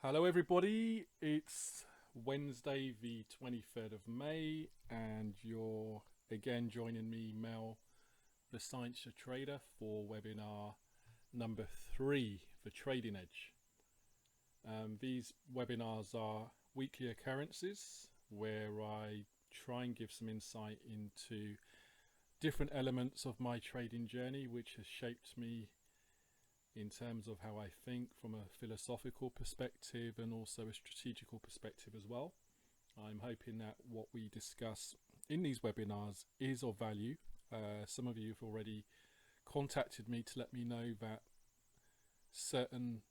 Hello, everybody. It's Wednesday, the 23rd of May, and you're again joining me, Mel, the Science Trader, for webinar number 3 for Trading Edge. These webinars are weekly occurrences where I try and give some insight into different elements of my trading journey, which has shaped me in terms of how I think from a philosophical perspective and also a strategical perspective as well. I'm hoping that what we discuss in these webinars is of value. Some of you have already contacted me to let me know that certain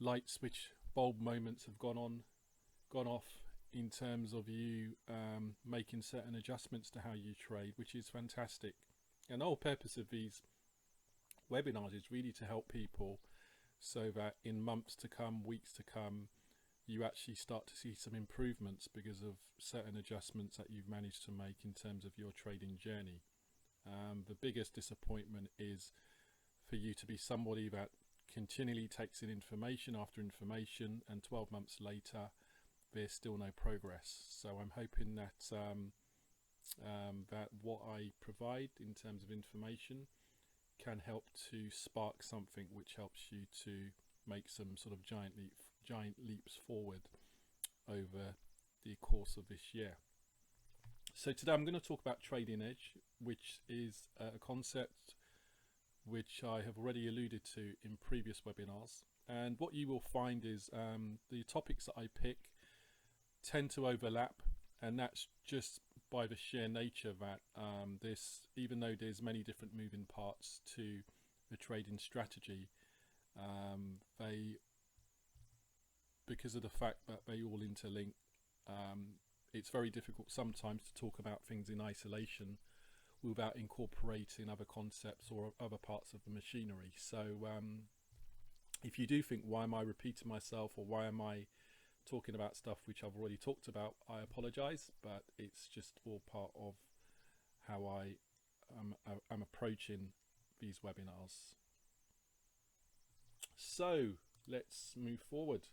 light switch bulb moments have gone off in terms of you making certain adjustments to how you trade, which is fantastic. And the whole purpose of these webinars is really to help people so that in months to come, weeks to come, you actually start to see some improvements because of certain adjustments that you've managed to make in terms of your trading journey. The biggest disappointment is for you to be somebody that continually takes in information after information, and 12 months later there's still no progress. So I'm hoping that that what I provide in terms of information can help to spark something which helps you to make some sort of giant leaps forward over the course of this year. So today I'm going to talk about Trading Edge, which is a concept which I have already alluded to in previous webinars. And what you will find is the topics that I pick tend to overlap, and that's just by the sheer nature that even though there's many different moving parts to the trading strategy, because of the fact that they all interlink, it's very difficult sometimes to talk about things in isolation without incorporating other concepts or other parts of the machinery. So if you do think, why am I repeating myself, or why am I talking about stuff which I've already talked about, I apologize, but it's just all part of how I'm approaching these webinars. So let's move forward.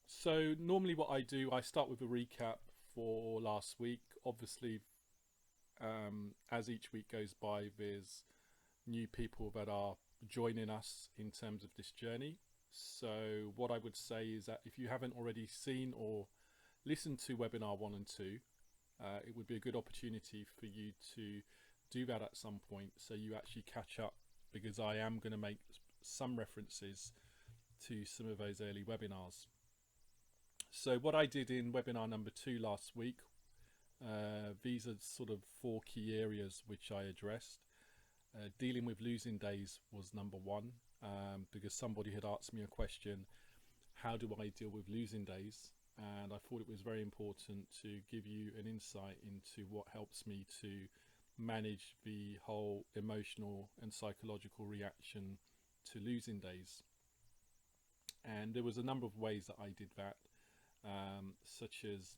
So normally what I do, I start with a recap for last week. Obviously, as each week goes by, there's new people that are joining us in terms of this journey. So what I would say is that if you haven't already seen or listened to webinar 1 and 2, it would be a good opportunity for you to do that at some point so you actually catch up, because I am going to make some references to some of those early webinars. So what I did in webinar number 2 last week, these are sort of 4 key areas which I addressed. Dealing with losing days was number 1, because somebody had asked me a question, how do I deal with losing days? And I thought it was very important to give you an insight into what helps me to manage the whole emotional and psychological reaction to losing days. And there was a number of ways that I did that, such as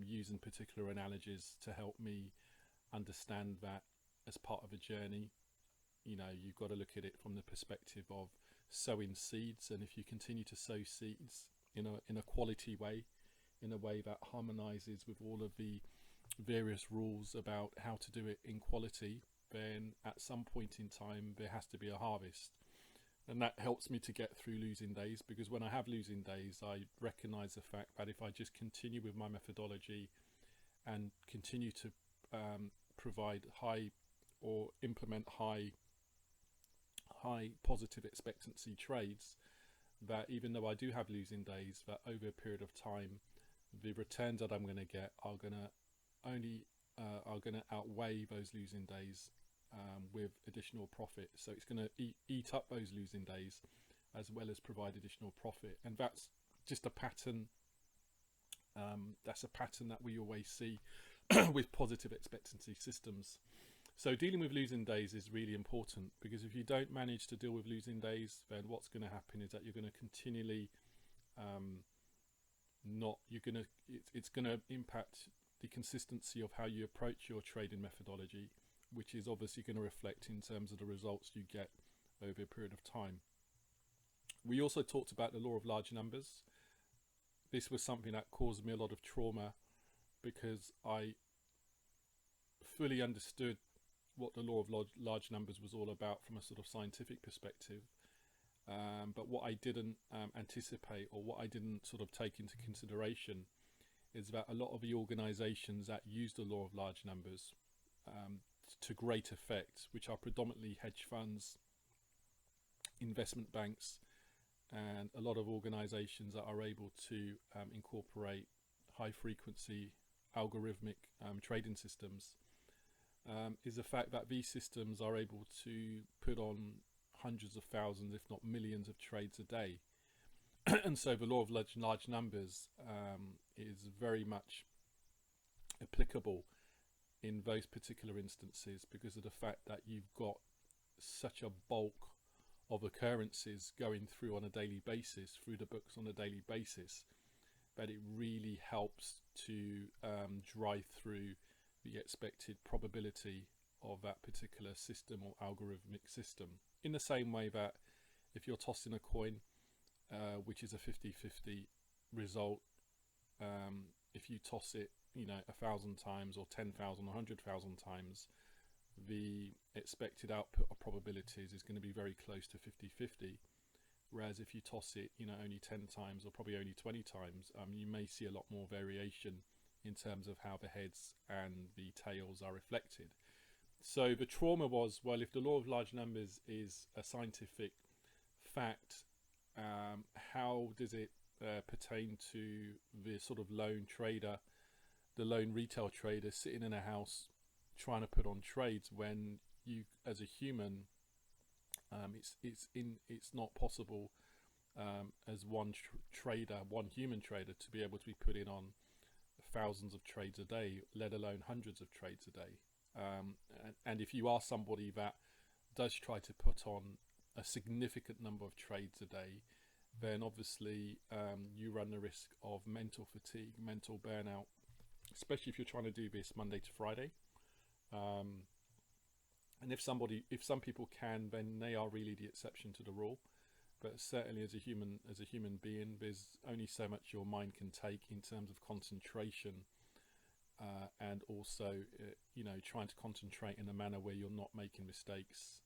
using particular analogies to help me understand that as part of a journey, you know, you've got to look at it from the perspective of sowing seeds, and if you continue to sow seeds in a quality way, in a way that harmonizes with all of the various rules about how to do it in quality, then at some point in time there has to be a harvest. And that helps me to get through losing days, because when I have losing days, I recognize the fact that if I just continue with my methodology and continue to provide high or implement high positive expectancy trades, that even though I do have losing days, that over a period of time the returns that I'm going to get are going to outweigh those losing days with additional profit. So it's going to eat up those losing days as well as provide additional profit. And that's just a pattern. That's a pattern that we always see with positive expectancy systems. So dealing with losing days is really important, because if you don't manage to deal with losing days, then what's going to happen is that you're going to continually it's going to impact the consistency of how you approach your trading methodology, which is obviously going to reflect in terms of the results you get over a period of time. We also talked about the law of large numbers. This was something that caused me a lot of trauma because I fully understood what the law of large numbers was all about from a sort of scientific perspective. But what I didn't anticipate, or what I didn't sort of take into consideration, is that a lot of the organizations that use the law of large numbers to great effect, which are predominantly hedge funds, investment banks, and a lot of organizations that are able to incorporate high frequency algorithmic trading systems, is the fact that these systems are able to put on hundreds of thousands, if not millions, of trades a day. And so the law of large numbers is very much applicable in those particular instances, because of the fact that you've got such a bulk of occurrences going through on a daily basis, through the books on a daily basis, that it really helps to drive through the expected probability of that particular system or algorithmic system. In the same way that if you're tossing a coin, which is a 50-50 result, if you toss it 1,000 times or 10,000 or 100,000 times, the expected output of probabilities is going to be very close to 50-50. Whereas if you toss it only 10 times or probably only 20 times, you may see a lot more variation in terms of how the heads and the tails are reflected. So the trauma was, well, if the law of large numbers is a scientific fact, how does it pertain to the sort of lone trader, the lone retail trader sitting in a house trying to put on trades, when you, as a human, it's not possible as one human trader, to be able to be putting on thousands of trades a day, let alone hundreds of trades a day. And if you are somebody that does try to put on a significant number of trades a day, then obviously you run the risk of mental fatigue, mental burnout, especially if you're trying to do this Monday to Friday. And if some people can, then they are really the exception to the rule. But certainly as a human being, there's only so much your mind can take in terms of concentration, and also trying to concentrate in a manner where you're not making mistakes,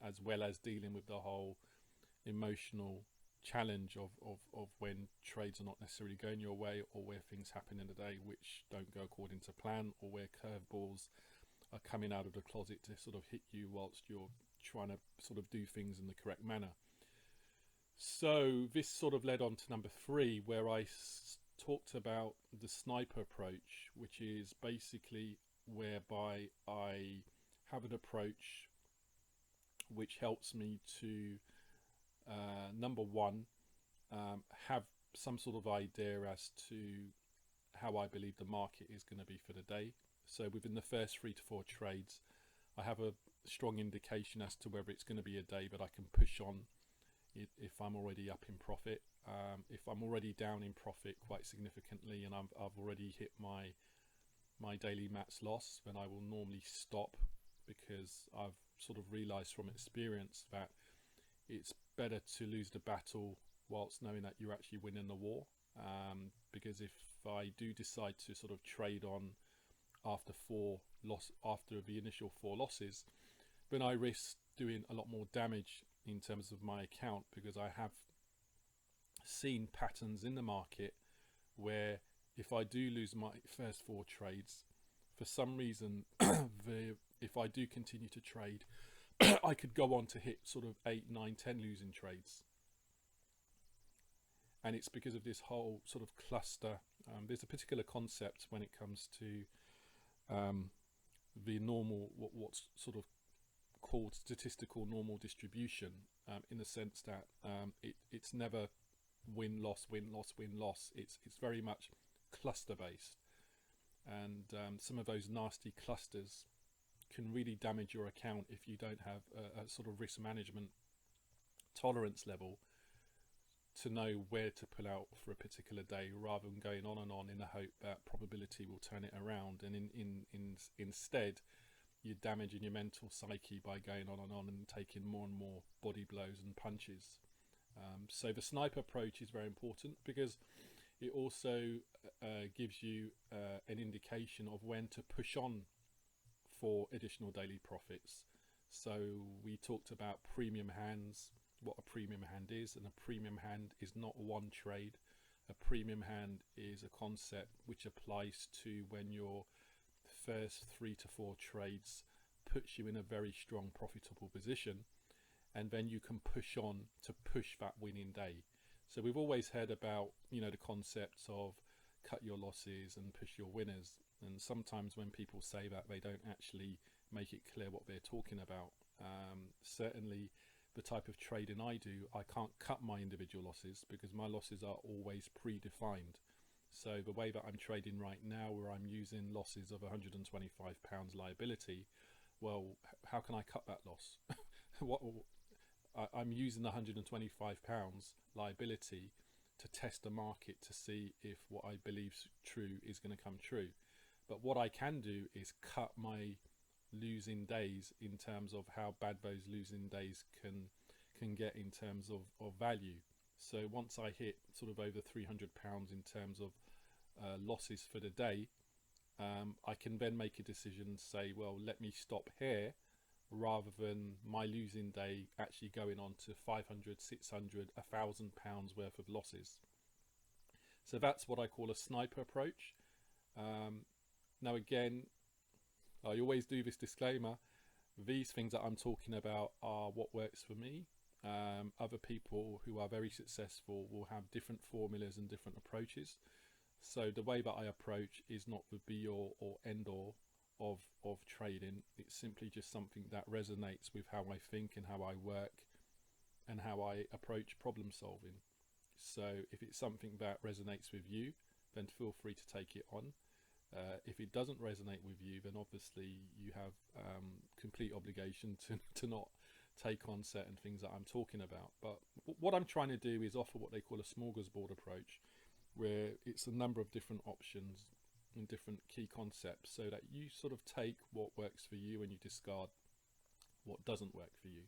as well as dealing with the whole emotional challenge of when trades are not necessarily going your way, or where things happen in the day which don't go according to plan, or where curveballs are coming out of the closet to sort of hit you whilst you're trying to sort of do things in the correct manner. So this sort of led on to number 3, where I talked about the sniper approach, which is basically whereby I have an approach which helps me to number 1, have some sort of idea as to how I believe the market is going to be for the day. So within the first 3 to 4 trades, I have a strong indication as to whether it's going to be a day that I can push on if I'm already up in profit. If I'm already down in profit quite significantly, and I've already hit my daily max loss, then I will normally stop, because I've sort of realized from experience that it's better to lose the battle whilst knowing that you're actually winning the war. Because if I do decide to sort of trade on after the initial 4 losses, then I risk doing a lot more damage in terms of my account, because I have seen patterns in the market where if I do lose my first 4 trades, for some reason, if I do continue to trade, I could go on to hit sort of 8, 9, 10 losing trades. And it's because of this whole sort of cluster. There's a particular concept when it comes to the normal, what's sort of called statistical normal distribution, in the sense that it's never win loss win loss win loss. It's very much cluster based, and some of those nasty clusters can really damage your account if you don't have a sort of risk management tolerance level to know where to pull out for a particular day, rather than going on and on in the hope that probability will turn it around. And instead, you're damaging your mental psyche by going on and taking more and more body blows and punches. So the sniper approach is very important because it also gives you an indication of when to push on for additional daily profits. So we talked about premium hands, what a premium hand is, and a premium hand is not one trade. A premium hand is a concept which applies to when your first 3 to 4 trades puts you in a very strong profitable position, and then you can push on to push that winning day. So we've always heard about, the concepts of cut your losses and push your winners, and sometimes when people say that, they don't actually make it clear what they're talking about. Certainly the type of trading I do, I can't cut my individual losses because my losses are always predefined. So the way that I'm trading right now, where I'm using losses of £125 liability, well, how can I cut that loss? I'm using the £125 liability to test the market to see if what I believe's true is going to come true. But what I can do is cut my losing days in terms of how bad those losing days can get in terms of value. So once I hit sort of over £300 in terms of losses for the day, I can then make a decision and say, well, let me stop here, rather than my losing day actually going on to 500, 600, £1,000 worth of losses. So that's what I call a sniper approach. Now again, I always do this disclaimer. These things that I'm talking about are what works for me. Other people who are very successful will have different formulas and different approaches. So the way that I approach is not the be all or end all of trading. It's simply just something that resonates with how I think and how I work and how I approach problem solving. So if it's something that resonates with you, then feel free to take it on. If it doesn't resonate with you, then obviously you have complete obligation to not take on certain things that I'm talking about. But what I'm trying to do is offer what they call a smorgasbord approach, where it's a number of different options and different key concepts, so that you sort of take what works for you and you discard what doesn't work for you.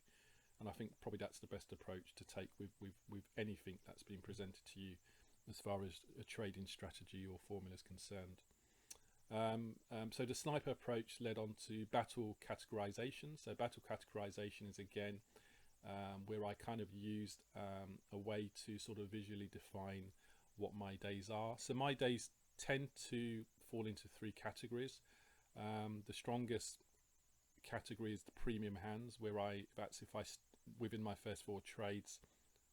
And I think probably that's the best approach to take with anything that's been presented to you as far as a trading strategy or formula is concerned. So the sniper approach led on to battle categorization. So battle categorization is again where I kind of used a way to sort of visually define what my days are. So my days tend to fall into 3 categories. The strongest category is the premium hands, where within my first 4 trades,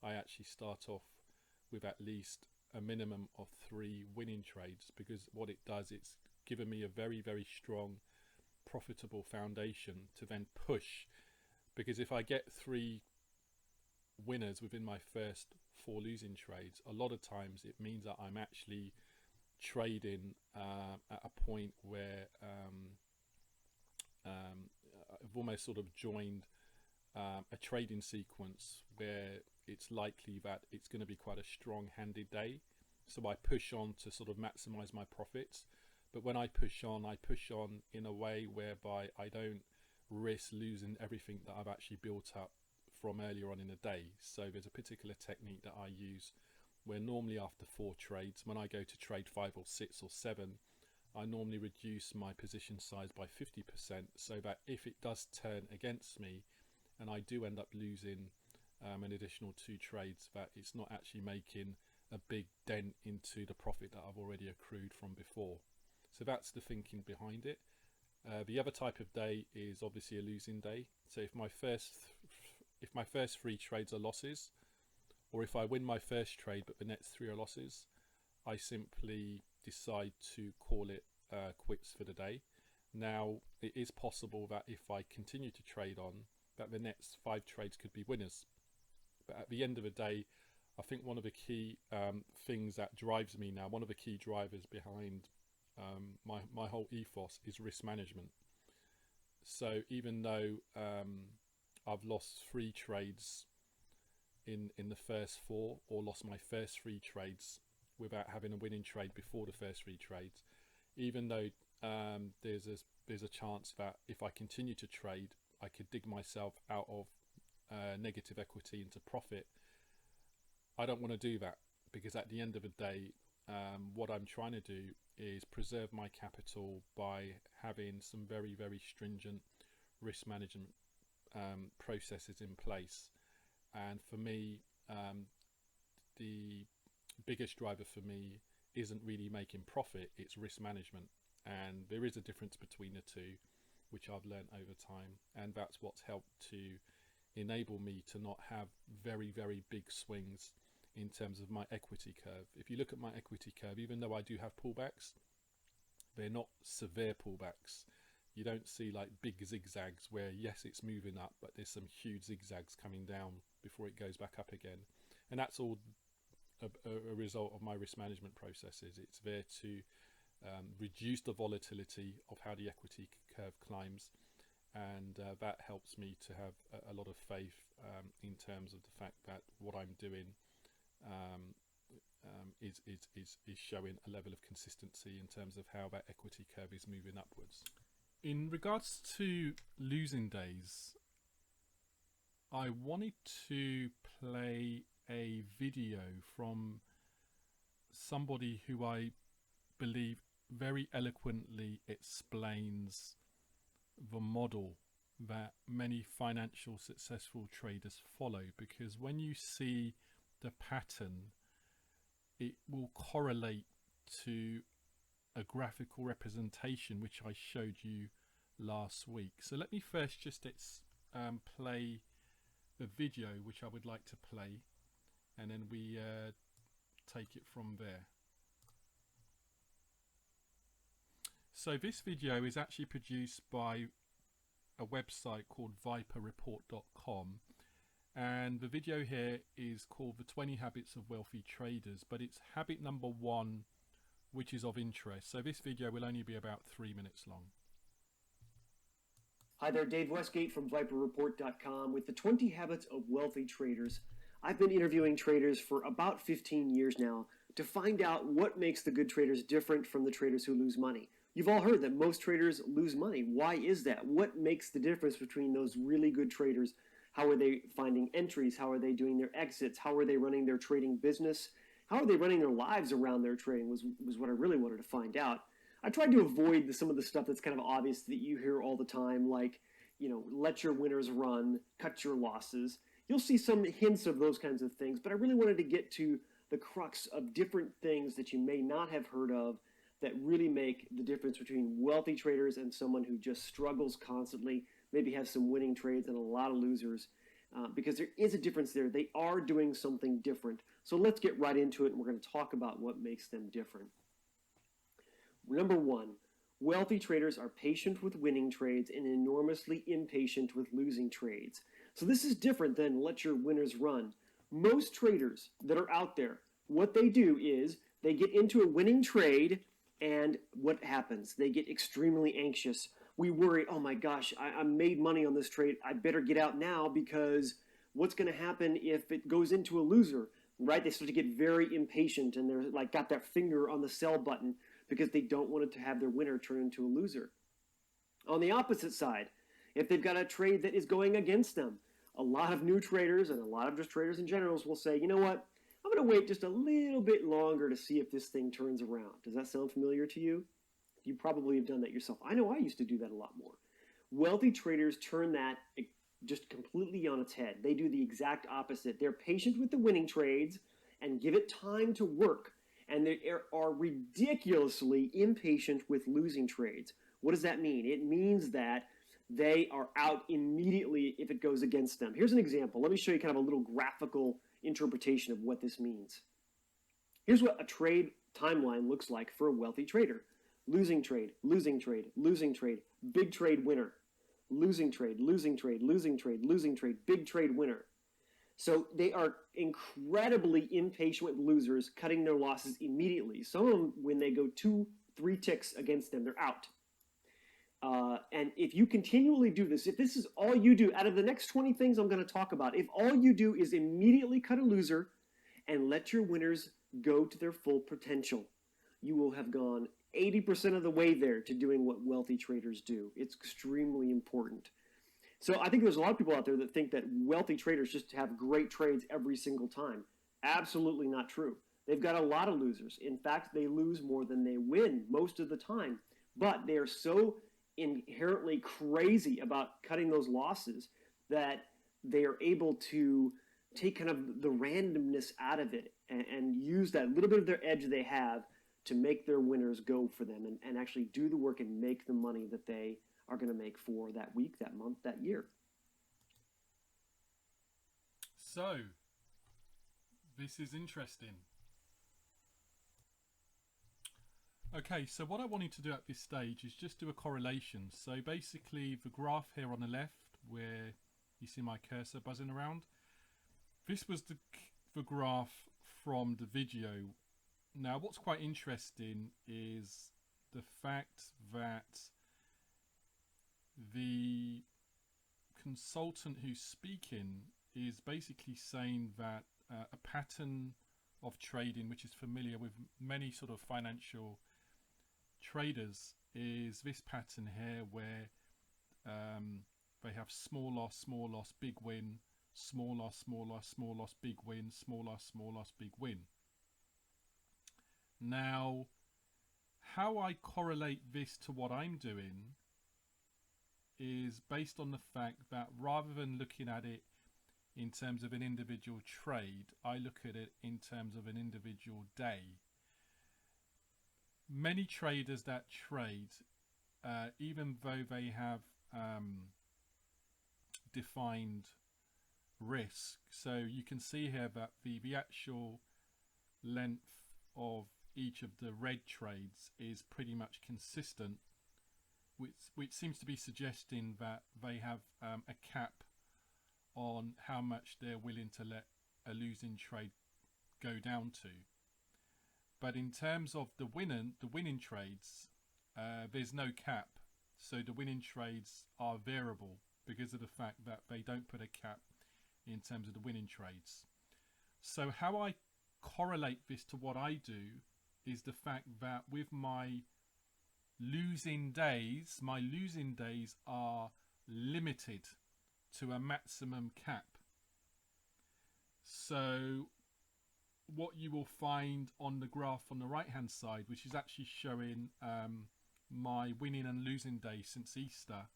I actually start off with at least a minimum of 3 winning trades, because what it does, it's given me a very, very strong profitable foundation to then push. Because if I get 3 winners within my first 4 losing trades, a lot of times it means that I'm actually trading at a point where I've almost sort of joined a trading sequence where it's likely that it's going to be quite a strong handed day. So I push on to sort of maximize my profits. But when I push on in a way whereby I don't risk losing everything that I've actually built up from earlier on in the day. So there's a particular technique that I use where normally after 4 trades, when I go to trade 5 or 6 or 7, I normally reduce my position size by 50%, so that if it does turn against me and I do end up losing an additional 2 trades, that it's not actually making a big dent into the profit that I've already accrued from before. So that's the thinking behind it. The other type of day is obviously a losing day. So if my first 3 trades are losses, or if I win my first trade but the next 3 are losses, I simply decide to call it quits for the day. Now, it is possible that if I continue to trade on, that the next 5 trades could be winners. But at the end of the day, I think one of the key things that drives me now, one of the key drivers behind my whole ethos is risk management. So even though I've lost 3 trades in the first 4, or lost my first 3 trades without having a winning trade before the first 3 trades, even though there's a chance that if I continue to trade, I could dig myself out of negative equity into profit, I don't want to do that, because at the end of the day, what I'm trying to do is preserve my capital by having some very, very stringent risk management processes in place. And for me, the biggest driver for me isn't really making profit, it's risk management. And there is a difference between the two, which I've learned over time. And that's what's helped to enable me to not have very, very big swings in terms of my equity curve. If you look at my equity curve, even though I do have pullbacks, they're not severe pullbacks. You don't see like big zigzags where, yes, it's moving up, but there's some huge zigzags coming down before it goes back up again. And that's all a result of my risk management processes. It's there to reduce the volatility of how the equity curve climbs, and that helps me to have a lot of faith in terms of the fact that what I'm doing is showing a level of consistency in terms of how that equity curve is moving upwards. In regards to losing days, I wanted to play a video from somebody who I believe very eloquently explains the model that many financial successful traders follow, because when you see the pattern, it will correlate to a graphical representation which I showed you last week. So let me first just play the video which I would like to play, and then we take it from there. So this video is actually produced by a website called viperreport.com, and the video here is called The 20 Habits of Wealthy Traders, but it's habit number 1 which is of interest. So this video will only be about 3 minutes long. Hi there, Dave Westgate from viperreport.com with the 20 Habits of Wealthy Traders. I've been interviewing traders for about 15 years now to find out what makes the good traders different from the traders who lose money. You've all heard that most traders lose money. Why is that? What makes the difference between those really good traders? How are they finding entries? How are they doing their exits? How are they running their trading business? How are they running their lives around their trading was what I really wanted to find out. I tried to avoid some of the stuff that's kind of obvious that you hear all the time, like, let your winners run, cut your losses. You'll see some hints of those kinds of things, but I really wanted to get to the crux of different things that you may not have heard of that really make the difference between wealthy traders and someone who just struggles constantly, maybe has some winning trades and a lot of losers, because there is a difference there. They are doing something different. So let's get right into it, and we're going to talk about what makes them different. Number 1, wealthy traders are patient with winning trades and enormously impatient with losing trades. So this is different than let your winners run. Most traders that are out there, what they do is they get into a winning trade, and what happens? They get extremely anxious. We worry, oh my gosh, I made money on this trade. I better get out now, because what's going to happen if it goes into a loser, right? They start to get very impatient, and they're like got their finger on the sell button because they don't want it to have their winner turn into a loser. On the opposite side, if they've got a trade that is going against them, a lot of new traders and a lot of just traders in general will say, you know what? I'm going to wait just a little bit longer to see if this thing turns around. Does that sound familiar to you? You probably have done that yourself. I know I used to do that a lot more. Wealthy traders turn that just completely on its head. They do the exact opposite. They're patient with the winning trades and give it time to work. And they are ridiculously impatient with losing trades. What does that mean? It means that they are out immediately if it goes against them. Here's an example. Let me show you kind of a little graphical interpretation of what this means. Here's what a trade timeline looks like for a wealthy trader. Losing trade, losing trade, losing trade, big trade winner. Losing trade, losing trade, losing trade, losing trade, big trade winner. So they are incredibly impatient with losers, cutting their losses immediately. Some of them, when they go 2-3 ticks against them, they're out. And if you continually do this, if this is all you do, out of the next 20 things I'm going to talk about, if all you do is immediately cut a loser and let your winners go to their full potential, you will have gone 80% of the way there to doing what wealthy traders do. It's extremely important. So I think there's a lot of people out there that think that wealthy traders just have great trades every single time. Absolutely not true. They've got a lot of losers. In fact, they lose more than they win most of the time. But they are so inherently crazy about cutting those losses that they are able to take kind of the randomness out of it and use that little bit of their edge they have to make their winners go for them and actually do the work and make the money that they are going to make for that week, that month, that year. So, this is interesting. Okay, so what I wanted to do at this stage is just do a correlation. So basically the graph here on the left, where you see my cursor buzzing around, this was the graph from the video. Now what's quite interesting is the fact that the consultant who's speaking is basically saying that a pattern of trading which is familiar with many sort of financial traders is this pattern here, where they have small loss, big win, small loss, big win, small loss, big win. Now, how I correlate this to what I'm doing is based on the fact that rather than looking at it in terms of an individual trade, I look at it in terms of an individual day. Many traders that trade, even though they have defined risk, so you can see here that the actual length of each of the red trades is pretty much consistent, which seems to be suggesting that they have a cap on how much they're willing to let a losing trade go down to. But in terms of the winning trades, there's no cap. So the winning trades are variable because of the fact that they don't put a cap in terms of the winning trades. So how I correlate this to what I do is the fact that with my losing days are limited to a maximum cap. So what you will find on the graph on the right hand side, which is actually showing my winning and losing days since Easter,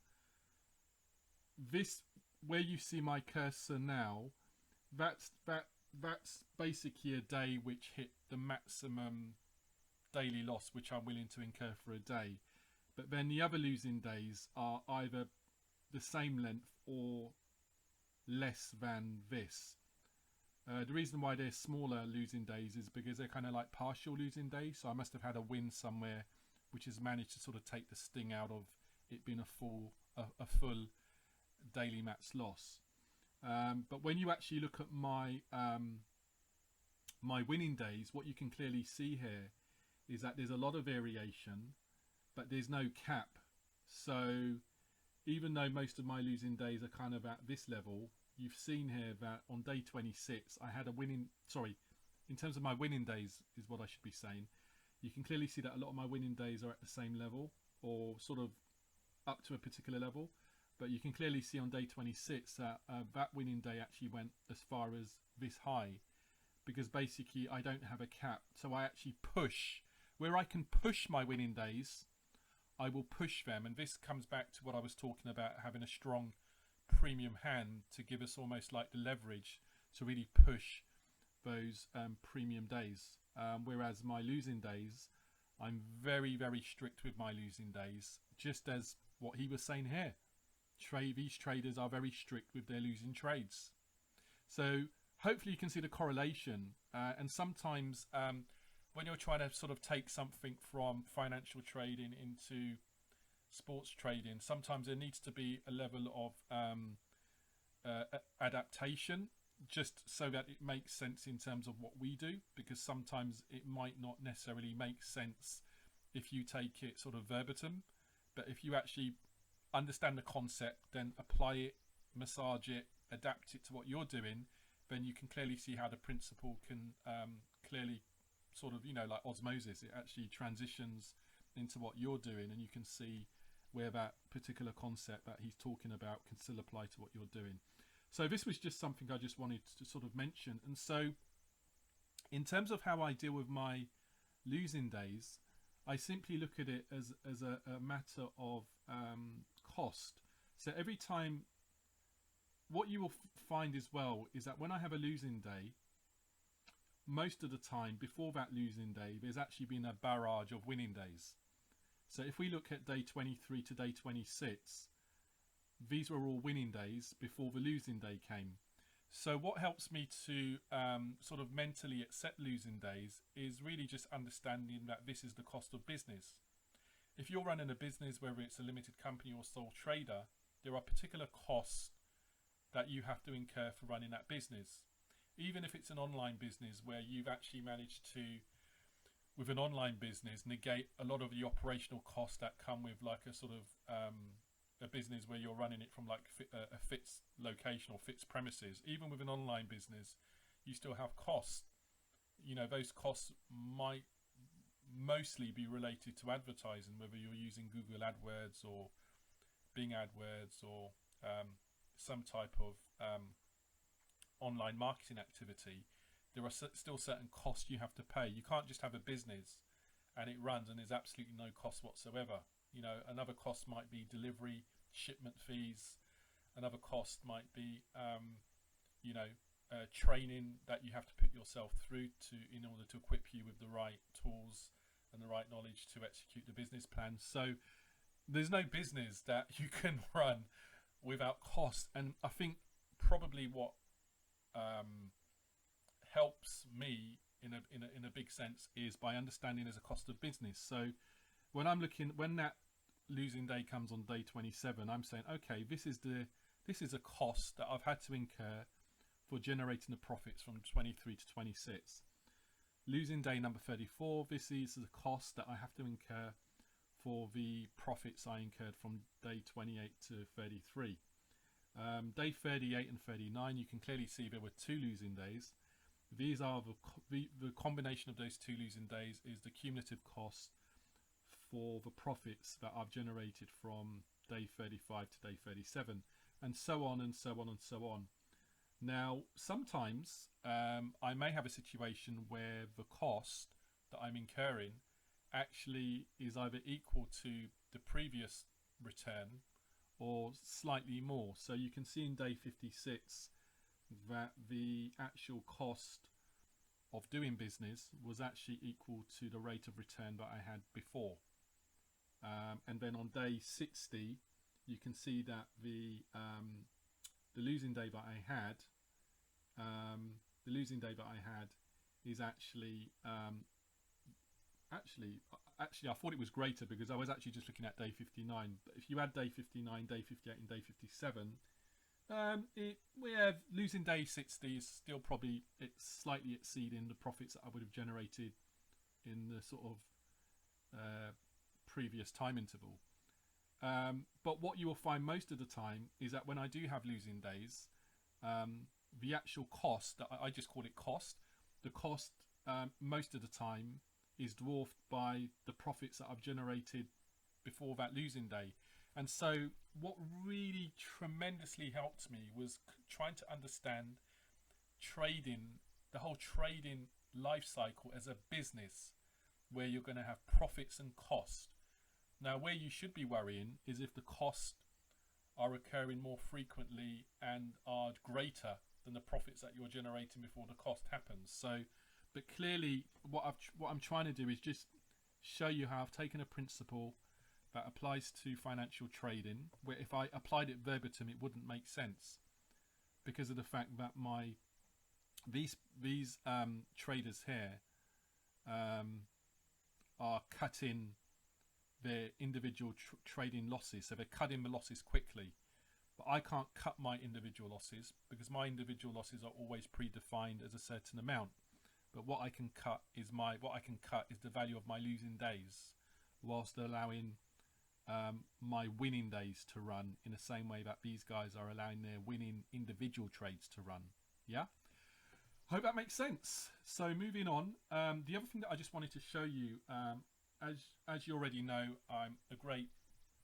this, where you see my cursor now, that's basically a day which hit the maximum daily loss which I'm willing to incur for a day. But then the other losing days are either the same length or less than this. The reason why they're smaller losing days is because they're kind of like partial losing days. So I must have had a win somewhere which has managed to sort of take the sting out of it being a full daily max loss. But when you actually look at my my winning days, what you can clearly see here is that there's a lot of variation, but there's no cap. So even though most of my losing days are kind of at this level, you've seen here that on day 26 I had a winning, in terms of my winning days is what I should be saying, you can clearly see that a lot of my winning days are at the same level or sort of up to a particular level. But you can clearly see on day 26 that that winning day actually went as far as this high, because basically I don't have a cap. So I actually push, where I can push my winning days, I will push them. And this comes back to what I was talking about, having a strong premium hand to give us almost like the leverage to really push those premium days. Whereas my losing days, I'm very, very strict with my losing days, just as what he was saying here. These traders are very strict with their losing trades. So hopefully you can see the correlation. And sometimes when you're trying to sort of take something from financial trading into sports trading, sometimes there needs to be a level of adaptation, just so that it makes sense in terms of what we do, because sometimes it might not necessarily make sense if you take it sort of verbatim. But if you actually understand the concept, then apply it, massage it, adapt it to what you're doing, then you can clearly see how the principle can clearly sort of, like osmosis, it actually transitions into what you're doing, and you can see where that particular concept that he's talking about can still apply to what you're doing. So this was just something I just wanted to sort of mention. And so In terms of how I deal with my losing days, I simply look at it as a matter of cost. So every time, what you will find as well is that when I have a losing day, most of the time before that losing day, there's actually been a barrage of winning days. So if we look at day 23 to day 26, these were all winning days before the losing day came. So what helps me to sort of mentally accept losing days is really just understanding that this is the cost of business. If you're running a business, whether it's a limited company or sole trader, there are particular costs that you have to incur for running that business. Even if it's an online business where you've actually managed to, with an online business, negate a lot of the operational costs that come with like a sort of a business where you're running it from like a fixed location or fixed premises. Even with an online business, you still have costs. You know, those costs might mostly be related to advertising, whether you're using Google AdWords or Bing AdWords or some type of online marketing activity. There are still certain costs you have to pay. You can't just have a business and it runs and there's absolutely no cost whatsoever. You know, another cost might be delivery, shipment fees. Another cost might be, training that you have to put yourself through in order to equip you with the right tools and the right knowledge to execute the business plan. So there's no business that you can run without cost. And I think probably what helps me in a big sense is by understanding there's a cost of business. So when that losing day comes on day 27, I'm saying, okay, this is a cost that I've had to incur for generating the profits from 23 to 26. Losing day number 34, this is the cost that I have to incur for the profits I incurred from day 28 to 33. Day 38 and 39, you can clearly see there were two losing days. These are the combination of those two losing days is the cumulative cost for the profits that I've generated from day 35 to day 37, and so on and so on and so on. Now, sometimes I may have a situation where the cost that I'm incurring actually is either equal to the previous return or slightly more. So you can see in day 56 that the actual cost of doing business was actually equal to the rate of return that I had before. And then on day 60, you can see that the losing day that I had, is actually I thought it was greater because I was actually just looking at day 59. But if you add day 59, day 58, and day 57, losing day 60 is still probably slightly exceeding the profits that I would have generated in the sort of previous time interval. But what you will find most of the time is that when I do have losing days, the actual cost, I just call it cost, the cost most of the time is dwarfed by the profits that I've generated before that losing day. And so what really tremendously helped me was trying to understand trading, the whole trading life cycle as a business where you're going to have profits and cost. Now, where you should be worrying is if the costs are occurring more frequently and are greater than the profits that you're generating before the cost happens. So, but clearly what I'm trying to do is just show you how I've taken a principle that applies to financial trading, where if I applied it verbatim, it wouldn't make sense because of the fact that these traders here are cutting their individual trading losses. So they're cutting the losses quickly. But I can't cut my individual losses because my individual losses are always predefined as a certain amount. But what I can cut is the value of my losing days, whilst allowing my winning days to run in the same way that these guys are allowing their winning individual trades to run. Yeah, hope that makes sense. So moving on, the other thing that I just wanted to show you, as you already know, I'm a great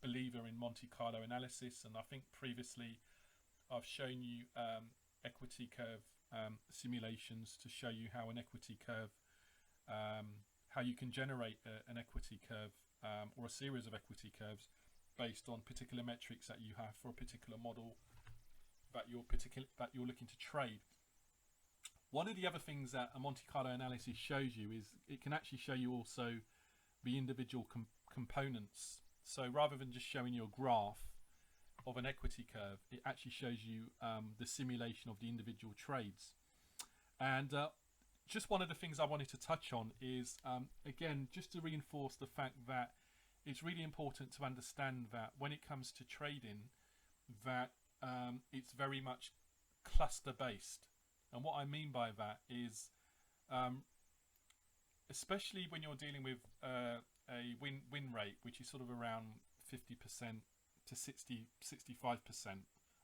believer in Monte Carlo analysis, and I think previously I've shown you equity curve simulations to show you how an equity curve, how you can generate an equity curve or a series of equity curves based on particular metrics that you have for a particular model that you're looking to trade. One of the other things that a Monte Carlo analysis shows you is it can actually show you also the individual components. So rather than just showing you a graph of an equity curve, it actually shows you the simulation of the individual trades. And just one of the things I wanted to touch on is, again, just to reinforce the fact that it's really important to understand that when it comes to trading, that it's very much cluster based. And what I mean by that is, especially when you're dealing with a win rate, which is sort of around 50% to 65%,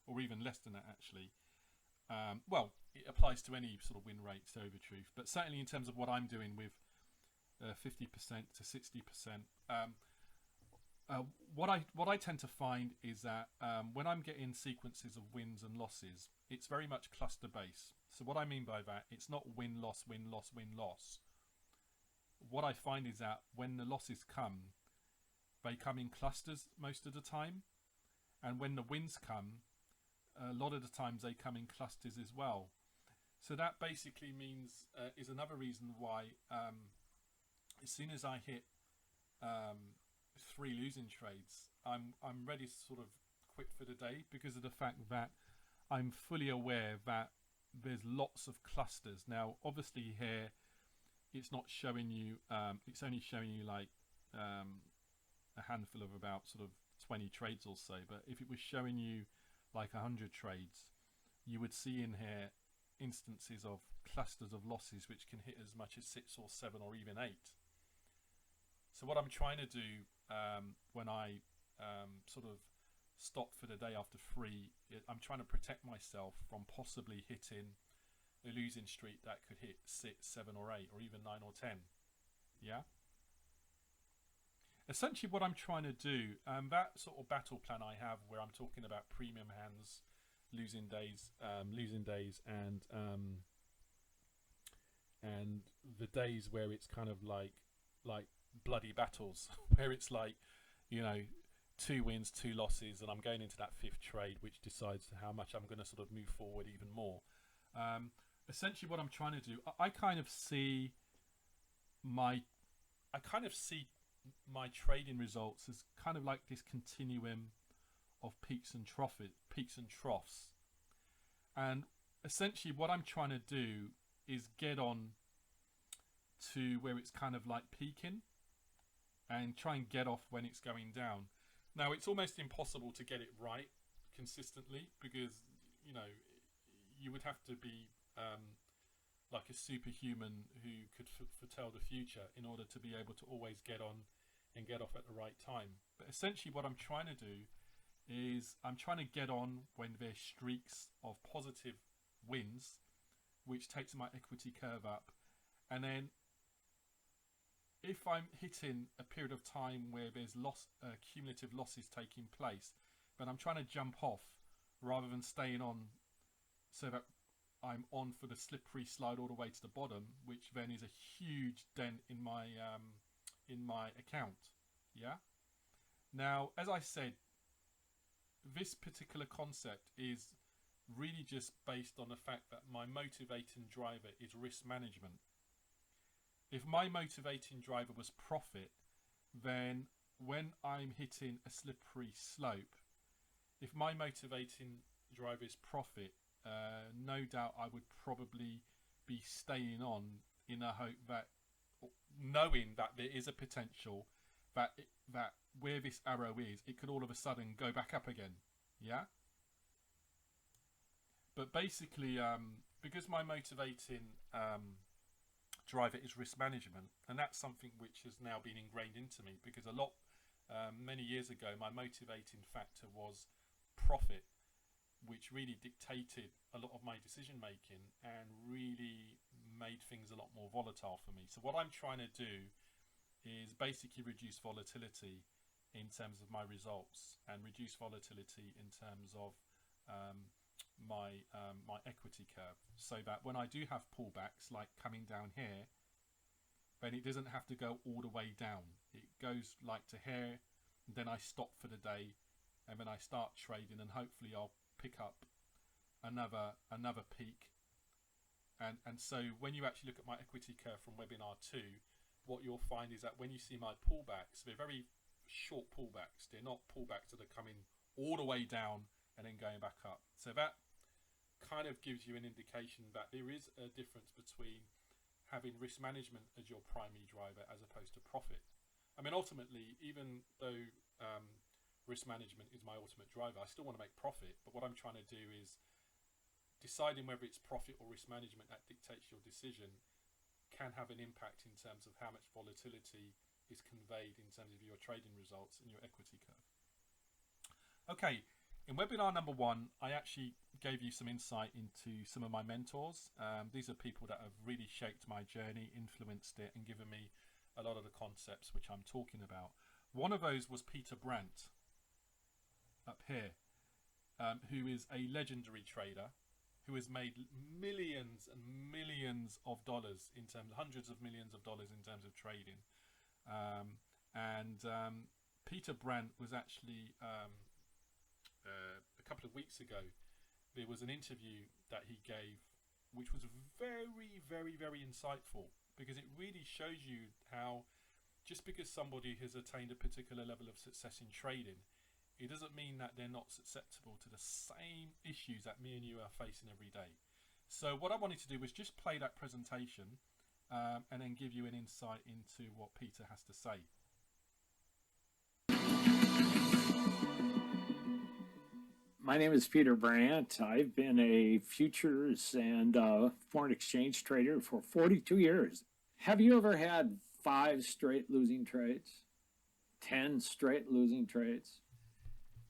or even less than that actually. Well, it applies to any sort of win rate, to tell you the truth, but certainly in terms of what I'm doing with 50% to 60%, what I tend to find is that when I'm getting sequences of wins and losses, it's very much cluster based. So what I mean by that, it's not win loss win loss win loss. What I find is that when the losses come, they come in clusters most of the time, and when the wins come, a lot of the times they come in clusters as well. So that basically means is another reason why as soon as I hit 3 losing trades, I'm ready to sort of quit for the day, because of the fact that I'm fully aware that there's lots of clusters. Now obviously here it's not showing you, it's only showing you like a handful of about sort of 20 trades or so, but if it was showing you like 100 trades, you would see in here instances of clusters of losses which can hit as much as 6 or 7 or even 8. So what I'm trying to do when I sort of stop for the day after 3, I'm trying to protect myself from possibly hitting a losing streak that could hit 6, 7 or 8 or even 9 or 10. Yeah? Essentially what I'm trying to do, that sort of battle plan I have where I'm talking about premium hands, losing days and the days where it's kind of like bloody battles, where it's like, you know, 2 wins, 2 losses, and I'm going into that 5th trade, which decides how much I'm going to sort of move forward even more. Essentially what I'm trying to do, I kind of see my trading results as kind of like this continuum of peaks and troughs. And essentially what I'm trying to do is get on to where it's kind of like peaking and try and get off when it's going down. Now it's almost impossible to get it right consistently, because, you know, you would have to be like a superhuman who could foretell the future in order to be able to always get on and get off at the right time. But essentially what I'm trying to do is I'm trying to get on when there's streaks of positive wins, which takes my equity curve up. And then if I'm hitting a period of time where there's cumulative losses taking place, then I'm trying to jump off rather than staying on, so that I'm on for the slippery slide all the way to the bottom, which then is a huge dent in my account. Yeah. Now, as I said, this particular concept is really just based on the fact that my motivating driver is risk management. If my motivating driver was profit, then when I'm hitting a slippery slope, if my motivating driver is profit, no doubt I would probably be staying on in a hope that, knowing that there is a potential that where this arrow is, it could all of a sudden go back up again. Yeah. But basically, because my motivating driver is risk management, and that's something which has now been ingrained into me, because many years ago my motivating factor was profit, which really dictated a lot of my decision making and really made things a lot more volatile for me. So what I'm trying to do is basically reduce volatility in terms of my results, and reduce volatility in terms of my equity curve, so that when I do have pullbacks, like coming down here, then it doesn't have to go all the way down. It goes like to here, and then I stop for the day, and then I start trading, and hopefully I'll pick up another peak. And so when you actually look at my equity curve from webinar 2, what you'll find is that when you see my pullbacks, they're very short pullbacks. They're not pullbacks that are coming all the way down and then going back up. So that kind of gives you an indication that there is a difference between having risk management as your primary driver as opposed to profit. I mean, ultimately, even though risk management is my ultimate driver, I still want to make profit. But what I'm trying to do is deciding whether it's profit or risk management that dictates your decision can have an impact in terms of how much volatility is conveyed in terms of your trading results and your equity curve. Okay, in webinar number 1, I actually gave you some insight into some of my mentors. These are people that have really shaped my journey, influenced it, and given me a lot of the concepts which I'm talking about. One of those was Peter Brandt, up here, who is a legendary trader who has made millions and millions of dollars in terms, hundreds of millions of dollars in terms of trading. Peter Brandt was actually a couple of weeks ago, there was an interview that he gave, which was very, very, very insightful, because it really shows you how just because somebody has attained a particular level of success in trading, it doesn't mean that they're not susceptible to the same issues that me and you are facing every day. So what I wanted to do was just play that presentation and then give you an insight into what Peter has to say. My name is Peter Brandt. I've been a futures and foreign exchange trader for 42 years. Have you ever had 5 straight losing trades? 10 straight losing trades?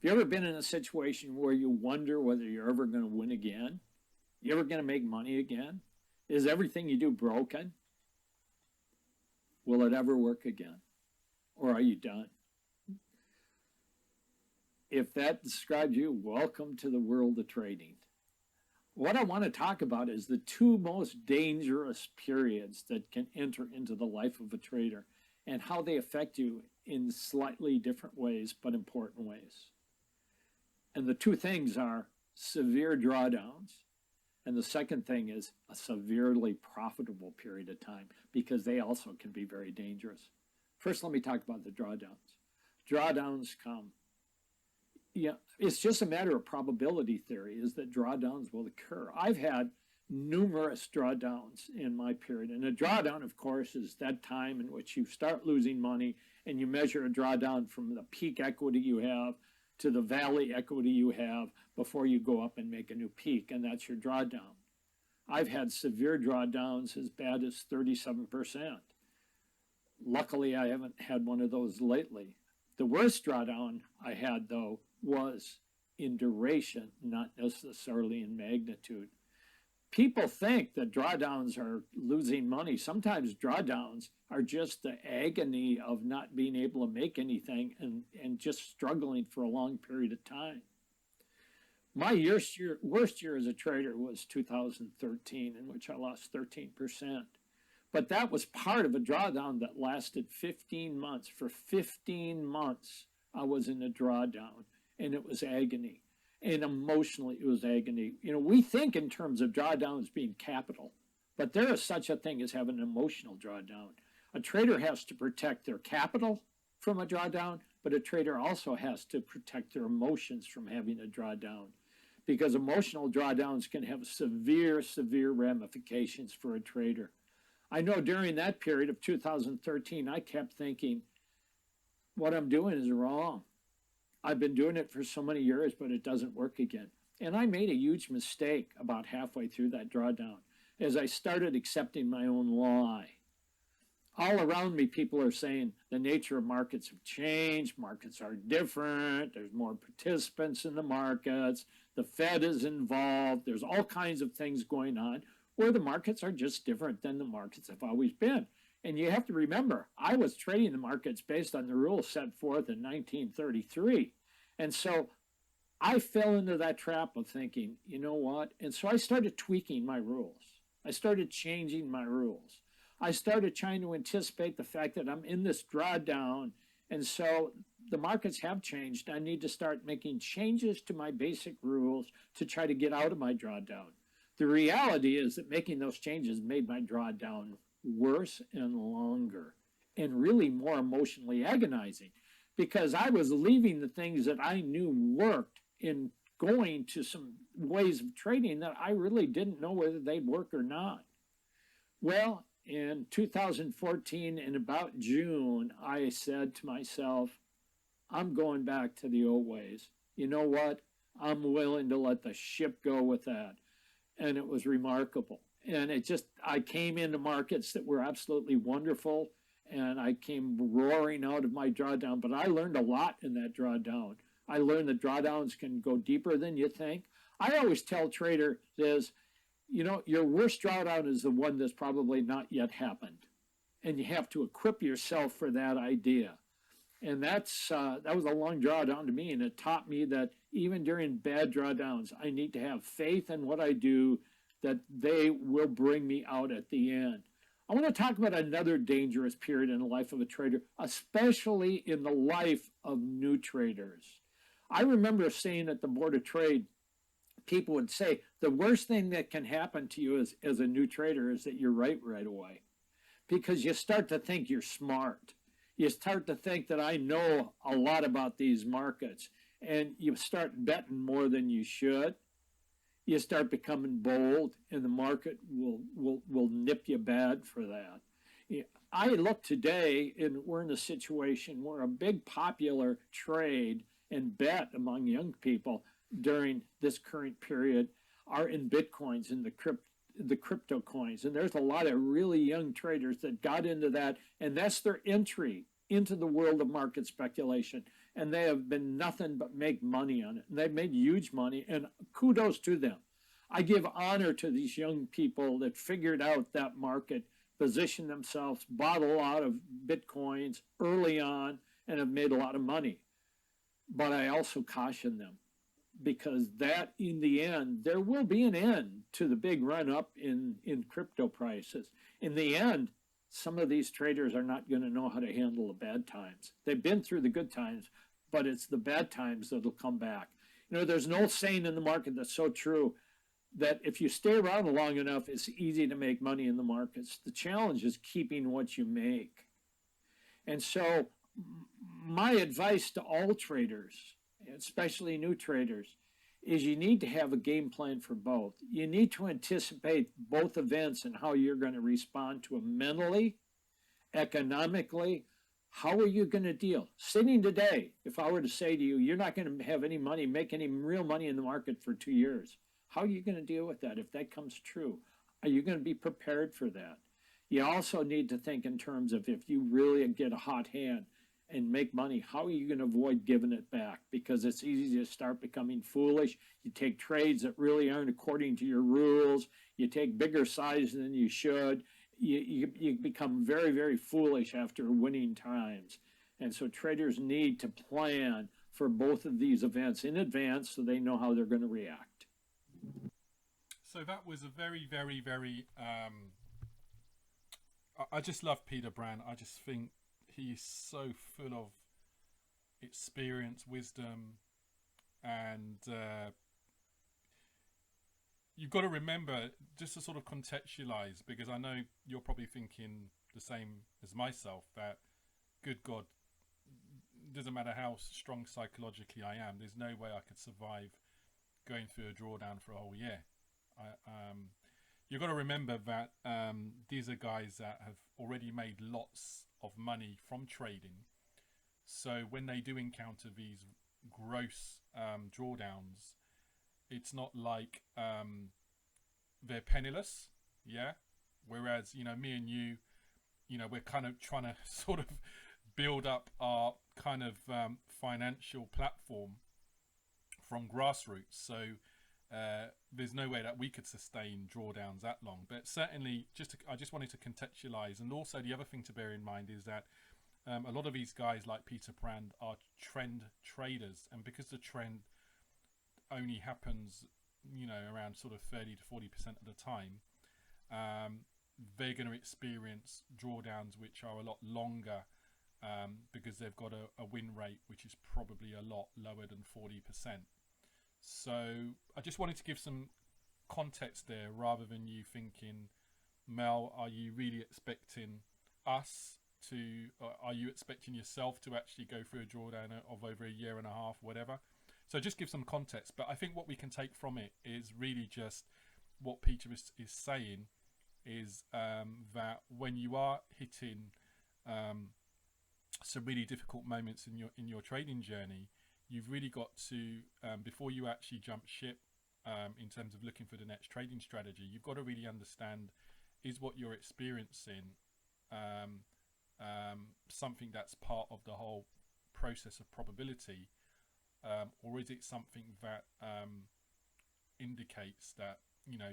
Have you ever been in a situation where you wonder whether you're ever going to win again? You ever going to make money again? Is everything you do broken? Will it ever work again? Or are you done? If that describes you, welcome to the world of trading. What I want to talk about is the 2 most dangerous periods that can enter into the life of a trader and how they affect you in slightly different ways, but important ways. And the 2 things are severe drawdowns, and the second thing is a severely profitable period of time, because they also can be very dangerous. First, let me talk about the drawdowns. Drawdowns come. Yeah, it's just a matter of probability theory, is that drawdowns will occur. I've had numerous drawdowns in my period. And a drawdown, of course, is that time in which you start losing money and you measure a drawdown from the peak equity you have to the valley equity you have before you go up and make a new peak, and that's your drawdown. I've had severe drawdowns as bad as 37%. Luckily, I haven't had one of those lately. The worst drawdown I had, though, was in duration, not necessarily in magnitude. People think that drawdowns are losing money. Sometimes drawdowns are just the agony of not being able to make anything and just struggling for a long period of time. My worst year as a trader was 2013, in which I lost 13%. But that was part of a drawdown that lasted 15 months. For 15 months, I was in a drawdown, and it was agony. And emotionally, it was agony. You know, we think in terms of drawdowns being capital, but there is such a thing as having an emotional drawdown. A trader has to protect their capital from a drawdown, but a trader also has to protect their emotions from having a drawdown, because emotional drawdowns can have severe, severe ramifications for a trader. I know during that period of 2013, I kept thinking, what I'm doing is wrong. I've been doing it for so many years, but it doesn't work again. And I made a huge mistake about halfway through that drawdown as I started accepting my own lie. All around me, people are saying the nature of markets have changed, markets are different, there's more participants in the markets, the Fed is involved, there's all kinds of things going on where the markets are just different than the markets have always been. And you have to remember, I was trading the markets based on the rules set forth in 1933. And so I fell into that trap of thinking, you know what? And so I started tweaking my rules. I started changing my rules. I started trying to anticipate the fact that I'm in this drawdown. And so the markets have changed. I need to start making changes to my basic rules to try to get out of my drawdown. The reality is that making those changes made my drawdown worse and longer and really more emotionally agonizing because I was leaving the things that I knew worked in going to some ways of trading that I really didn't know whether they'd work or not. Well, in 2014, in about June, I said to myself, I'm going back to the old ways. You know what? I'm willing to let the ship go with that. And it was remarkable. And I came into markets that were absolutely wonderful. And I came roaring out of my drawdown. But I learned a lot in that drawdown. I learned that drawdowns can go deeper than you think. I always tell traders is, you know, your worst drawdown is the one that's probably not yet happened. And you have to equip yourself for that idea. And that was a long drawdown to me. And it taught me that even during bad drawdowns, I need to have faith in what I do, that they will bring me out at the end. I want to talk about another dangerous period in the life of a trader, especially in the life of new traders. I remember saying at the Board of Trade, people would say, the worst thing that can happen to you as a new trader is that you're right away. Because you start to think you're smart. You start to think that I know a lot about these markets. And you start betting more than you should. You start becoming bold, and the market will nip you bad for that. I look today, and we're in a situation where a big popular trade and bet among young people during this current period are in Bitcoins and the crypto coins. And there's a lot of really young traders that got into that, and that's their entry into the world of market speculation. And they have been nothing but make money on it. And they've made huge money, and kudos to them. I give honor to these young people that figured out that market, positioned themselves, bought a lot of Bitcoins early on, and have made a lot of money. But I also caution them, because that, in the end, there will be an end to the big run up in crypto prices. In the end, some of these traders are not going to know how to handle the bad times. They've been through the good times, but it's the bad times that'll come back. You know, there's an old saying in the market that's so true, that if you stay around long enough, it's easy to make money in the markets. The challenge is keeping what you make. And so my advice to all traders, especially new traders, is you need to have a game plan for both. You need to anticipate both events and how you're going to respond to them mentally, economically. How are you going to deal? Sitting today, if I were to say to you, you're not going to have any money, make any real money in the market for 2 years. How are you going to deal with that if that comes true? Are you going to be prepared for that? You also need to think in terms of, if you really get a hot hand and make money, how are you going to avoid giving it back? Because it's easy to start becoming foolish. You take trades that really aren't according to your rules. You take bigger size than you should. You become very, very foolish after winning times. And so traders need to plan for both of these events in advance so they know how they're going to react. So that was a very, very, very... I just love Peter Brand. I just think he's so full of experience, wisdom, and you've got to remember, just to sort of contextualize, because I know you're probably thinking the same as myself, that, good God, doesn't matter how strong psychologically I am, there's no way I could survive going through a drawdown for a whole year. You've got to remember that these are guys that have already made lots of money from trading. So when they do encounter these gross drawdowns, it's not like they're penniless, yeah? Whereas, you know, me and you know, we're kind of trying to sort of build up our kind of financial platform from grassroots. So there's no way that we could sustain drawdowns that long. But certainly, I just wanted to contextualize. And also the other thing to bear in mind is that a lot of these guys like Peter Brand are trend traders. And because the trend only happens, around sort of 30 to 40% of the time, they're going to experience drawdowns which are a lot longer, because they've got a win rate which is probably a lot lower than 40%. So I just wanted to give some context there, rather than you thinking, Mel, are you really expecting us to, are you expecting yourself to actually go through a drawdown of over a year and a half, whatever? So just give some context. But I think what we can take from it is really just what Peter is saying is that when you are hitting some really difficult moments in your trading journey, you've really got to, before you actually jump ship, in terms of looking for the next trading strategy, you've got to really understand, is what you're experiencing something that's part of the whole process of probability, or is it something that indicates that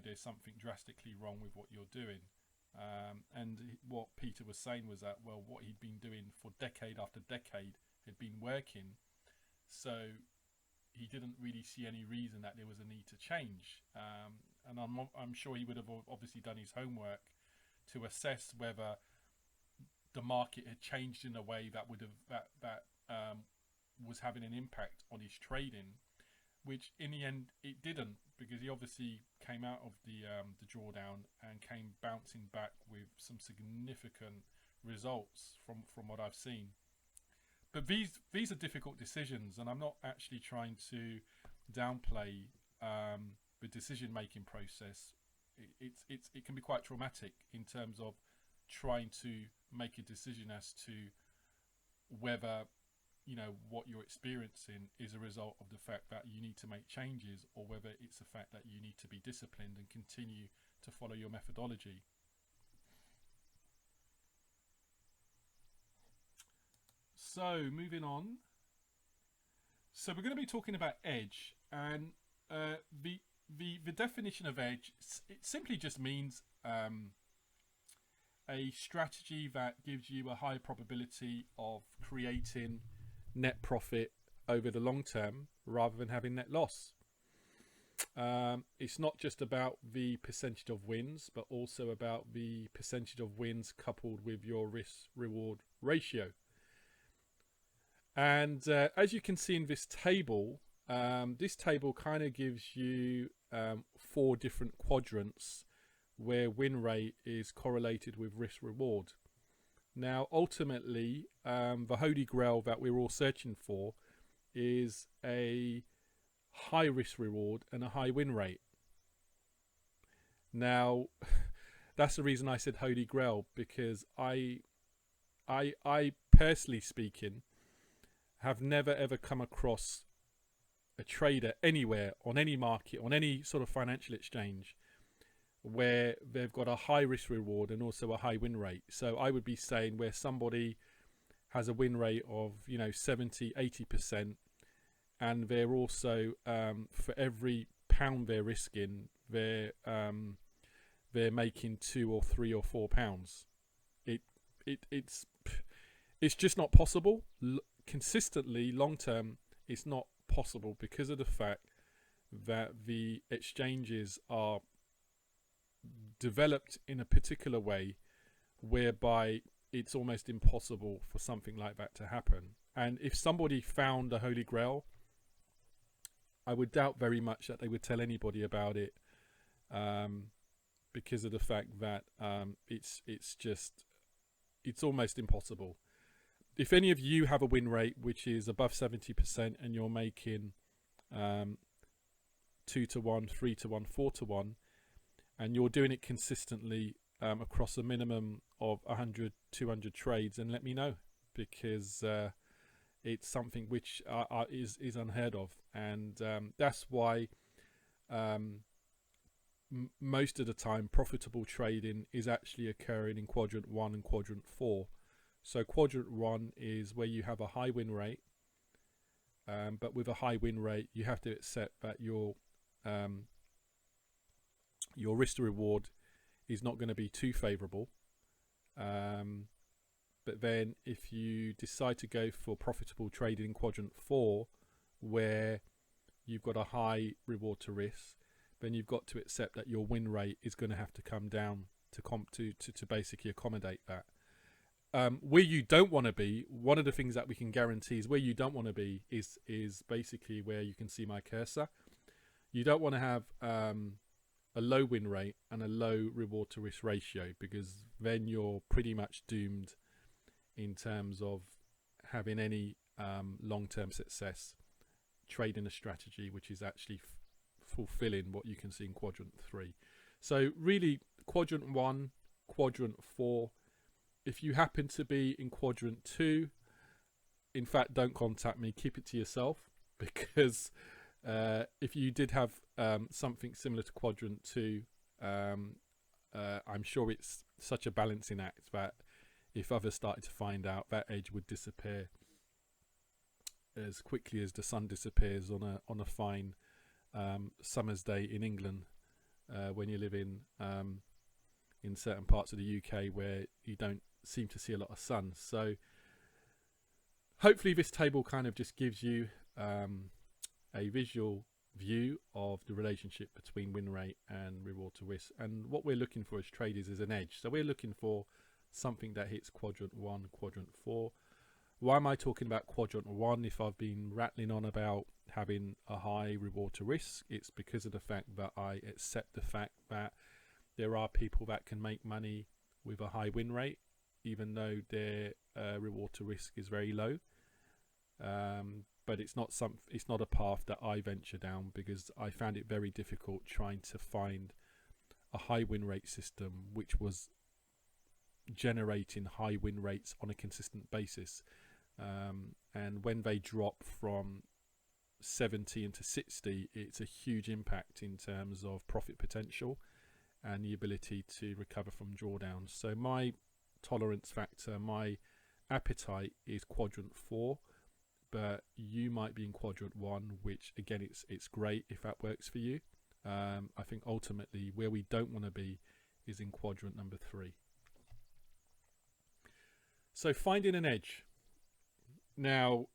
there's something drastically wrong with what you're doing? And what Peter was saying was that, well, what he'd been doing for decade after decade had been working, so he didn't really see any reason that there was a need to change. And I'm sure he would have obviously done his homework to assess whether the market had changed in a way that would have was having an impact on his trading, which in the end it didn't, because he obviously came out of the drawdown and came bouncing back with some significant results from what I've seen. But these are difficult decisions, and I'm not actually trying to downplay the decision-making process. It can be quite traumatic in terms of trying to make a decision as to whether what you're experiencing is a result of the fact that you need to make changes, or whether it's the fact that you need to be disciplined and continue to follow your methodology. So moving on. So we're going to be talking about edge, and the definition of edge, it simply just means a strategy that gives you a high probability of creating net profit over the long term rather than having net loss. It's not just about the percentage of wins, but also about the percentage of wins coupled with your risk-reward ratio. And as you can see in this table kind of gives you 4 different quadrants where win rate is correlated with risk reward. Now, ultimately, the holy grail that we're all searching for is a high risk reward and a high win rate. Now, that's the reason I said holy grail, because I personally speaking, have never ever come across a trader anywhere on any market, on any sort of financial exchange, where they've got a high risk reward and also a high win rate. So I would be saying where somebody has a win rate of 70-80%, and they're also for every pound they're risking, they're making 2 or 3 or 4 pounds. It's just not possible. Consistently long term, it's not possible, because of the fact that the exchanges are developed in a particular way whereby it's almost impossible for something like that to happen. And if somebody found the holy grail, I would doubt very much that they would tell anybody about it, because of the fact that it's almost impossible. If any of you have a win rate which is above 70% and you're making 2 to 1, 3 to 1, 4 to 1, and you're doing it consistently across a minimum of 100, 200 trades, and let me know, because it's something which is unheard of. And that's why most of the time profitable trading is actually occurring in quadrant 1 and quadrant 4. So quadrant 1 is where you have a high win rate, but with a high win rate, you have to accept that your risk to reward is not going to be too favorable. But then if you decide to go for profitable trading in quadrant 4, where you've got a high reward to risk, then you've got to accept that your win rate is going to have to come down to basically accommodate that. Where you don't want to be, one of the things that we can guarantee is where you don't want to be is basically where you can see my cursor. You don't want to have a low win rate and a low reward to risk ratio, because then you're pretty much doomed in terms of having any long-term success trading a strategy which is actually fulfilling what you can see in quadrant 3. So really, quadrant 1, quadrant 4. If you happen to be in quadrant 2, in fact, don't contact me, keep it to yourself, because if you did have something similar to quadrant 2, I'm sure it's such a balancing act that if others started to find out, that edge would disappear as quickly as the sun disappears on a fine summer's day in England, when you live in certain parts of the UK where you don't seem to see a lot of sun. So hopefully this table kind of just gives you a visual view of the relationship between win rate and reward to risk. And what we're looking for as traders is an edge. So we're looking for something that hits quadrant 1, quadrant 4. Why am I talking about quadrant 1 if I've been rattling on about having a high reward to risk? It's because of the fact that I accept the fact that there are people that can make money with a high win rate, even though their reward to risk is very low. But it's not a path that I venture down, because I found it very difficult trying to find a high win rate system which was generating high win rates on a consistent basis. And when they drop from 70 into 60, it's a huge impact in terms of profit potential and the ability to recover from drawdowns. So my tolerance factor, my appetite is quadrant 4, but you might be in quadrant 1, which again, it's great if that works for you. I think ultimately where we don't want to be is in quadrant number 3. So finding an edge. Now,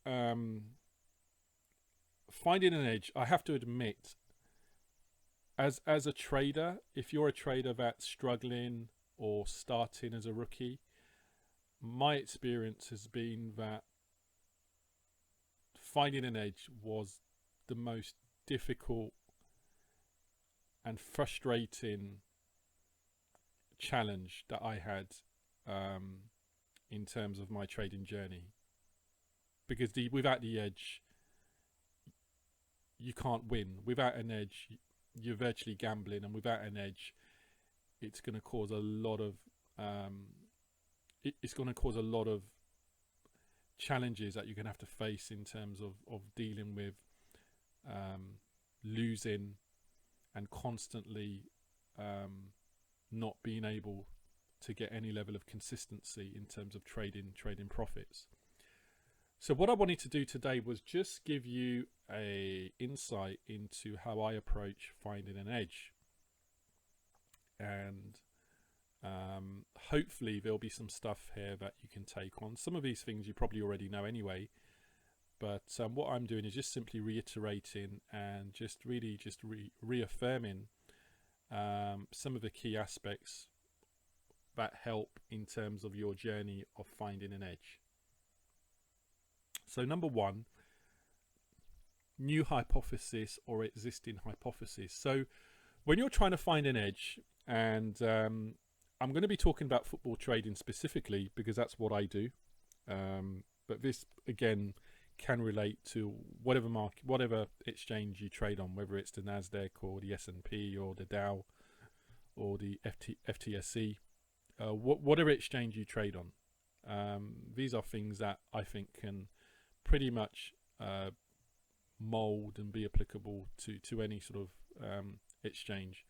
finding an edge, I have to admit, as a trader, if you're a trader that's struggling or starting as a rookie, my experience has been that finding an edge was the most difficult and frustrating challenge that I had in terms of my trading journey. Because without the edge, you can't win. Without an edge, you're virtually gambling, and without an edge, it's going to cause a lot of challenges that you're going to have to face in terms of dealing with losing and constantly not being able to get any level of consistency in terms of trading profits. So what I wanted to do today was just give you a insight into how I approach finding an edge, and hopefully there'll be some stuff here that you can take on. Some of these things you probably already know anyway, but what I'm doing is just simply reiterating and reaffirming some of the key aspects that help in terms of your journey of finding an edge. So number 1, new hypothesis or existing hypothesis. So when you're trying to find an edge, and I'm going to be talking about football trading specifically because that's what I do, but this again can relate to whatever market, whatever exchange you trade on, whether it's the Nasdaq or the S&P or the Dow or the FTSE, whatever exchange you trade on. These are things that I think can pretty much mold and be applicable to any sort of exchange.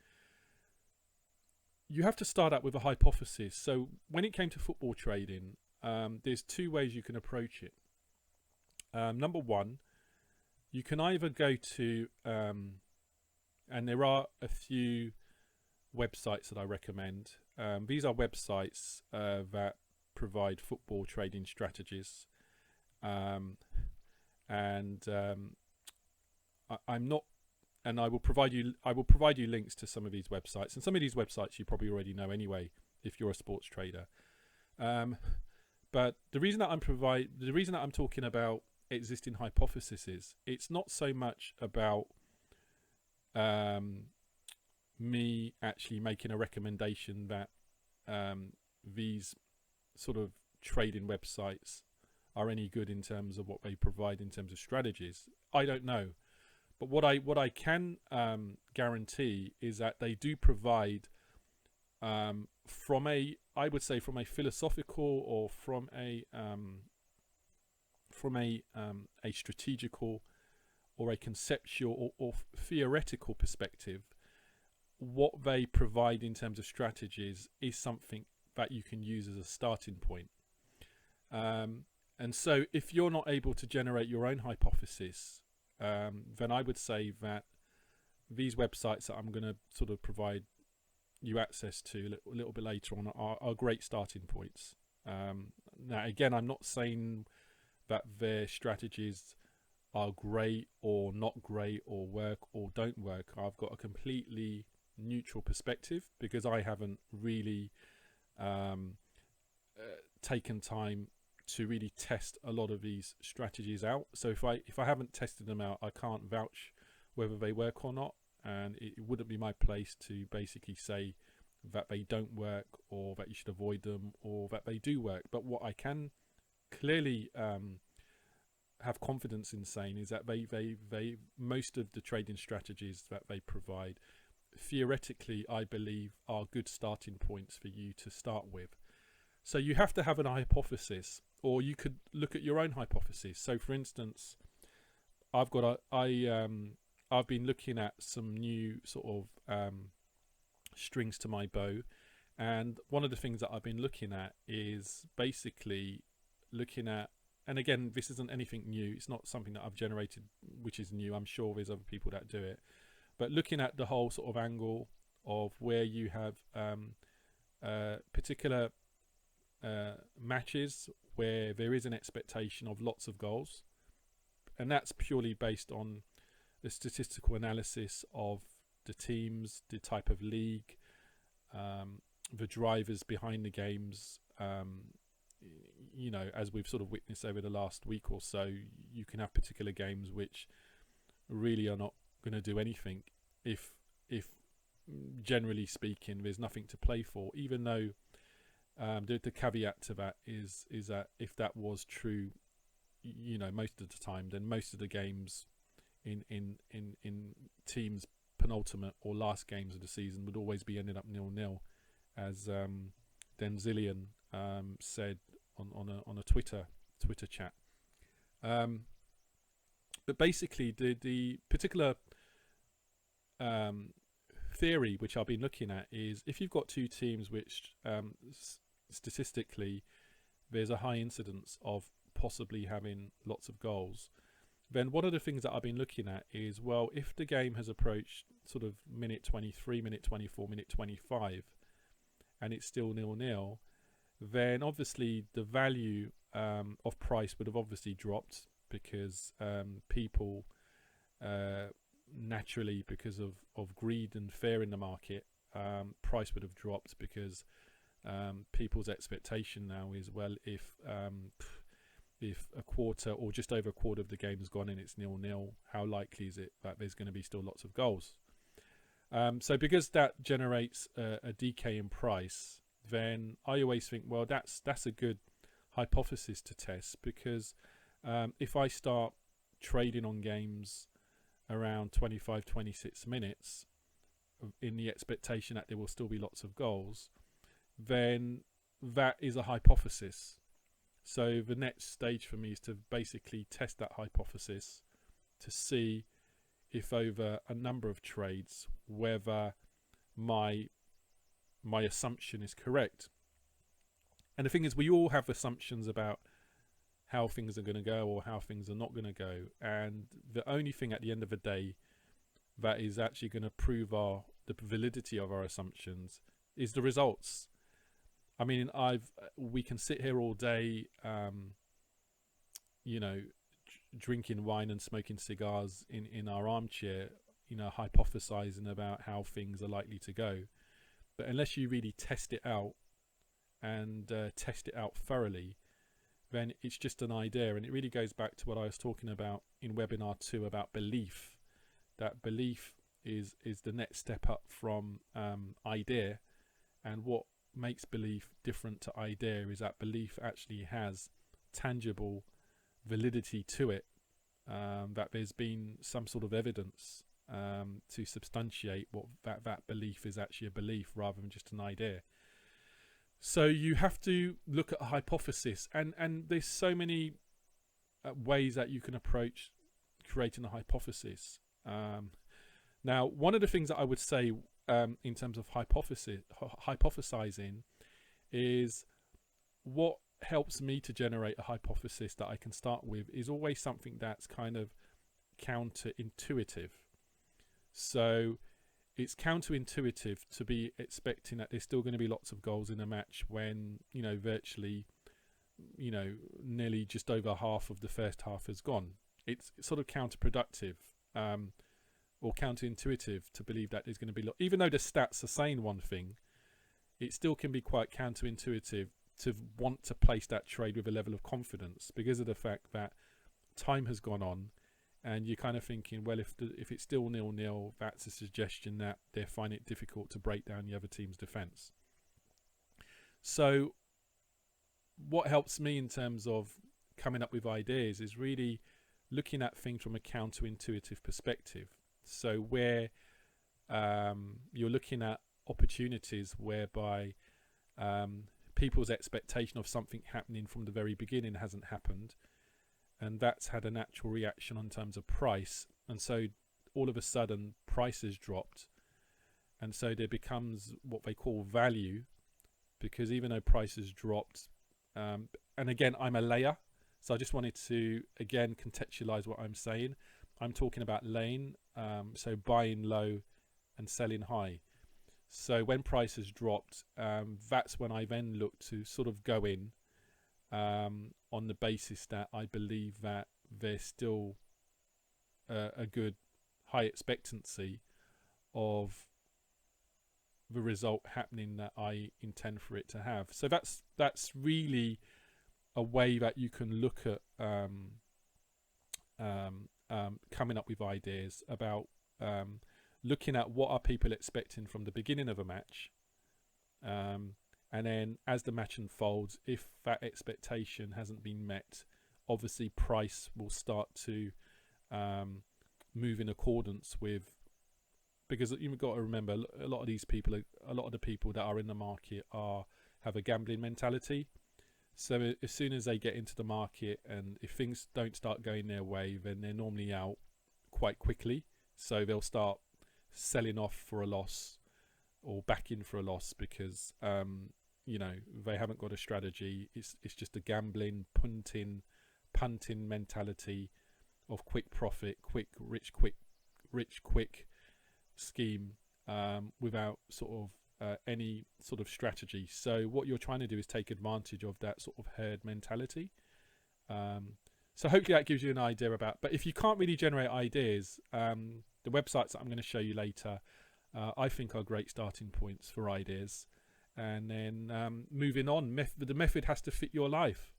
You have to start out with a hypothesis. So when it came to football trading, there's 2 ways you can approach it. Number 1, you can either go to, and there are a few websites that I recommend. These are websites that provide football trading strategies. And I'm not, and I will provide you links to some of these websites, and some of these websites you probably already know anyway if you're a sports trader. But the reason that I'm talking about existing hypotheses is it's not so much about me actually making a recommendation that these sort of trading websites are any good in terms of what they provide in terms of strategies. I don't know, but what I can guarantee is that they do provide from a philosophical or from a strategical or a conceptual or theoretical perspective. What they provide in terms of strategies is something that you can use as a starting point. And so if you're not able to generate your own hypothesis, then I would say that these websites that I'm going to sort of provide you access to a little bit later on are great starting points. Now, again, I'm not saying that their strategies are great or not great or work or don't work. I've got a completely neutral perspective because I haven't really taken time to really test a lot of these strategies out. So if I haven't tested them out, I can't vouch whether they work or not, and it wouldn't be my place to basically say that they don't work or that you should avoid them or that they do work. But what I can clearly have confidence in saying is that they most of the trading strategies that they provide theoretically, I believe, are good starting points for you to start with. So you have to have an hypothesis, or you could look at your own hypothesis. So for instance, I've been looking at some new sort of strings to my bow, and one of the things that I've been looking at is basically looking at, and again, this isn't anything new, it's not something that I've generated which is new, I'm sure there's other people that do it, but looking at the whole sort of angle of where you have particular matches where there is an expectation of lots of goals, and that's purely based on the statistical analysis of the teams, the type of league, the drivers behind the games. You know, as we've sort of witnessed over the last week or so, you can have particular games which really are not going to do anything if generally speaking there's nothing to play for, even though the caveat to that is that if that was true, you know, most of the time, then most of the games in teams' penultimate or last games of the season would always be ended up 0-0, as Denzillian said on a Twitter chat. But basically, the particular theory which I've been looking at is if you've got two teams which statistically there's a high incidence of possibly having lots of goals, then one of the things that I've been looking at is, well, if the game has approached sort of minute 23, minute 24, minute 25, and it's still 0-0, then obviously the value of price would have obviously dropped because people naturally, because of greed and fear in the market, price would have dropped because people's expectation now is, well, if a quarter or just over a quarter of the game has gone and it's 0-0, how likely is it that there's going to be still lots of goals? So because that generates a decay in price, then I always think, well, that's a good hypothesis to test, because if I start trading on games around 25-26 minutes in the expectation that there will still be lots of goals, then that is a hypothesis. So the next stage for me is to basically test that hypothesis to see if over a number of trades whether my assumption is correct. And the thing is, we all have assumptions about how things are going to go or how things are not going to go, and the only thing at the end of the day that is actually going to prove the validity of our assumptions is the results. I mean, we can sit here all day, you know, drinking wine and smoking cigars in our armchair, hypothesizing about how things are likely to go. But unless you really test it out and test it out thoroughly, then it's just an idea. And it really goes back to what I was talking about in webinar 2 about belief. That belief is the next step up from idea. And what makes belief different to idea is that belief actually has tangible validity to it, that there's been some sort of evidence to substantiate what that belief is actually a belief rather than just an idea. So you have to look at a hypothesis, and there's so many ways that you can approach creating a hypothesis. Now, one of the things that I would say in terms of hypothesizing is what helps me to generate a hypothesis that I can start with is always something that's kind of counterintuitive. So it's counterintuitive to be expecting that there's still going to be lots of goals in a match when, virtually, nearly just over half of the first half has gone. It's sort of counterproductive or counterintuitive to believe that there's going to be even though the stats are saying one thing, it still can be quite counterintuitive to want to place that trade with a level of confidence because of the fact that time has gone on. And you're kind of thinking, well, if it's still 0-0, that's a suggestion that they find it difficult to break down the other team's defence. So what helps me in terms of coming up with ideas is really looking at things from a counterintuitive perspective. So where you're looking at opportunities whereby people's expectation of something happening from the very beginning hasn't happened, and that's had a natural reaction in terms of price, and so all of a sudden prices dropped, and so there becomes what they call value, because even though prices dropped, and again, I'm a layer, so I just wanted to again contextualize what I'm saying. I'm talking about laying, so buying low and selling high. So when prices dropped, that's when I then look to sort of go in on the basis that I believe that there's still a good high expectancy of the result happening that I intend for it to have. So that's really a way that you can look at coming up with ideas about looking at what are people expecting from the beginning of a match, and then as the match unfolds, if that expectation hasn't been met, obviously price will start to move in accordance with, because you've got to remember, a lot of these people, a lot of the people that are in the market have a gambling mentality. So as soon as they get into the market, and if things don't start going their way, then they're normally out quite quickly. So they'll start selling off for a loss or back in for a loss because they haven't got a strategy. It's just a gambling, punting mentality of quick profit, rich quick scheme without sort of any sort of strategy. So what you're trying to do is take advantage of that sort of herd mentality. So hopefully that gives you an idea about, but if you can't really generate ideas, the websites that I'm going to show you later, I think are great starting points for ideas. And then moving on, the method has to fit your life.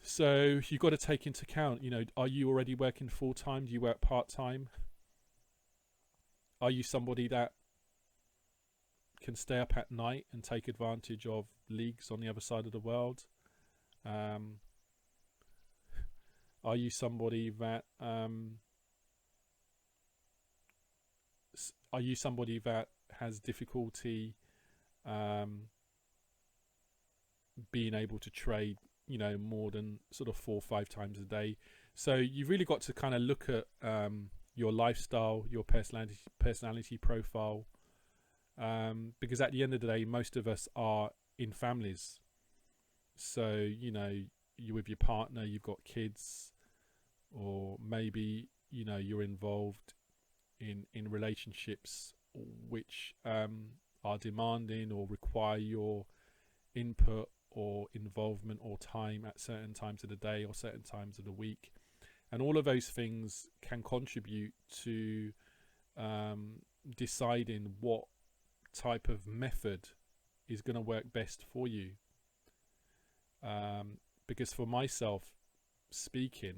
So you've got to take into account, are you already working full-time? Do you work part-time? Are you somebody that can stay up at night and take advantage of leagues on the other side of the world? Are you somebody that has difficulty being able to trade, more than sort of 4 or 5 times a day? So you've really got to kind of look at your lifestyle, your personality profile, because at the end of the day, most of us are in families. So you're with your partner, you've got kids, or maybe you're involved in relationships which are demanding or require your input or involvement or time at certain times of the day or certain times of the week. And all of those things can contribute to deciding what type of method is going to work best for you. Because for myself speaking,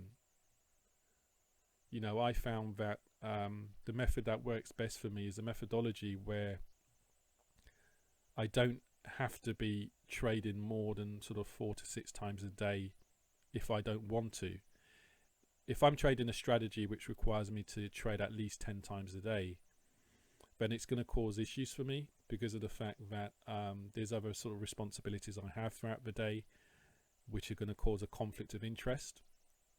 I found that the method that works best for me is a methodology where I don't have to be trading more than sort of 4 to 6 times a day if I don't want to. If I'm trading a strategy which requires me to trade at least 10 times a day, then it's going to cause issues for me because of the fact that there's other sort of responsibilities I have throughout the day which are going to cause a conflict of interest.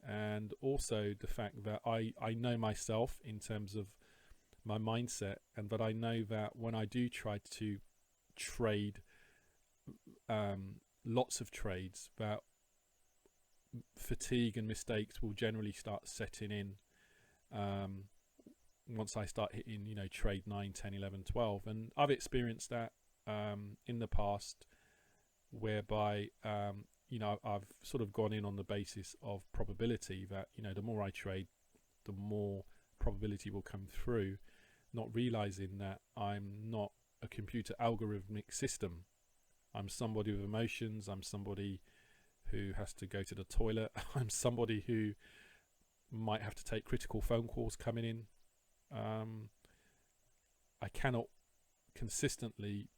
And also the fact that I know myself in terms of my mindset, and that I know that when I do try to trade lots of trades, that fatigue and mistakes will generally start setting in once I start hitting trade 9, 10, 11, 12. And I've experienced that in the past, whereby I've sort of gone in on the basis of probability that the more I trade, the more probability will come through, not realizing that I'm not a computer algorithmic system. I'm somebody with emotions. I'm somebody who has to go to the toilet. I'm somebody who might have to take critical phone calls coming in. I cannot consistently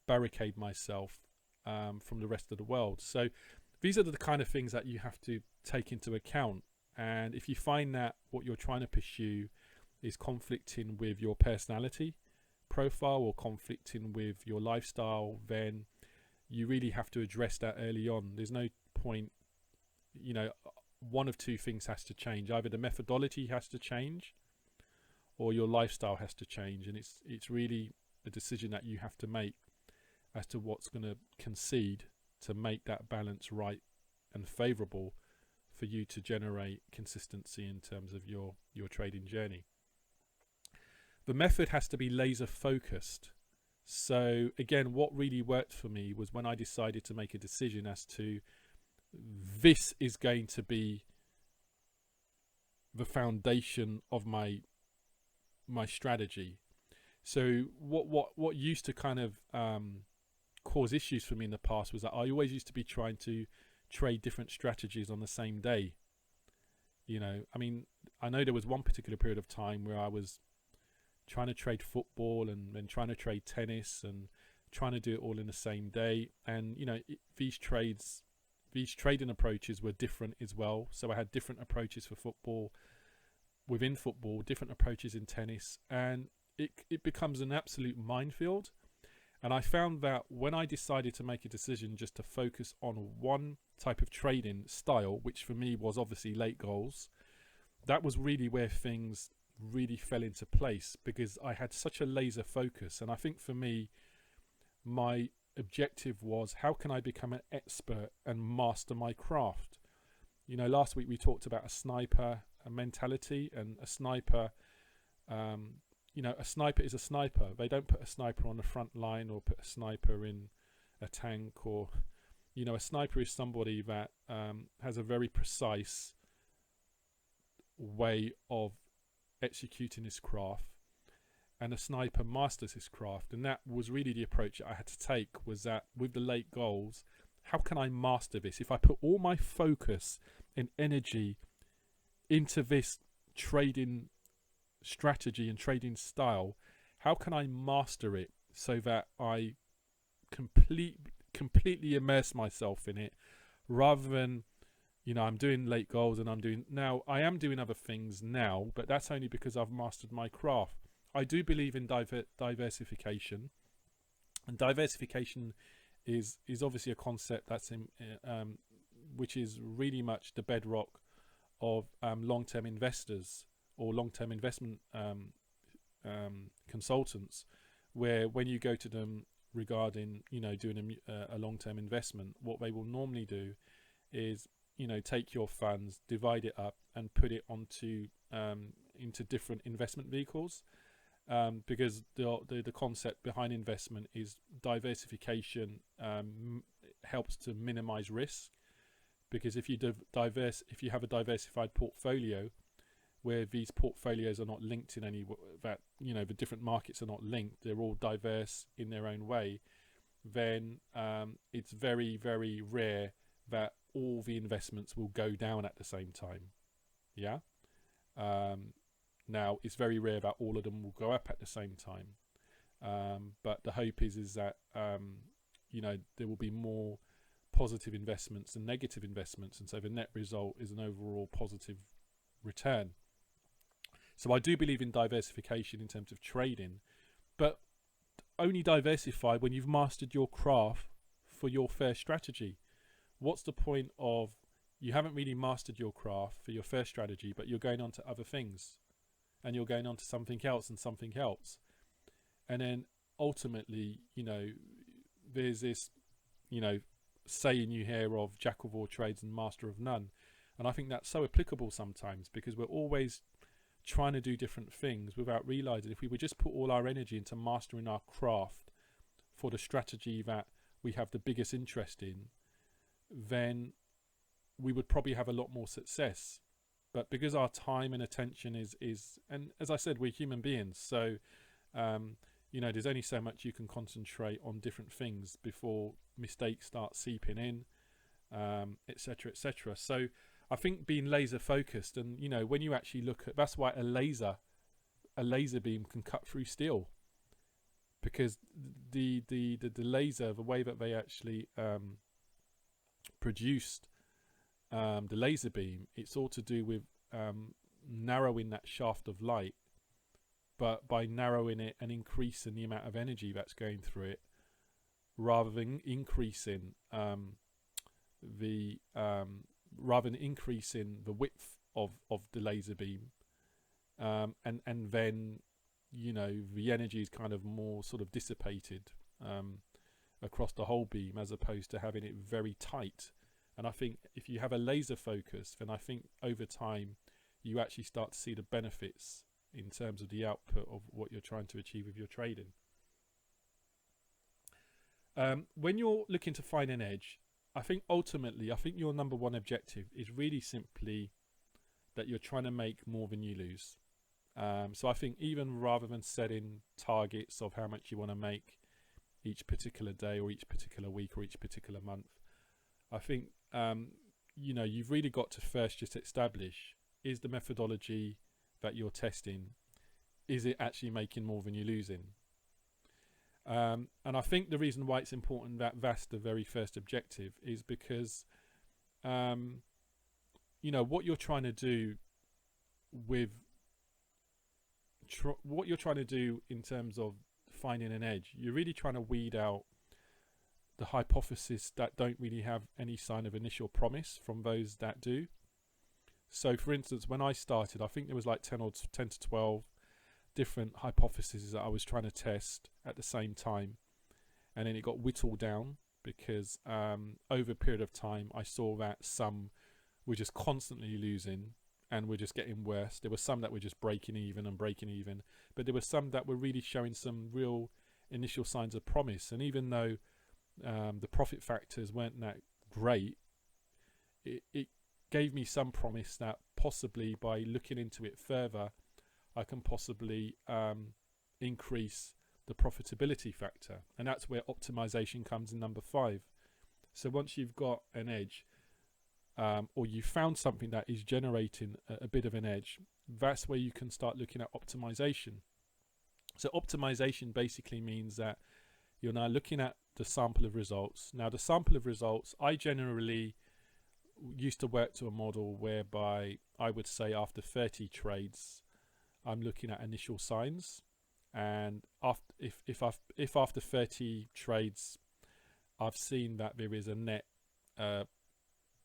barricade myself from the rest of the world. So these are the kind of things that you have to take into account. And if you find that what you're trying to pursue is conflicting with your personality profile or conflicting with your lifestyle, then you really have to address that early on. There's no point, one of two things has to change. Either the methodology has to change or your lifestyle has to change. And it's really a decision that you have to make as to what's going to concede to make that balance right and favorable for you to generate consistency in terms of your trading journey. The method has to be laser focused. So again, what really worked for me was when I decided to make a decision as to this is going to be the foundation of my strategy. So what used to kind of cause issues for me in the past was that I always used to be trying to trade different strategies on the same day. I know there was one particular period of time where I was trying to trade football and then trying to trade tennis and trying to do it all in the same day. And these trading approaches were different as well. So I had different approaches for football, within football, different approaches in tennis, and it becomes an absolute minefield. And I found that when I decided to make a decision just to focus on one type of trading style, which for me was obviously late goals, that was really where things really fell into place, because I had such a laser focus. And I think for me, my objective was, how can I become an expert and master my craft? Last week we talked about a sniper, a mentality, and a sniper. A sniper is a sniper. They don't put a sniper on the front line or put a sniper in a tank, or a sniper is somebody that has a very precise way of executing his craft, and a sniper masters his craft. And that was really the approach that I had to take, was that with the late goals, how can I master this? If I put all my focus and energy into this trading strategy and trading style, how can I master it so that I completely immerse myself in it, rather than I'm doing late goals and I am doing other things now, but that's only because I've mastered my craft. I do believe in diversification, and diversification is obviously a concept that's which is really much the bedrock of long-term investors or long-term investment consultants, where when you go to them regarding doing a long-term investment, what they will normally do is take your funds, divide it up, and put it onto into different investment vehicles, because the concept behind investment is diversification helps to minimize risk, because if you if you have a diversified portfolio where these portfolios are not linked in any that the different markets are not linked, they're all diverse in their own way, then it's very, very rare that all the investments will go down at the same time. Yeah. Now it's very rare that all of them will go up at the same time. But the hope is that there will be more positive investments than negative investments, and so the net result is an overall positive return. So I do believe in diversification in terms of trading, but only diversify when you've mastered your craft for your first strategy. What's the point of you haven't really mastered your craft for your first strategy, but you're going on to other things, and you're going on to something else and something else, and then ultimately, there's this, saying you hear of jack of all trades and master of none, and I think that's so applicable sometimes, because we're always trying to do different things without realizing if we would just put all our energy into mastering our craft for the strategy that we have the biggest interest in, then we would probably have a lot more success. But because our time and attention is and as I said, we're human beings, so there's only so much you can concentrate on different things before mistakes start seeping in, etc., etc. So I think being laser focused, and when you actually look at, that's why a laser beam can cut through steel, because the laser, the way that they actually produced the laser beam, it's all to do with narrowing that shaft of light, but by narrowing it and increasing the amount of energy that's going through it, rather than increasing the width of the laser beam, and then the energy is kind of more sort of dissipated across the whole beam, as opposed to having it very tight. And I think if you have a laser focus, then I think over time you actually start to see the benefits in terms of the output of what you're trying to achieve with your trading. When you're looking to find an edge, I think your number one objective is really simply that you're trying to make more than you lose. So I think even rather than setting targets of how much you want to make each particular day or each particular week or each particular month, I think you've really got to first just establish, is the methodology that you're testing, is it actually making more than you're losing? And I think the reason why it's important that that's the very first objective is because what you're trying to do with what you're trying to do in terms of finding an edge, you're really trying to weed out the hypotheses that don't really have any sign of initial promise from those that do. So for instance, when I started, I think there was like 10 to 12 different hypotheses that I was trying to test at the same time, and then it got whittled down because over a period of time I saw that some were just constantly losing and were just getting worse. There were some that were just breaking even, but there were some that were really showing some real initial signs of promise. And even though the profit factors weren't that great, it gave me some promise that possibly by looking into it further, I can possibly increase the profitability factor. And that's where optimization comes in number 5. So once you've got an edge, or you found something that is generating a bit of an edge, that's where you can start looking at optimization. So optimization basically means that you're now looking at the sample of results. Now the sample of results, I generally used to work to a model whereby I would say after 30 trades, I'm looking at initial signs, and if after 30 trades I've seen that there is a net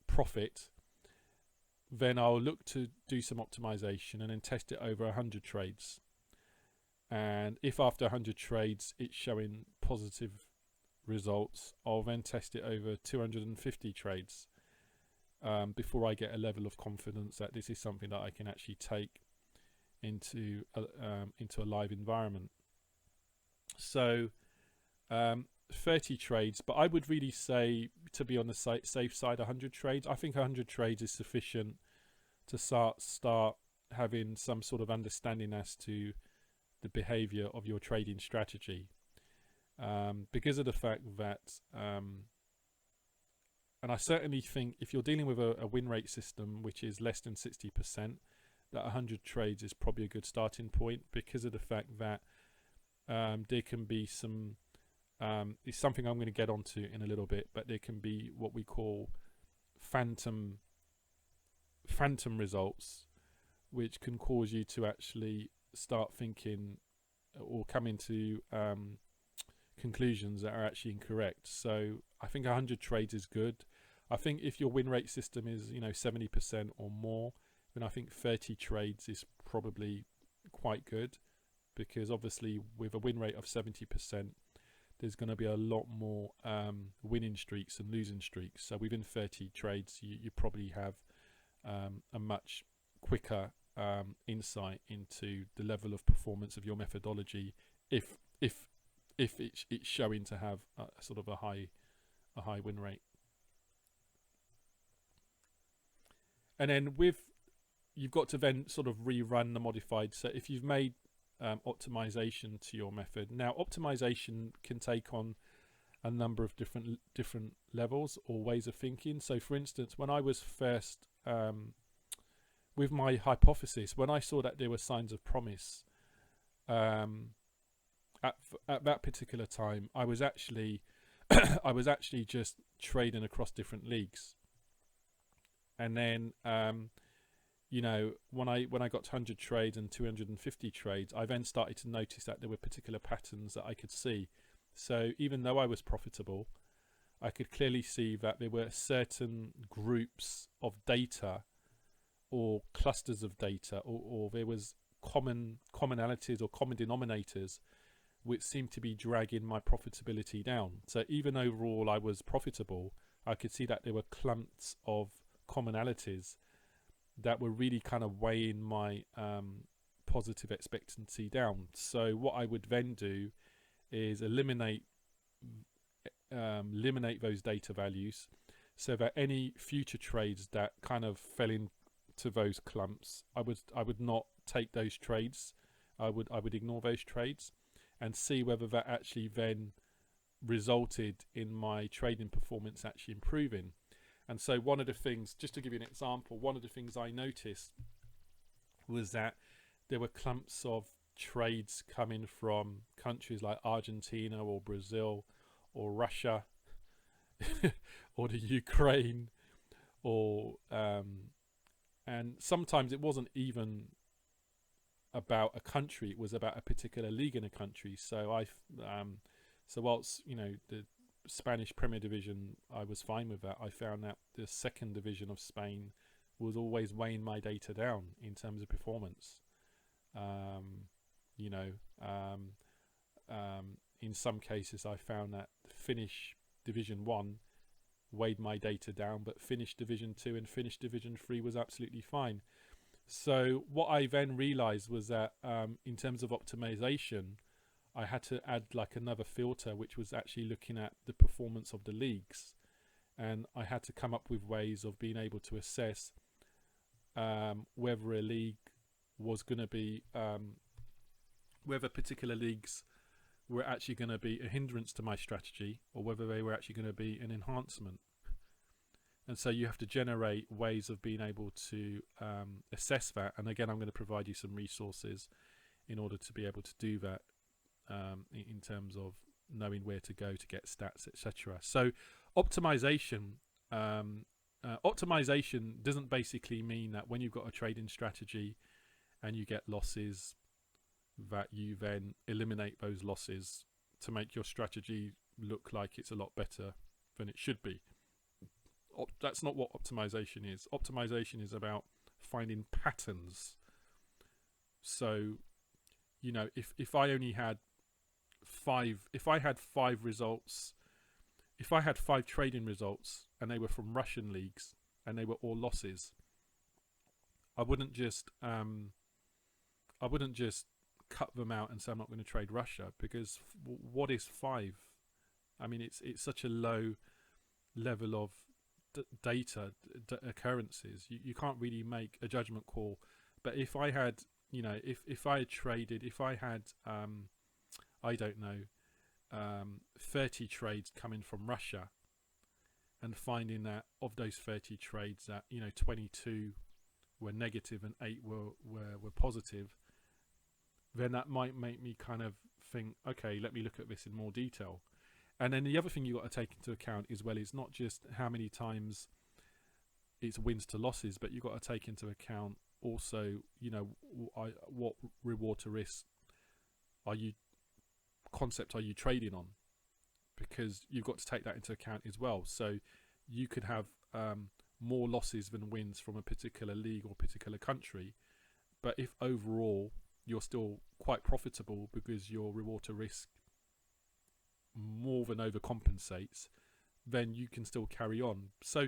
profit, then I'll look to do some optimization and then test it over 100 trades. And if after 100 trades it's showing positive results, I'll then test it over 250 trades before I get a level of confidence that this is something that I can actually take into a live environment. So 30 trades, but I would really say, to be on the safe side, 100 trades. I think 100 trades is sufficient to start having some sort of understanding as to the behavior of your trading strategy, because of the fact that and I certainly think if you're dealing with a win rate system which is less than 60%, that 100 trades is probably a good starting point, because of the fact that there can be some it's something I'm going to get onto in a little bit, but there can be what we call phantom results, which can cause you to actually start thinking or come into conclusions that are actually incorrect. So I think 100 trades is good. I think if your win rate system is 70% or more, then I think 30 trades is probably quite good, because obviously with a win rate of 70%, there's going to be a lot more winning streaks and losing streaks. So within 30 trades, you probably have a much quicker insight into the level of performance of your methodology, if it's showing to have a sort of a high win rate. And then you've got to then sort of rerun the modified. So if you've made optimization to your method, now optimization can take on a number of different levels or ways of thinking. So for instance, when I was first with my hypothesis, when I saw that there were signs of promise at that particular time, I was actually just trading across different leagues. And then when I got to 100 trades and 250 trades, I then started to notice that there were particular patterns that I could see. So even though I was profitable, I could clearly see that there were certain groups of data or clusters of data, or there was commonalities or common denominators which seemed to be dragging my profitability down. So even overall I was profitable, I could see that there were clumps of commonalities that were really kind of weighing my positive expectancy down. So what I would then do is eliminate those data values, so that any future trades that kind of fell into those clumps, I would not take those trades. I would ignore those trades and see whether that actually then resulted in my trading performance actually improving. And so one of the things, just to give you an example, one of the things I noticed was that there were clumps of trades coming from countries like Argentina or Brazil or Russia or the Ukraine, or and sometimes it wasn't even about a country, it was about a particular league in a country. So so whilst the Spanish Premier Division, I was fine with that, I found that the second division of Spain was always weighing my data down in terms of performance. In some cases I found that Finnish Division 1 weighed my data down, but Finnish Division 2 and Finnish Division 3 was absolutely fine. So what I then realized was that in terms of optimization, I had to add like another filter, which was actually looking at the performance of the leagues. And I had to come up with ways of being able to assess whether a league was going to be, whether particular leagues were actually going to be a hindrance to my strategy, or whether they were actually going to be an enhancement. And so you have to generate ways of being able to assess that. And again, I'm going to provide you some resources in order to be able to do that, in terms of knowing where to go to get stats, etc. So optimization doesn't basically mean that when you've got a trading strategy and you get losses, that you then eliminate those losses to make your strategy look like it's a lot better than it should be. That's not what optimization is. Optimization is about finding patterns. So, if I only had if I had five trading results and they were from Russian leagues and they were all losses, I wouldn't just cut them out and say I'm not going to trade Russia, because what is 5? I mean, it's such a low level of data occurrences. You can't really make a judgment call. But if I had, if I had traded, if I had, I don't know, 30 trades coming from Russia, and finding that of those 30 trades that 22 were negative and 8 were positive, then that might make me kind of think, okay, let me look at this in more detail. And then the other thing you got to take into account as well is not just how many times it's wins to losses, but you've got to take into account also, what reward to risk are you trading on, because you've got to take that into account as well. So you could have more losses than wins from a particular league or particular country, but if overall you're still quite profitable because your reward to risk more than overcompensates, then you can still carry on. So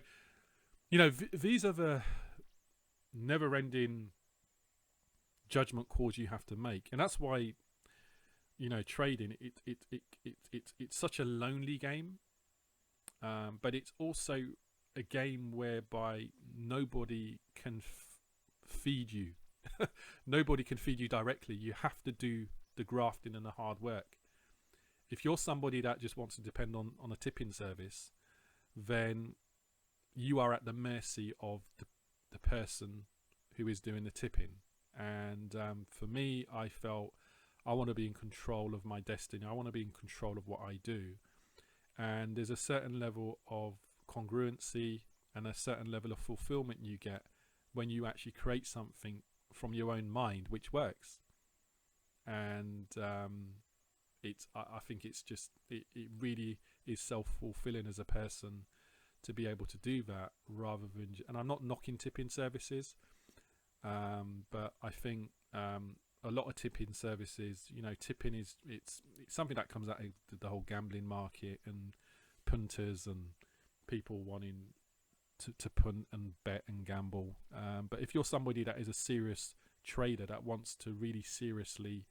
these are the never-ending judgment calls you have to make, and that's why trading it's such a lonely game, but it's also a game whereby nobody can feed you. Nobody can feed you directly. You have to do the grafting and the hard work. If you're somebody that just wants to depend on a tipping service, then you are at the mercy of the person who is doing the tipping. And for me, I felt I want to be in control of my destiny. I want to be in control of what I do. And there's a certain level of congruency and a certain level of fulfillment you get when you actually create something from your own mind which works. And I think it's just it really is self-fulfilling as a person to be able to do that, rather than, and I'm not knocking tipping services, but I think a lot of tipping services, tipping is it's something that comes out of the whole gambling market and punters and people wanting to punt and bet and gamble. But if you're somebody that is a serious trader that wants to really seriously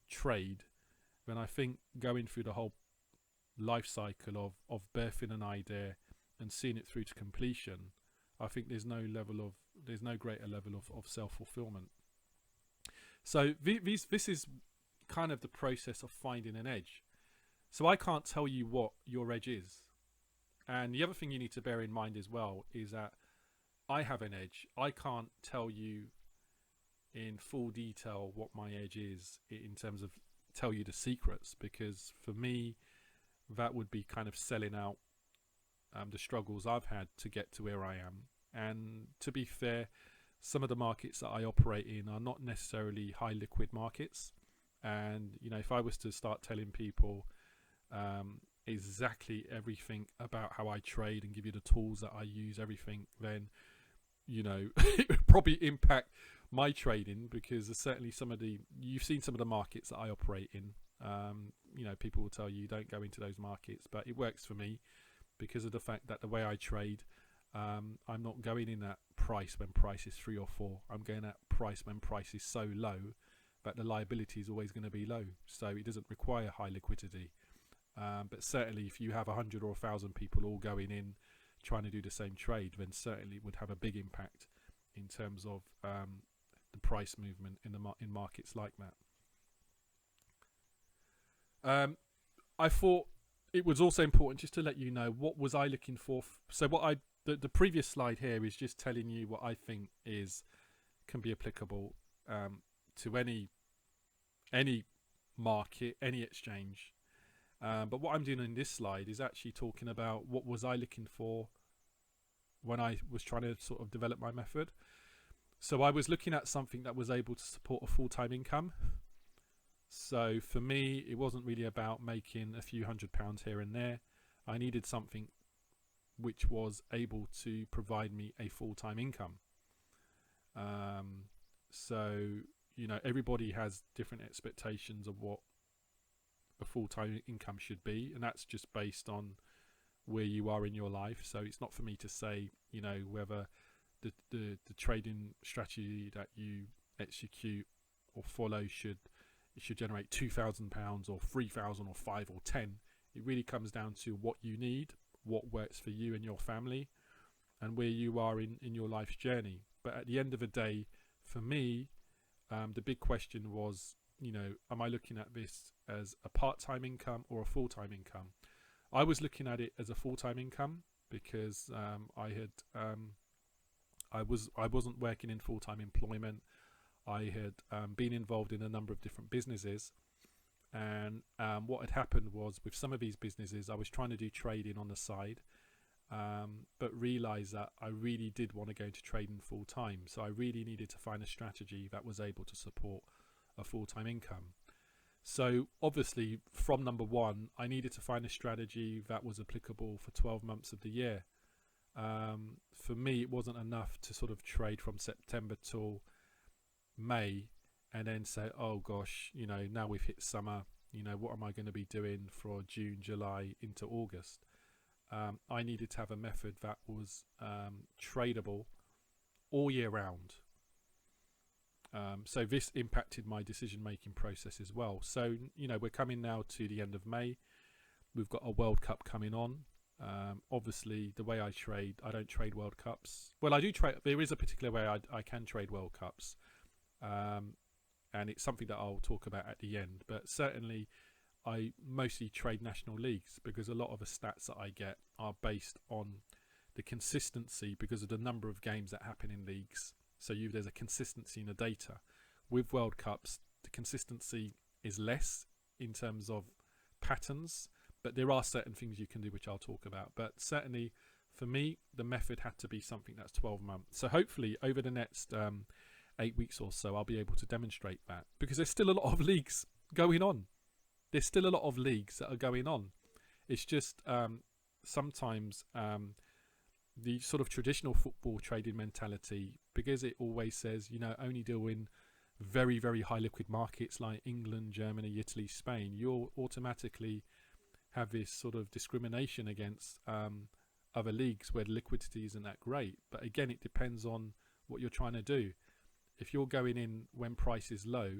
trade, then I think going through the whole life cycle of birthing an idea and seeing it through to completion, I think there's no greater level of self-fulfillment. So this is kind of the process of finding an edge. So I can't tell you what your edge is. And the other thing you need to bear in mind as well is that I have an edge. I can't tell you in full detail what my edge is in terms of tell you the secrets, because for me that would be kind of selling out the struggles I've had to get to where I am. And to be fair, some of the markets that I operate in are not necessarily high liquid markets. And if I was to start telling people exactly everything about how I trade and give you the tools that I use, everything, then it would probably impact my trading, because there's certainly you've seen some of the markets that I operate in. People will tell you don't go into those markets, but it works for me because of the fact that the way I trade, I'm not going in at price when price is 3 or 4. I'm going at price when price is so low that the liability is always going to be low, so it doesn't require high liquidity. But certainly if you have 100 or 1,000 people all going in trying to do the same trade, then certainly it would have a big impact in terms of the price movement in markets like that. I thought it was also important just to let you know what was I looking for. So the previous slide here is just telling you what I think can be applicable to any market, any exchange. But what I'm doing in this slide is actually talking about what was I looking for when I was trying to sort of develop my method. So I was looking at something that was able to support a full-time income. So for me, it wasn't really about making a few £100 here and there. I needed something which was able to provide me a full-time income. So everybody has different expectations of what a full-time income should be, and that's just based on where you are in your life. So it's not for me to say whether the trading strategy that you execute or follow should generate £2,000 or 3,000 or 5 or 10. It really comes down to what you need, what works for you and your family, and where you are in your life's journey. But at the end of the day, for me, the big question was, am I looking at this as a part-time income or a full-time income? I was looking at it as a full-time income because I wasn't working in full-time employment. I had been involved in a number of different businesses, and what had happened was with some of these businesses, I was trying to do trading on the side, but realized that I really did want to go into trading full-time. So I really needed to find a strategy that was able to support a full-time income. So obviously from number one, I needed to find a strategy that was applicable for 12 months of the year. For me, it wasn't enough to sort of trade from September till May and then say, oh gosh, now we've hit summer, what am I going to be doing for June, July into August? I needed to have a method that was tradable all year round. So this impacted my decision-making process as well. So, we're coming now to the end of May. We've got a World Cup coming on. Obviously, the way I trade, I don't trade World Cups. Well, I do trade. There is a particular way I can trade World Cups. And it's something that I'll talk about at the end. But certainly, I mostly trade national leagues because a lot of the stats that I get are based on the consistency because of the number of games that happen in leagues. So there's a consistency in the data. With World Cups, the consistency is less in terms of patterns, but there are certain things you can do which I'll talk about. But certainly for me, the method had to be something that's 12 months. So hopefully over the next 8 weeks or so, I'll be able to demonstrate that, because there's still a lot of leagues going on. There's still a lot of leagues that are going on. It's just sometimes the sort of traditional football trading mentality, because it always says, only deal in very, very high liquid markets like England, Germany, Italy, Spain, you'll automatically have this sort of discrimination against other leagues where the liquidity isn't that great. But again, it depends on what you're trying to do. If you're going in when price is low,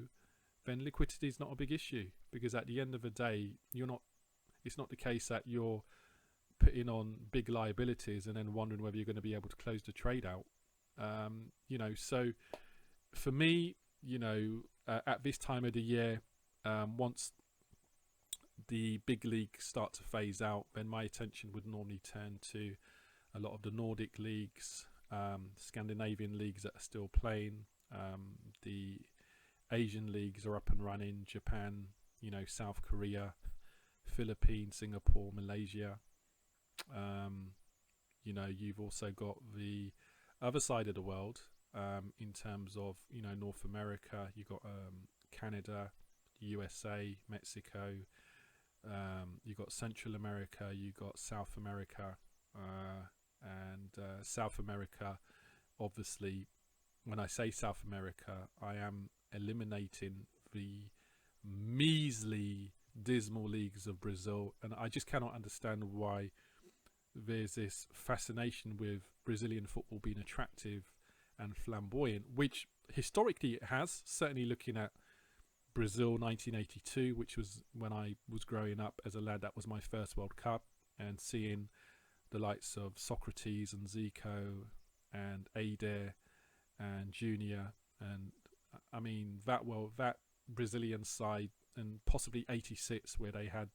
then liquidity is not a big issue, because at the end of the day, it's not the case that you're putting on big liabilities and then wondering whether you're going to be able to close the trade out. So for me, at this time of the year, once the big leagues start to phase out, then my attention would normally turn to a lot of the Nordic leagues, Scandinavian leagues that are still playing. The Asian leagues are up and running. Japan, South Korea, Philippines, Singapore, Malaysia. You've also got the other side of the world in terms of North America. You've got Canada, USA, Mexico. You've got Central America. You've got South America, and South America. Obviously, when I say South America, I am eliminating the measly, dismal leagues of Brazil, and I just cannot understand why there's this fascination with Brazilian football being attractive and flamboyant, which historically it has. Certainly looking at Brazil 1982, which was when I was growing up as a lad, that was my first World Cup, and seeing the likes of Socrates and Zico and Eder and Junior, and I mean that Brazilian side, and possibly 86 where they had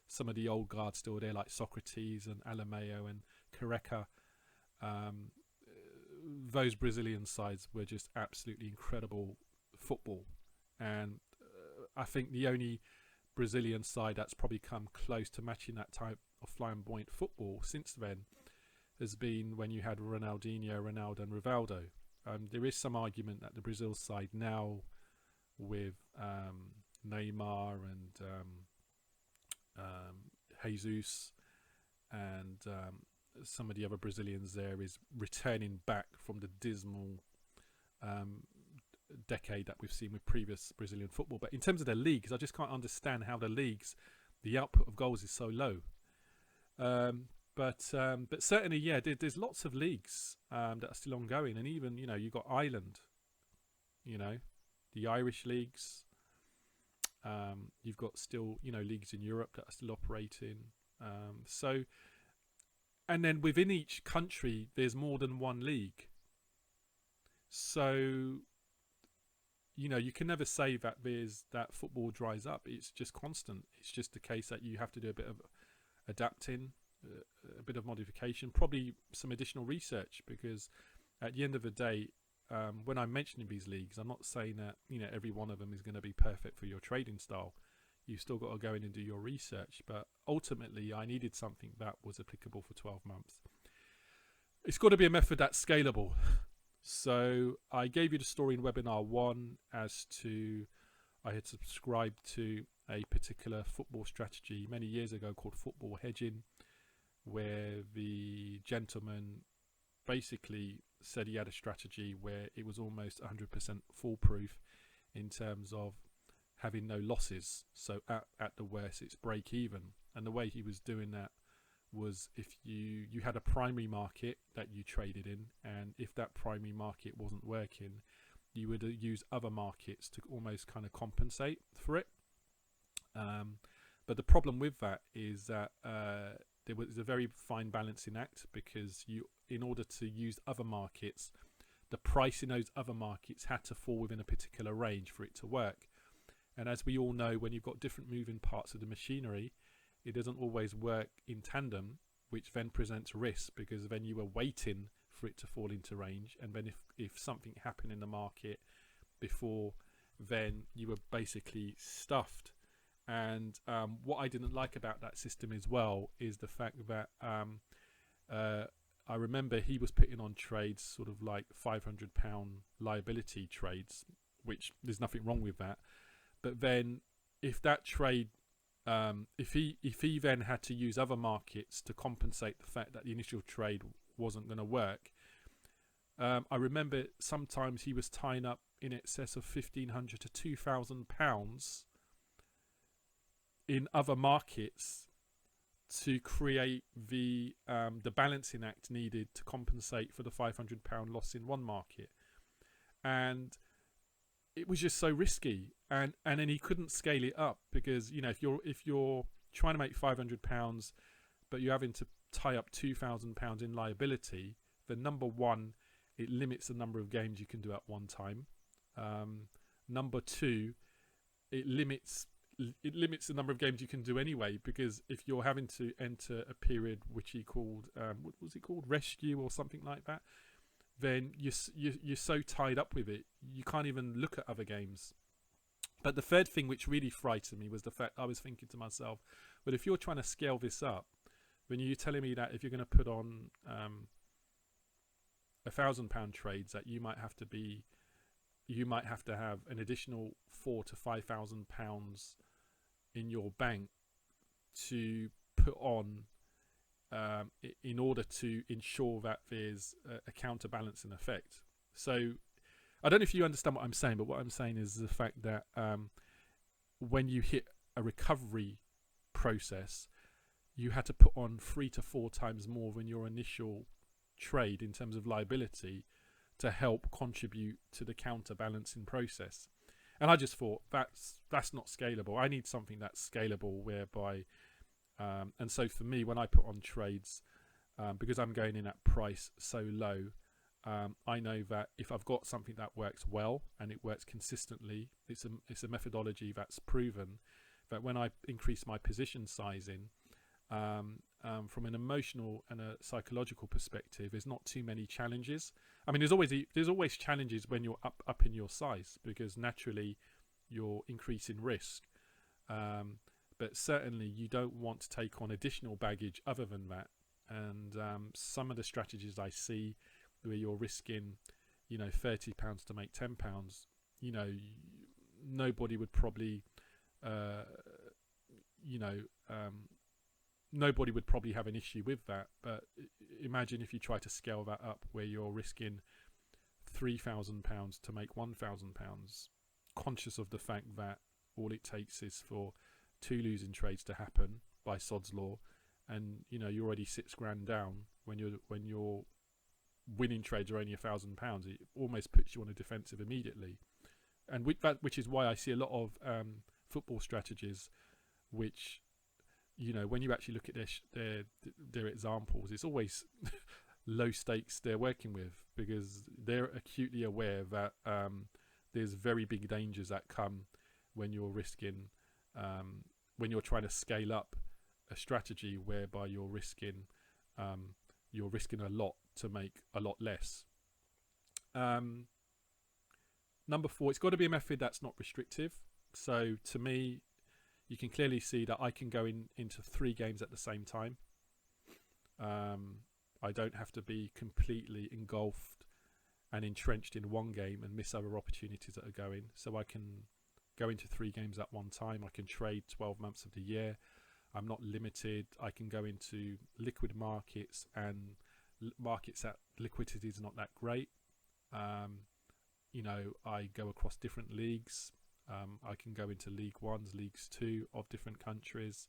some of the old guard still there, like Socrates and Alameo and Careca. Those Brazilian sides were just absolutely incredible football, and I think the only Brazilian side that's probably come close to matching that type of flamboyant football since then has been when you had Ronaldinho, Ronaldo and Rivaldo. There is some argument that the Brazil side now with Neymar and Jesus and some of the other Brazilians there is returning back from the dismal decade that we've seen with previous Brazilian football. But in terms of their leagues, I just can't understand how the leagues, the output of goals is so low. But certainly, yeah, there's lots of leagues that are still ongoing, and even you've got Ireland, the Irish leagues. You've got still, leagues in Europe that are still operating. So, and then within each country, there's more than one league. So, you can never say that football dries up. It's just constant. It's just the case that you have to do a bit of adapting, a bit of modification, probably some additional research, because at the end of the day, when I'm mentioning these leagues, I'm not saying that every one of them is going to be perfect for your trading style. You've still got to go in and do your research, but ultimately I needed something that was applicable for 12 months. It's got to be a method that's scalable. So I gave you the story in webinar 1 as to I had subscribed to a particular football strategy many years ago called football hedging, where the gentleman basically said he had a strategy where it was almost 100% foolproof in terms of having no losses. So at the worst, it's break even. And the way he was doing that was if you had a primary market that you traded in, and if that primary market wasn't working, you would use other markets to almost kind of compensate for it. But the problem with that is that there was a very fine balancing act, because in order to use other markets, the price in those other markets had to fall within a particular range for it to work. And as we all know, when you've got different moving parts of the machinery, it doesn't always work in tandem, which then presents risk, because then you were waiting for it to fall into range, and then if something happened in the market before, then you were basically stuffed. And what I didn't like about that system as well is the fact that I remember he was putting on trades sort of like £500 liability trades, which there's nothing wrong with that. But then if that trade, if he then had to use other markets to compensate the fact that the initial trade wasn't going to work, I remember sometimes he was tying up in excess of £1,500 to £2,000 in other markets to create the balancing act needed to compensate for the £500 loss in one market. And it was just so risky, and then he couldn't scale it up, because if you're trying to make £500 but you're having to tie up £2,000 in liability, then number one, it limits the number of games you can do at one time. Number two, it limits the number of games you can do anyway, because if you're having to enter a period which he called what was it called, rescue or something like that, then you're so tied up with it, you can't even look at other games. But the third thing which really frightened me was the fact I was thinking to myself, but if you're trying to scale this up, then you're telling me that if you're going to put on £1,000 trades, that you might have to have an additional £4,000 to £5,000 in your bank to put on in order to ensure that there's a counterbalancing effect. So I don't know if you understand what I'm saying, but what I'm saying is the fact that when you hit a recovery process, you had to put on 3 to 4 times more than your initial trade in terms of liability to help contribute to the counterbalancing process. And I just thought that's not scalable. I need something that's scalable, whereby and so for me, when I put on trades, because I'm going in at price so low, I know that if I've got something that works well and it works consistently, it's a methodology that's proven that when I increase my position sizing, from an emotional and a psychological perspective, there's not too many challenges. I mean, there's always challenges when you're up in your size, because naturally you're increasing risk. But certainly you don't want to take on additional baggage other than that. And some of the strategies I see where you're risking, £30 to make £10, nobody would probably, nobody would probably have an issue with that. But imagine if you try to scale that up, where you're risking £3,000 to make £1,000, conscious of the fact that all it takes is for 2 losing trades to happen by Sod's law, and you're already £6,000 down when your winning trades are only £1,000. It almost puts you on a defensive immediately, and which is why I see a lot of football strategies, which, you know, when you actually look at their examples, it's always low stakes they're working with, because they're acutely aware that there's very big dangers that come when you're risking, when you're trying to scale up a strategy whereby you're risking a lot to make a lot less. Number 4, it's got to be a method that's not restrictive. So to me, you can clearly see that I can go into 3 games at the same time. I don't have to be completely engulfed and entrenched in one game and miss other opportunities that are going. So I can go into 3 games at one time. I can trade 12 months of the year. I'm not limited. I can go into liquid markets and markets that liquidity is not that great. You know, I go across different leagues. I can go into League 1s, Leagues 2 of different countries,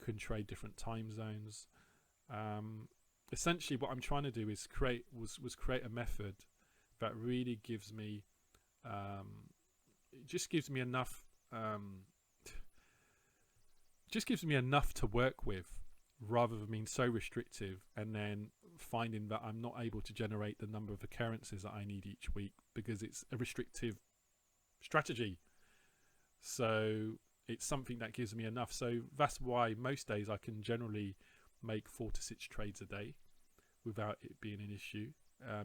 can trade different time zones. Essentially what I'm trying to do is create a method that really gives me enough to work with, rather than being so restrictive and then finding that I'm not able to generate the number of occurrences that I need each week because it's a restrictive strategy. So it's something that gives me enough. So that's why most days I can generally make 4 to 6 trades a day without it being an issue,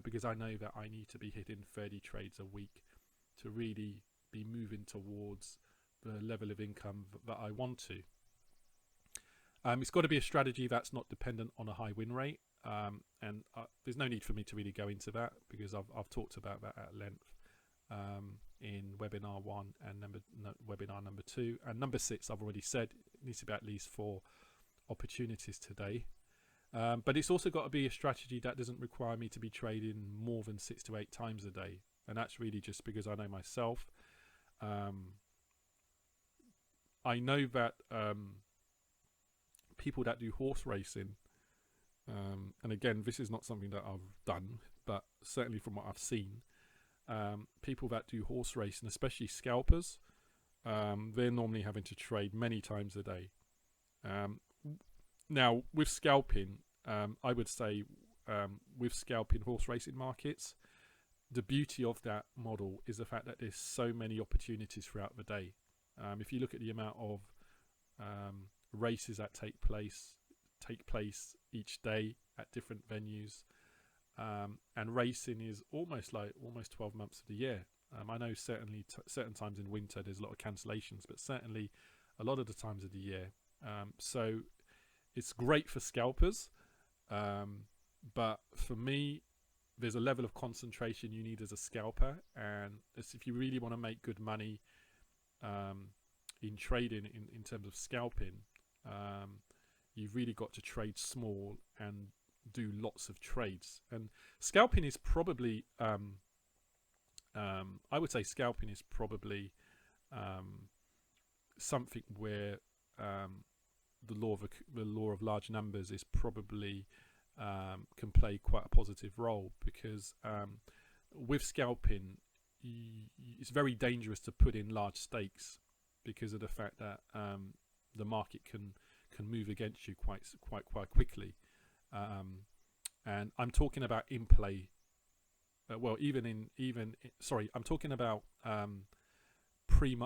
because I know that I need to be hitting 30 trades a week to really be moving towards the level of income that I want to. It's got to be a strategy that's not dependent on a high win rate, and there's no need for me to really go into that, because I've talked about that at length in webinar 1 and webinar number 2, and number 6 I've already said it needs to be at least 4 opportunities today. But it's also got to be a strategy that doesn't require me to be trading more than 6 to 8 times a day, and that's really just because I know myself. I know that people that do horse racing, and again, this is not something that I've done, but certainly from what I've seen, people that do horse racing, especially scalpers, they're normally having to trade many times a day. Now, with scalping, I would say with scalping horse racing markets, the beauty of that model is the fact that there's so many opportunities throughout the day. If you look at the amount of races that take place each day at different venues, and racing is almost 12 months of the year. I know certainly certain times in winter there's a lot of cancellations, but certainly a lot of the times of the year. So it's great for scalpers, but for me, there's a level of concentration you need as a scalper, and if you really want to make good money in trading, in terms of scalping, you've really got to trade small and do lots of trades. And scalping is probably I would say scalping is probably something where the law of large numbers is probably can play quite a positive role, because with scalping it's very dangerous to put in large stakes because of the fact that the market can move against you quite quickly, and I'm talking about in play. I'm talking about pre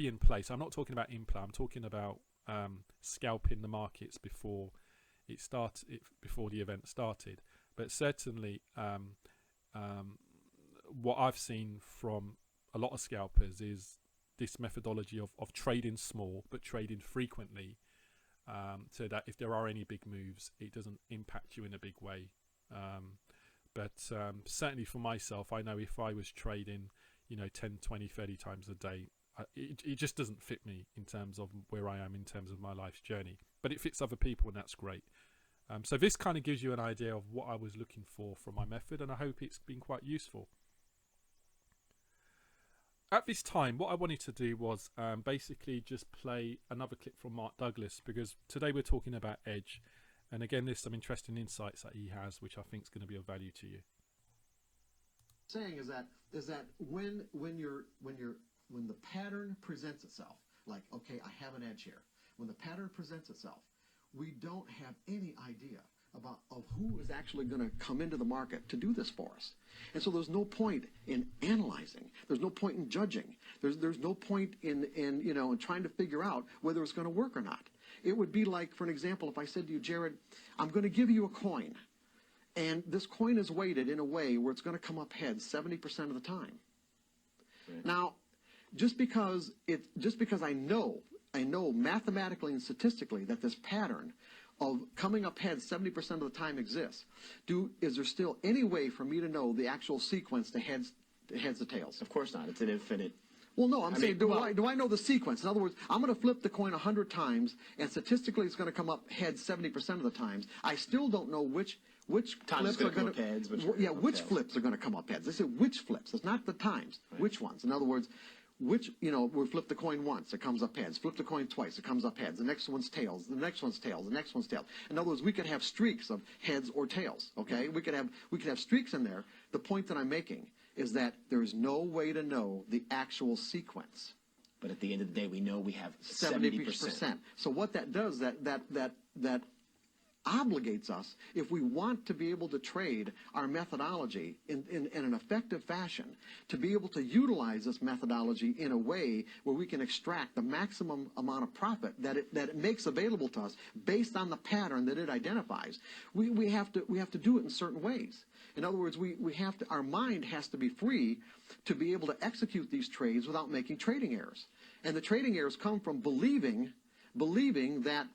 in play. So I'm not talking about in play. I'm talking about scalping the markets before before the event started. But certainly, what I've seen from a lot of scalpers is this methodology of trading small but trading frequently, so that if there are any big moves, it doesn't impact you in a big way. But certainly for myself, I know if I was trading 10, 20, 30 times a day, it just doesn't fit me in terms of where I am in terms of my life's journey. But it fits other people, and that's great. So this kind of gives you an idea of what I was looking for from my method, and I hope it's been quite useful. At this time, what I wanted to do was basically just play another clip from Mark Douglas, because today we're talking about edge, and again there's some interesting insights that he has which I think is going to be of value to you. Saying is that when the pattern presents itself, like, okay, I have an edge here. When the pattern presents itself, we don't have any idea of who is actually going to come into the market to do this for us. And so there's no point in analyzing. There's no point in judging. There's no point in trying to figure out whether it's going to work or not. It would be like, for an example, if I said to you, Jared, I'm going to give you a coin, and this coin is weighted in a way where it's going to come up heads 70% of the time. Right. Now, just because I know mathematically and statistically that this pattern of coming up heads 70% of the time exists, is there still any way for me to know the actual sequence to heads to tails? Of course not. It's an infinite. Well, no, I'm saying, do I know the sequence? In other words, I'm going to flip the coin 100 times, and statistically it's going to come up heads 70% of the times. I still don't know which flips are going to heads. Which flips are going to come up heads. They say which flips. It's not the times. Right. Which ones? In other words, we flip the coin once, it comes up heads. Flip the coin twice, it comes up heads. The next one's tails. The next one's tails. The next one's tails. In other words, we could have streaks of heads or tails. Okay, we could have streaks in there. The point that I'm making is that there is no way to know the actual sequence. But at the end of the day, we know we have 70%. So what that does, that obligates us, if we want to be able to trade our methodology in an effective fashion, to be able to utilize this methodology in a way where we can extract the maximum amount of profit that it makes available to us based on the pattern that it identifies. We have to do it in certain ways. In other words, our mind has to be free to be able to execute these trades without making trading errors. And the trading errors come from believing that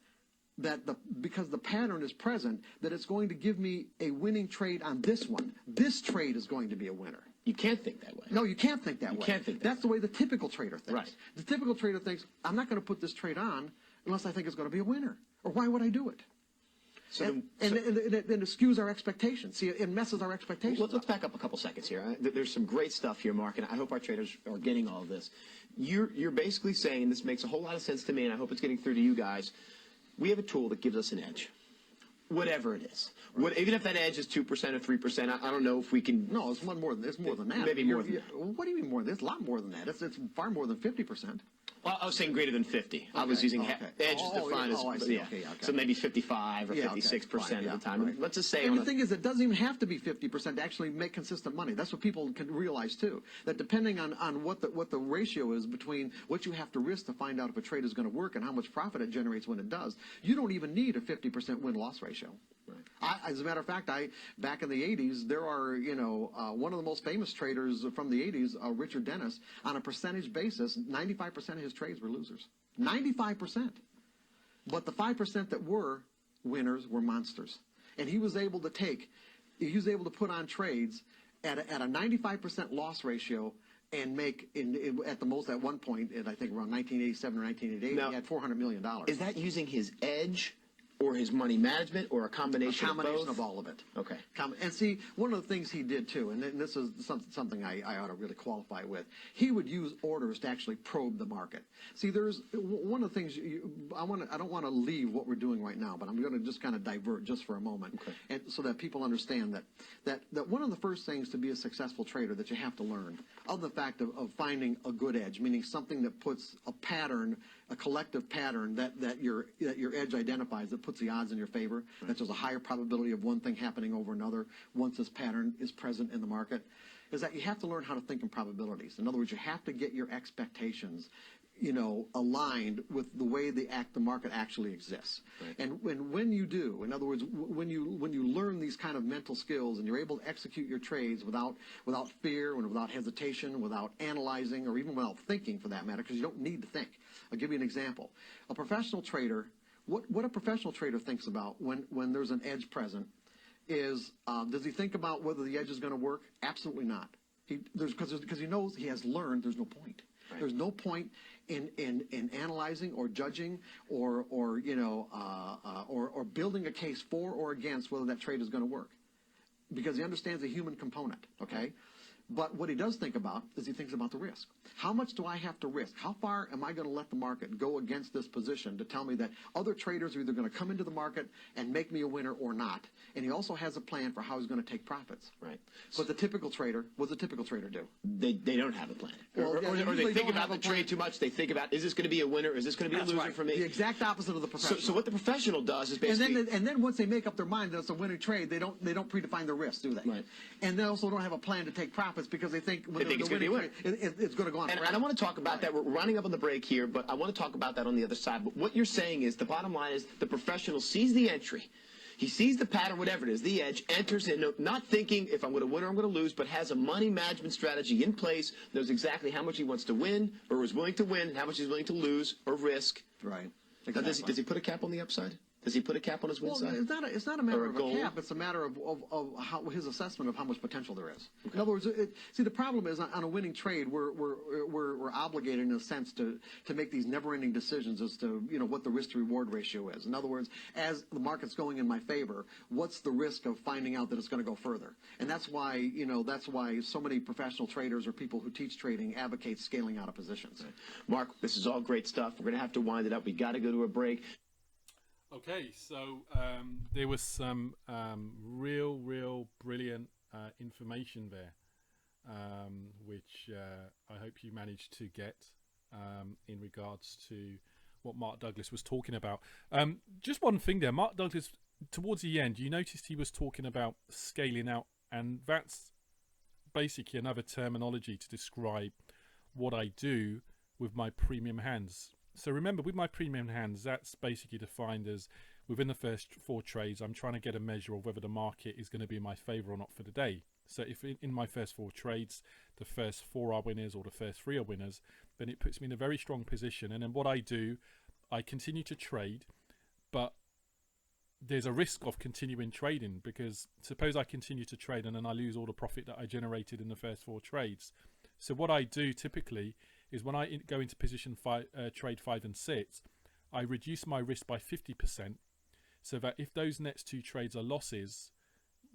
because the pattern is present, that it's going to give me a winning trade on this one. This trade is going to be a winner. You can't think that way. No, you can't think that way. You can't think that That's the way the typical trader thinks. Right. The typical trader thinks, I'm not going to put this trade on unless I think it's going to be a winner. Or why would I do it? And it skews our expectations. See, it messes our expectations. Let's back up a couple seconds here. There's some great stuff here, Mark, and I hope our traders are getting all of this. You're basically saying, this makes a whole lot of sense to me, and I hope it's getting through to you guys. We have a tool that gives us an edge, whatever it is. Right. Even if that edge is 2% or 3%, I don't know if we can. No, it's more than that. Maybe more than that. What do you mean more than that? It's a lot more than that. It's far more than 50%. Well, I was saying greater than 50. Okay. I was using edge is defined as so maybe 55 or 56% of the time. Right. Let's just say. And the thing is, it doesn't even have to be 50% to actually make consistent money. That's what people can realize too. That depending on what the ratio is between what you have to risk to find out if a trade is going to work and how much profit it generates when it does, you don't even need a 50% win-loss ratio. Right. As a matter of fact, back in the 80s, there are, one of the most famous traders from the 80s, Richard Dennis, on a percentage basis, 95% of his trades were losers. 95%. But the 5% that were winners were monsters. And he was able to put on trades at a 95% loss ratio and make, at the most at one point, I think around 1987 or 1988, he had $400 million. Is that using his edge or his money management, or a combination of both? A combination of all of it. Okay. And see, one of the things he did too, and this is something I ought to really qualify with, he would use orders to actually probe the market. See, there's one of the things, I don't want to leave what we're doing right now, but I'm going to just kind of divert just for a moment, okay, and so that people understand that one of the first things to be a successful trader that you have to learn, other than the fact of finding a good edge, meaning something that puts a pattern, a collective pattern that your edge identifies, that puts the odds in your favor, right, that there's a higher probability of one thing happening over another once this pattern is present in the market, is that you have to learn how to think in probabilities. In other words, you have to get your expectations aligned with the way the market actually exists. Right. And when you do, in other words, when you learn these kind of mental skills and you're able to execute your trades without fear and without hesitation, without analyzing, or even without thinking for that matter, because you don't need to think. I'll give you an example. A professional trader, what a professional trader thinks about when there's an edge present is, does he think about whether the edge is going to work? Absolutely not. Because he knows, he has learned there's no point. Right. There's no point in analyzing or judging or building a case for or against whether that trade is going to work, because he understands the human component. Okay, But what he does think about is he thinks about the risk. How much do I have to risk? How far am I going to let the market go against this position to tell me that other traders are either going to come into the market and make me a winner or not? And he also has a plan for how he's going to take profits. Right. But the typical trader, what does a typical trader do? They don't have a plan. Well, Or yeah, they usually think don't about have the a plan. trade too much. They think about, is this going to be a winner? Is this going to be That's a loser right. for me? The exact opposite of the professional. So what the professional does is And basically... then once they make up their mind that it's a winning trade, they don't predefine their risk, do they? Right. And they also don't have a plan to take profits because they think when They think they're it's gonna be a winning trade, it's going to go on. And forever. I want to talk about that. We're running up on the break here, but I want to talk about that on the other side. But what you're saying is the bottom line is the professional sees the entry. He sees the pattern, whatever it is, the edge, enters in, not thinking if I'm going to win or I'm going to lose, but has a money management strategy in place, knows exactly how much he wants to win or is willing to win, and how much he's willing to lose or risk. Right. Now, does he put a cap on the upside? Does he put a cap on his win Well, side? it's not a matter Or a of goal? a cap. It's a matter of how, his assessment of how much potential there is. Okay. In other words, see, the problem is on a winning trade, we're obligated in a sense to make these never-ending decisions as to what the risk-to-reward ratio is. In other words, as the market's going in my favor, what's the risk of finding out that it's going to go further? And that's why so many professional traders or people who teach trading advocate scaling out of positions. Right. Mark, this is all great stuff. We're going to have to wind it up. We got to go to a break. Okay, so there was some real brilliant information there, which I hope you managed to get in regards to what Mark Douglas was talking about. Just one thing there, Mark Douglas, towards the end, you noticed he was talking about scaling out, and that's basically another terminology to describe what I do with my premium hands. So remember, with my premium hands, that's basically defined as within the first 4 trades, I'm trying to get a measure of whether the market is going to be in my favor or not for the day. So if in my first 4 trades, the first 4 are winners or the first 3 are winners, then it puts me in a very strong position. And then what I do, I continue to trade, but there's a risk of continuing trading, because suppose I continue to trade and then I lose all the profit that I generated in the first 4 trades. So what I do typically is when I go into position trade 5 and 6, I reduce my risk by 50%, so that if those next 2 trades are losses,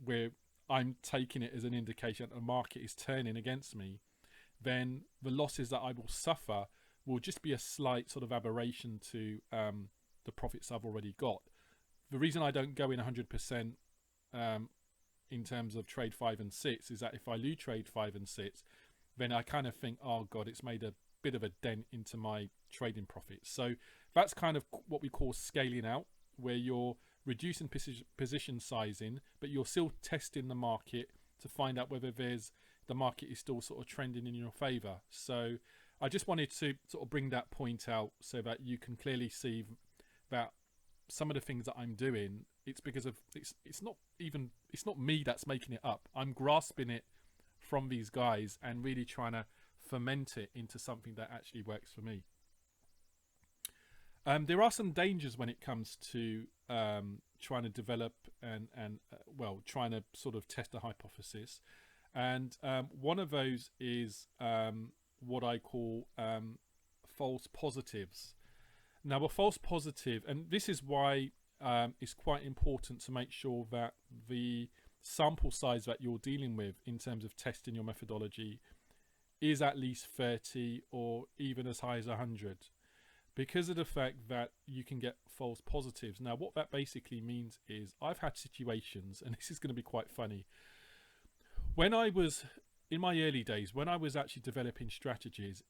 where I'm taking it as an indication that the market is turning against me, then the losses that I will suffer will just be a slight sort of aberration to the profits I've already got. The reason I don't go in 100% in terms of trade 5 and 6 is that if I lose trade 5 and 6, then I kind of think, oh God, it's made a bit of a dent into my trading profits. So that's kind of what we call scaling out, where you're reducing position sizing, but you're still testing the market to find out whether the market is still sort of trending in your favor. So I just wanted to sort of bring that point out so that you can clearly see that some of the things that I'm doing, it's because of it's not me that's making it up. I'm grasping it from these guys and really trying to ferment it into something that actually works for me. There are some dangers when it comes to trying to develop and trying to sort of test a hypothesis, and one of those is what I call false positives. Now, a false positive, and this is why it's quite important to make sure that the sample size that you're dealing with in terms of testing your methodology is at least 30 or even as high as 100, because of the fact that you can get false positives. Now, what that basically means is I've had situations, and this is going to be quite funny, when I was in my early days, when I was actually developing strategies,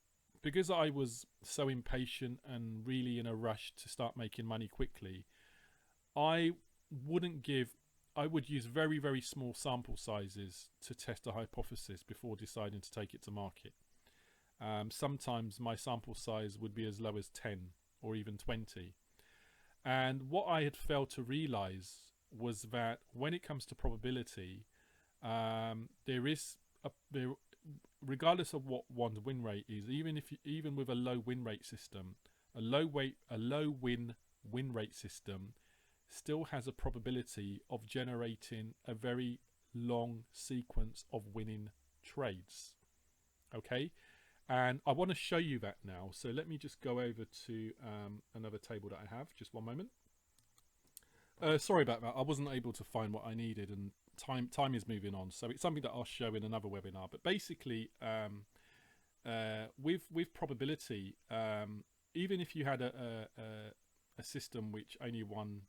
because I was so impatient and really in a rush to start making money quickly, I would use very, very small sample sizes to test a hypothesis before deciding to take it to market. Sometimes my sample size would be as low as 10 or even 20. And what I had failed to realize was that when it comes to probability, regardless of what one's win rate is, even with a low win rate system, a low win rate system still has a probability of generating a very long sequence of winning trades. Okay, and I want to show you that now. So let me just go over to another table that I have. Just one moment. Sorry about that. I wasn't able to find what I needed, and time is moving on, so it's something that I'll show in another webinar. But basically, with probability, even if you had a system which only won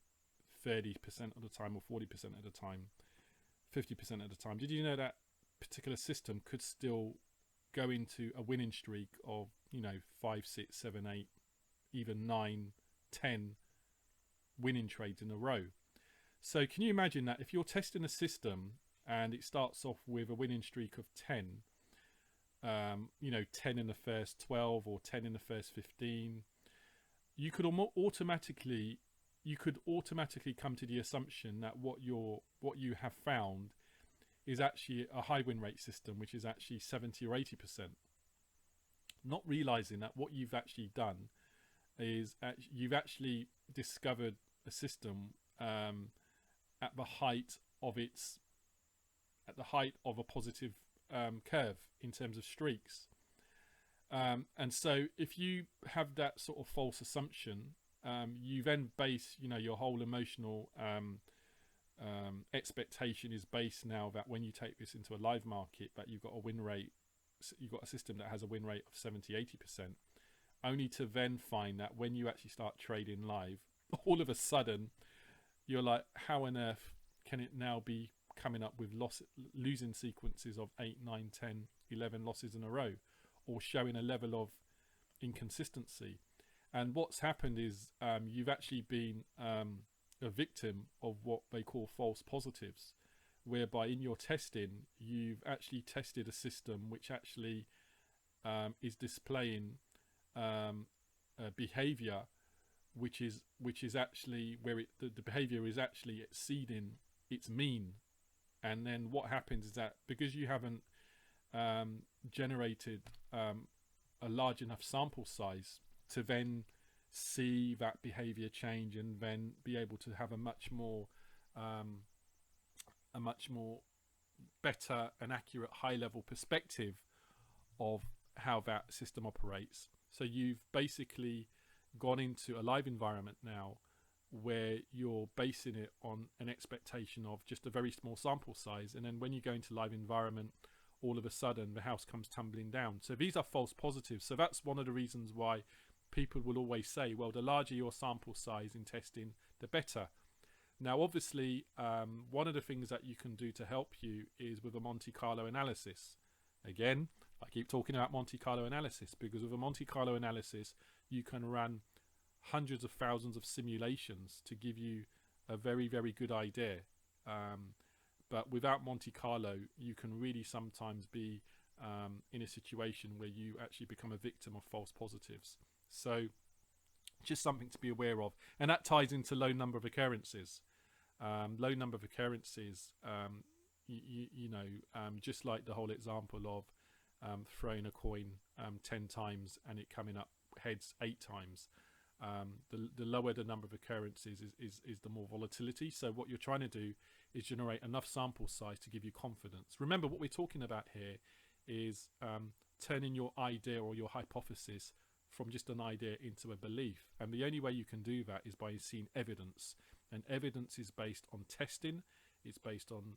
30% of the time, or 40% of the time, 50% of the time, did you know that particular system could still go into a winning streak of 5, 6, 7, 8, even 9, 10 winning trades in a row? So can you imagine that if you're testing a system and it starts off with a winning streak of 10, 10 in the first 12 or 10 in the first 15, you could automatically come to the assumption that what you have found is actually a high win rate system, which is actually 70 or 80%. Not realizing that what you've actually done is you've actually discovered a system at the height of a positive curve in terms of streaks. And so if you have that sort of false assumption, you then base your whole emotional expectation is based now that when you take this into a live market, that you've got a win rate, you've got a system that has a win rate of 70-80%, only to then find that when you actually start trading live, all of a sudden you're like, how on earth can it now be coming up with losing sequences of 8, 9, 10, 11 losses in a row, or showing a level of inconsistency? And what's happened is you've actually been a victim of what they call false positives, whereby in your testing you've actually tested a system which actually is displaying a behavior which is actually where the behavior is actually exceeding its mean. And then what happens is that because you haven't generated a large enough sample size to then see that behavior change and then be able to have a much more better and accurate high level perspective of how that system operates. So you've basically gone into a live environment now where you're basing it on an expectation of just a very small sample size, and then when you go into live environment, all of a sudden the house comes tumbling down. So these are false positives. So that's one of the reasons why people will always say, well, the larger your sample size in testing, the better. Now obviously one of the things that you can do to help you is with a Monte Carlo analysis. Again, I keep talking about Monte Carlo analysis because with a Monte Carlo analysis you can run hundreds of thousands of simulations to give you a very, very good idea. But without Monte Carlo, you can really sometimes be in a situation where you actually become a victim of false positives. So just something to be aware of. And that ties into low number of occurrences. Low number of occurrences, just like the whole example of throwing a coin 10 times and it coming up heads 8 times. The lower the number of occurrences is the more volatility. So what you're trying to do is generate enough sample size to give you confidence. Remember, what we're talking about here is turning your idea or your hypothesis from just an idea into a belief. And the only way you can do that is by seeing evidence. And evidence is based on testing, it's based on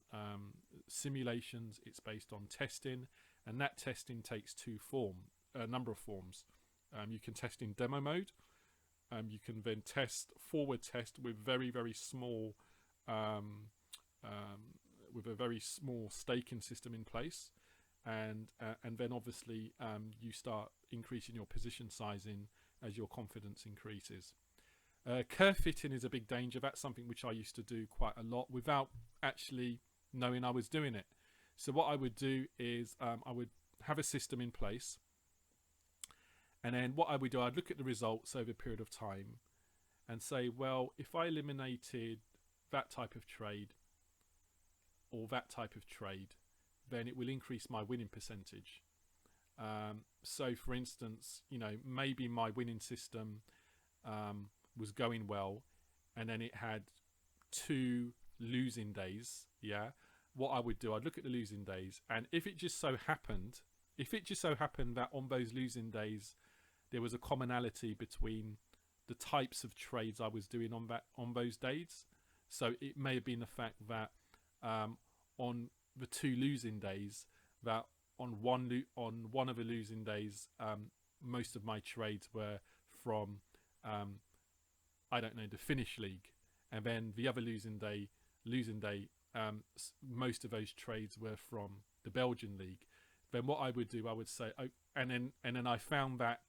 simulations, it's based on testing, and that testing takes a number of forms. You can test in demo mode. You can then forward test with very, very small, with a very small staking system in place, and then obviously you start increasing your position sizing as your confidence increases. Curve fitting is a big danger. That's something which I used to do quite a lot without actually knowing I was doing it. So what I would do is I would have a system in place. And then what I would do, I'd look at the results over a period of time and say, well, if I eliminated that type of trade or that type of trade, then it will increase my winning percentage. So for instance, maybe my winning system was going well and then it had 2 losing days. Yeah. What I would do, I'd look at the losing days, and if it just so happened that on those losing days, there was a commonality between the types of trades I was doing on those days. So it may have been the fact that on the two losing days, that on one of the losing days, most of my trades were from I don't know, the Finnish league, and then the other losing day, most of those trades were from the Belgian league. Then what I would do, I would say, oh, and then I found that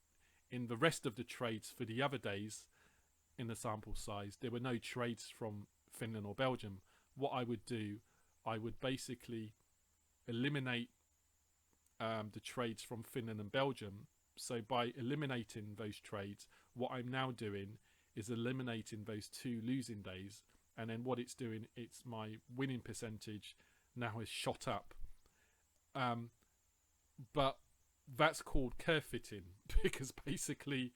in the rest of the trades for the other days, in the sample size, there were no trades from Finland or Belgium. What I would do, I would basically eliminate the trades from Finland and Belgium. So by eliminating those trades, what I'm now doing is eliminating those two losing days, and then what it's doing, it's my winning percentage now has shot up. But that's called curve fitting, because basically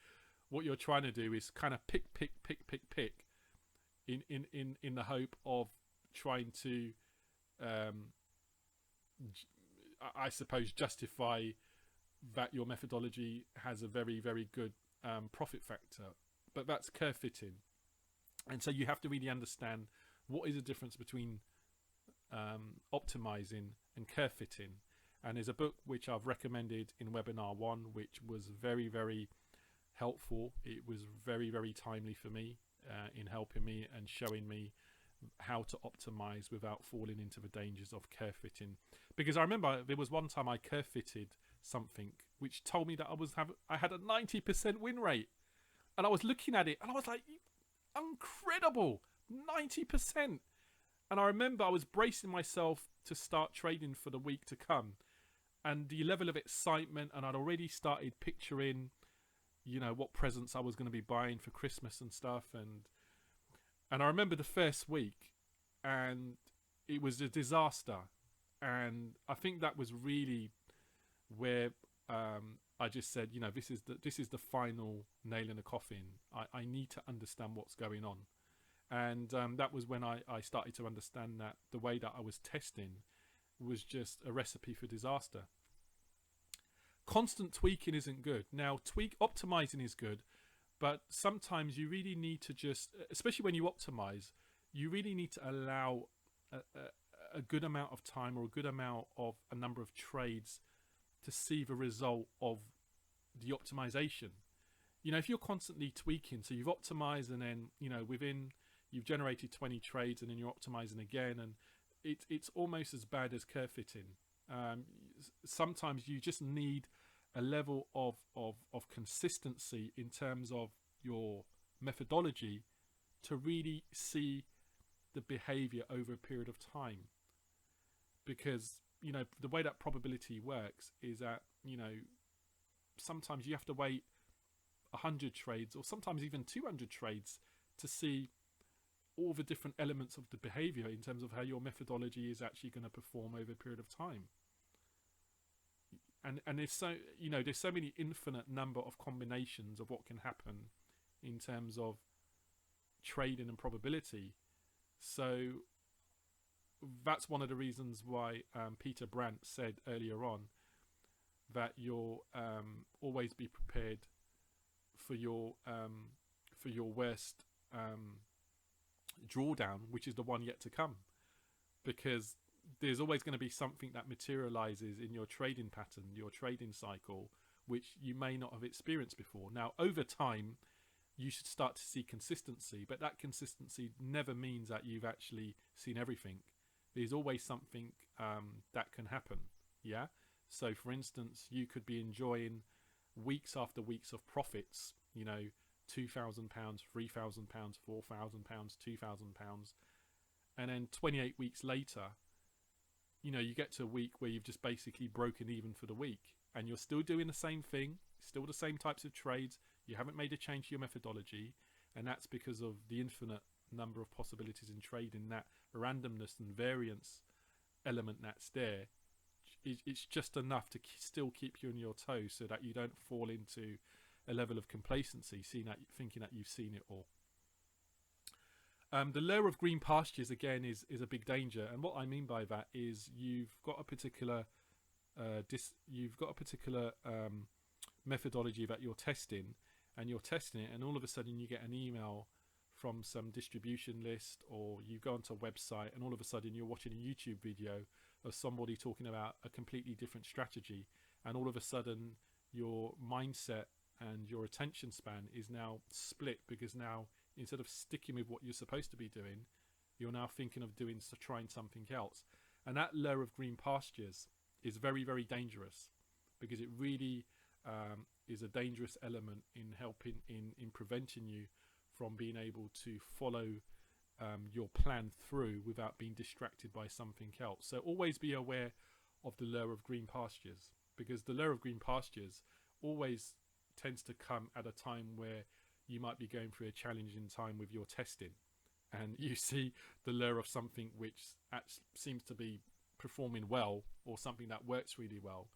what you're trying to do is kind of pick in the hope of trying to I suppose justify that your methodology has a very, very good profit factor. But that's curve fitting. And so you have to really understand what is the difference between optimizing and curve fitting. And there's a book which I've recommended in webinar 1, which was very, very helpful. It was very, very timely for me in helping me and showing me how to optimize without falling into the dangers of curve fitting. Because I remember there was one time I curve fitted something which told me that I had a 90% win rate, and I was looking at it and I was like, incredible, 90%. And I remember I was bracing myself to start trading for the week to come, and the level of excitement, and I'd already started picturing, you know, what presents I was going to be buying for Christmas and stuff. And I remember the first week, and it was a disaster. And I think that was really where I just said, you know, this is the final nail in the coffin. I need to understand what's going on. And that was when I started to understand that the way that I was testing was just a recipe for disaster. Constant tweaking isn't good. Now, optimizing is good, but sometimes you really need to just, especially when you optimize, you really need to allow a good amount of time, or a good amount of a number of trades to see the result of the optimization. You know, if you're constantly tweaking, so you've optimized, and then, you know, you've generated 20 trades, and then you're optimizing again, and it's almost as bad as curve fitting. Sometimes you just need a level of consistency in terms of your methodology to really see the behavior over a period of time. Because, you know, the way that probability works is that, you know, sometimes you have to wait 100 trades, or sometimes even 200 trades, to see all the different elements of the behavior in terms of how your methodology is actually going to perform over a period of time. And there's so many infinite number of combinations of what can happen in terms of trading and probability. So that's one of the reasons why Peter Brandt said earlier on that you'll always be prepared for your worst drawdown, which is the one yet to come, because there's always going to be something that materializes in your trading pattern, your trading cycle, which you may not have experienced before. Now, over time, you should start to see consistency, but that consistency never means that you've actually seen everything. There's always something that can happen. Yeah. So, for instance, you could be enjoying weeks after weeks of profits, you know, £2,000, £3,000, £4,000, £2,000, and then 28 weeks later, you know, you get to a week where you've just basically broken even for the week, and you're still doing the same thing, still the same types of trades. You haven't made a change to your methodology, and that's because of the infinite number of possibilities in trading. That randomness and variance element that's there, it's just enough to still keep you on your toes, so that you don't fall into a level of complacency, thinking that you've seen it all. The layer of green pastures, again, is a big danger, and what I mean by that is you've got a particular methodology that you're testing, and all of a sudden you get an email from some distribution list, or you go onto a website and all of a sudden you're watching a YouTube video of somebody talking about a completely different strategy, and all of a sudden your mindset and your attention span is now split, because now instead of sticking with what you're supposed to be doing, you're now thinking of trying something else. And that lure of green pastures is very, very dangerous, because it really is a dangerous element in helping in preventing you from being able to follow your plan through without being distracted by something else. So always be aware of the lure of green pastures, because the lure of green pastures always tends to come at a time where you might be going through a challenging time with your testing, and you see the lure of something which seems to be performing well, or something that works really well.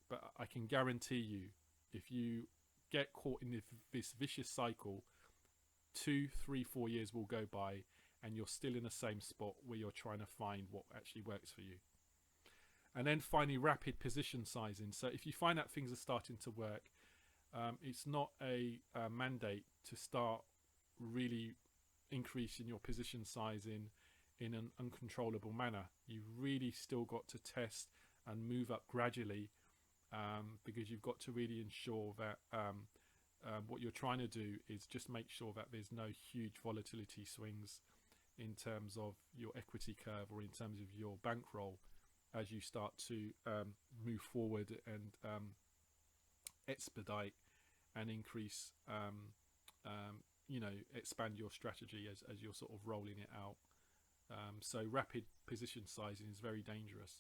But I can guarantee you, if you get caught in this vicious cycle, 2, 3, 4 years will go by and you're still in the same spot where you're trying to find what actually works for you. And then finally, rapid position sizing. So if you find that things are starting to work, it's not a mandate to start really increasing your position sizing in an uncontrollable manner. You've really still got to test and move up gradually, because you've got to really ensure that what you're trying to do is just make sure that there's no huge volatility swings in terms of your equity curve or in terms of your bankroll as you start to move forward and expedite and increase, expand your strategy as you're sort of rolling it out. So rapid position sizing is very dangerous.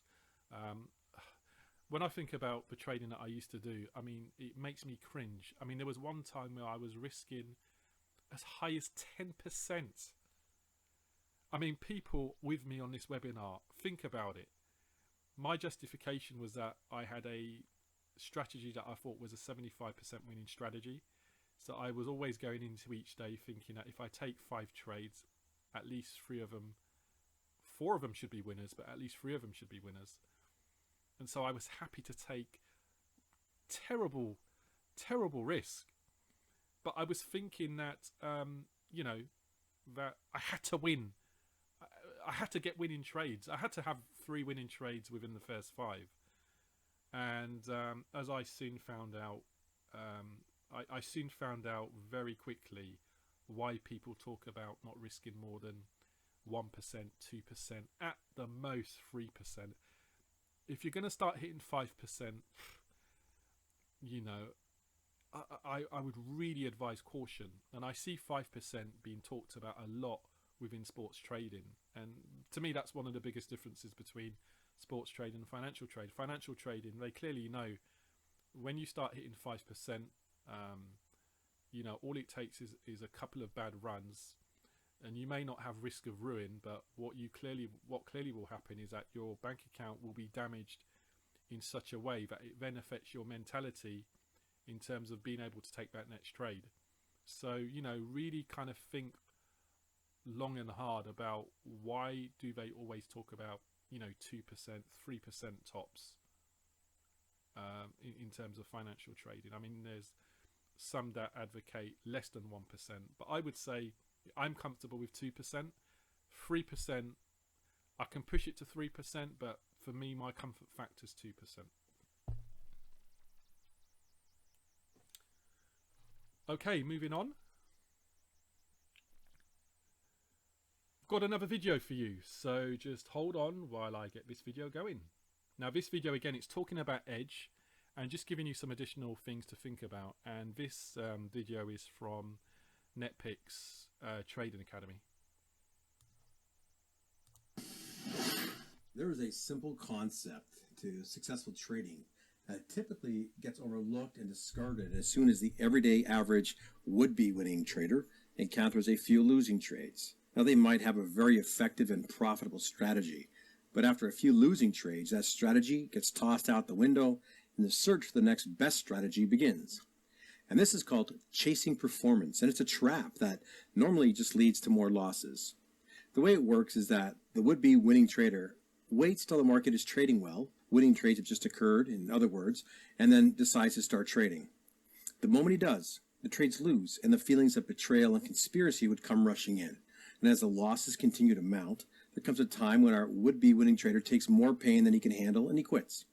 When I think about the trading that I used to do, I mean, it makes me cringe. I mean, there was one time where I was risking as high as 10%. I mean, people with me on this webinar, think about it. My justification was that I had a strategy that I thought was a 75% winning strategy. So I was always going into each day thinking that if I take 5 trades, at least 4 of them should be winners, but at least 3 of them should be winners. And so I was happy to take terrible risk. But I was thinking that, that I had to win. I had to get winning trades. I had to have 3 winning trades within the first 5. And as I soon found out, I soon found out very quickly why people talk about not risking more than 1%, 2%, at the most 3%. If you're going to start hitting 5%, I would really advise caution. And I see 5% being talked about a lot within sports trading. And to me, that's one of the biggest differences between sports trading and financial trade. Financial trading, they clearly know when you start hitting 5%, all it takes is a couple of bad runs, and you may not have risk of ruin, but what clearly will happen is that your bank account will be damaged in such a way that it then affects your mentality in terms of being able to take that next trade. So, really kind of think long and hard about why do they always talk about, 2%, 3% tops in terms of financial trading. I mean, there's some that advocate less than 1%, but I would say I'm comfortable with 2%. 3%, I can push it to 3%, but for me, my comfort factor is 2%. Okay, moving on. Got another video for you, so just hold on while I get this video going. Now, this video, again, it's talking about edge and just giving you some additional things to think about. And this video is from NetPicks Trading Academy. There is a simple concept to successful trading that typically gets overlooked and discarded as soon as the everyday average would-be winning trader encounters a few losing trades. Now, they might have a very effective and profitable strategy, but after a few losing trades, that strategy gets tossed out the window and the search for the next best strategy begins. And this is called chasing performance, and it's a trap that normally just leads to more losses. The way it works is that the would-be winning trader waits till the market is trading well, winning trades have just occurred, in other words, and then decides to start trading. The moment he does, the trades lose, and the feelings of betrayal and conspiracy would come rushing in. And as the losses continue to mount, there comes a time when our would-be winning trader takes more pain than he can handle and he quits.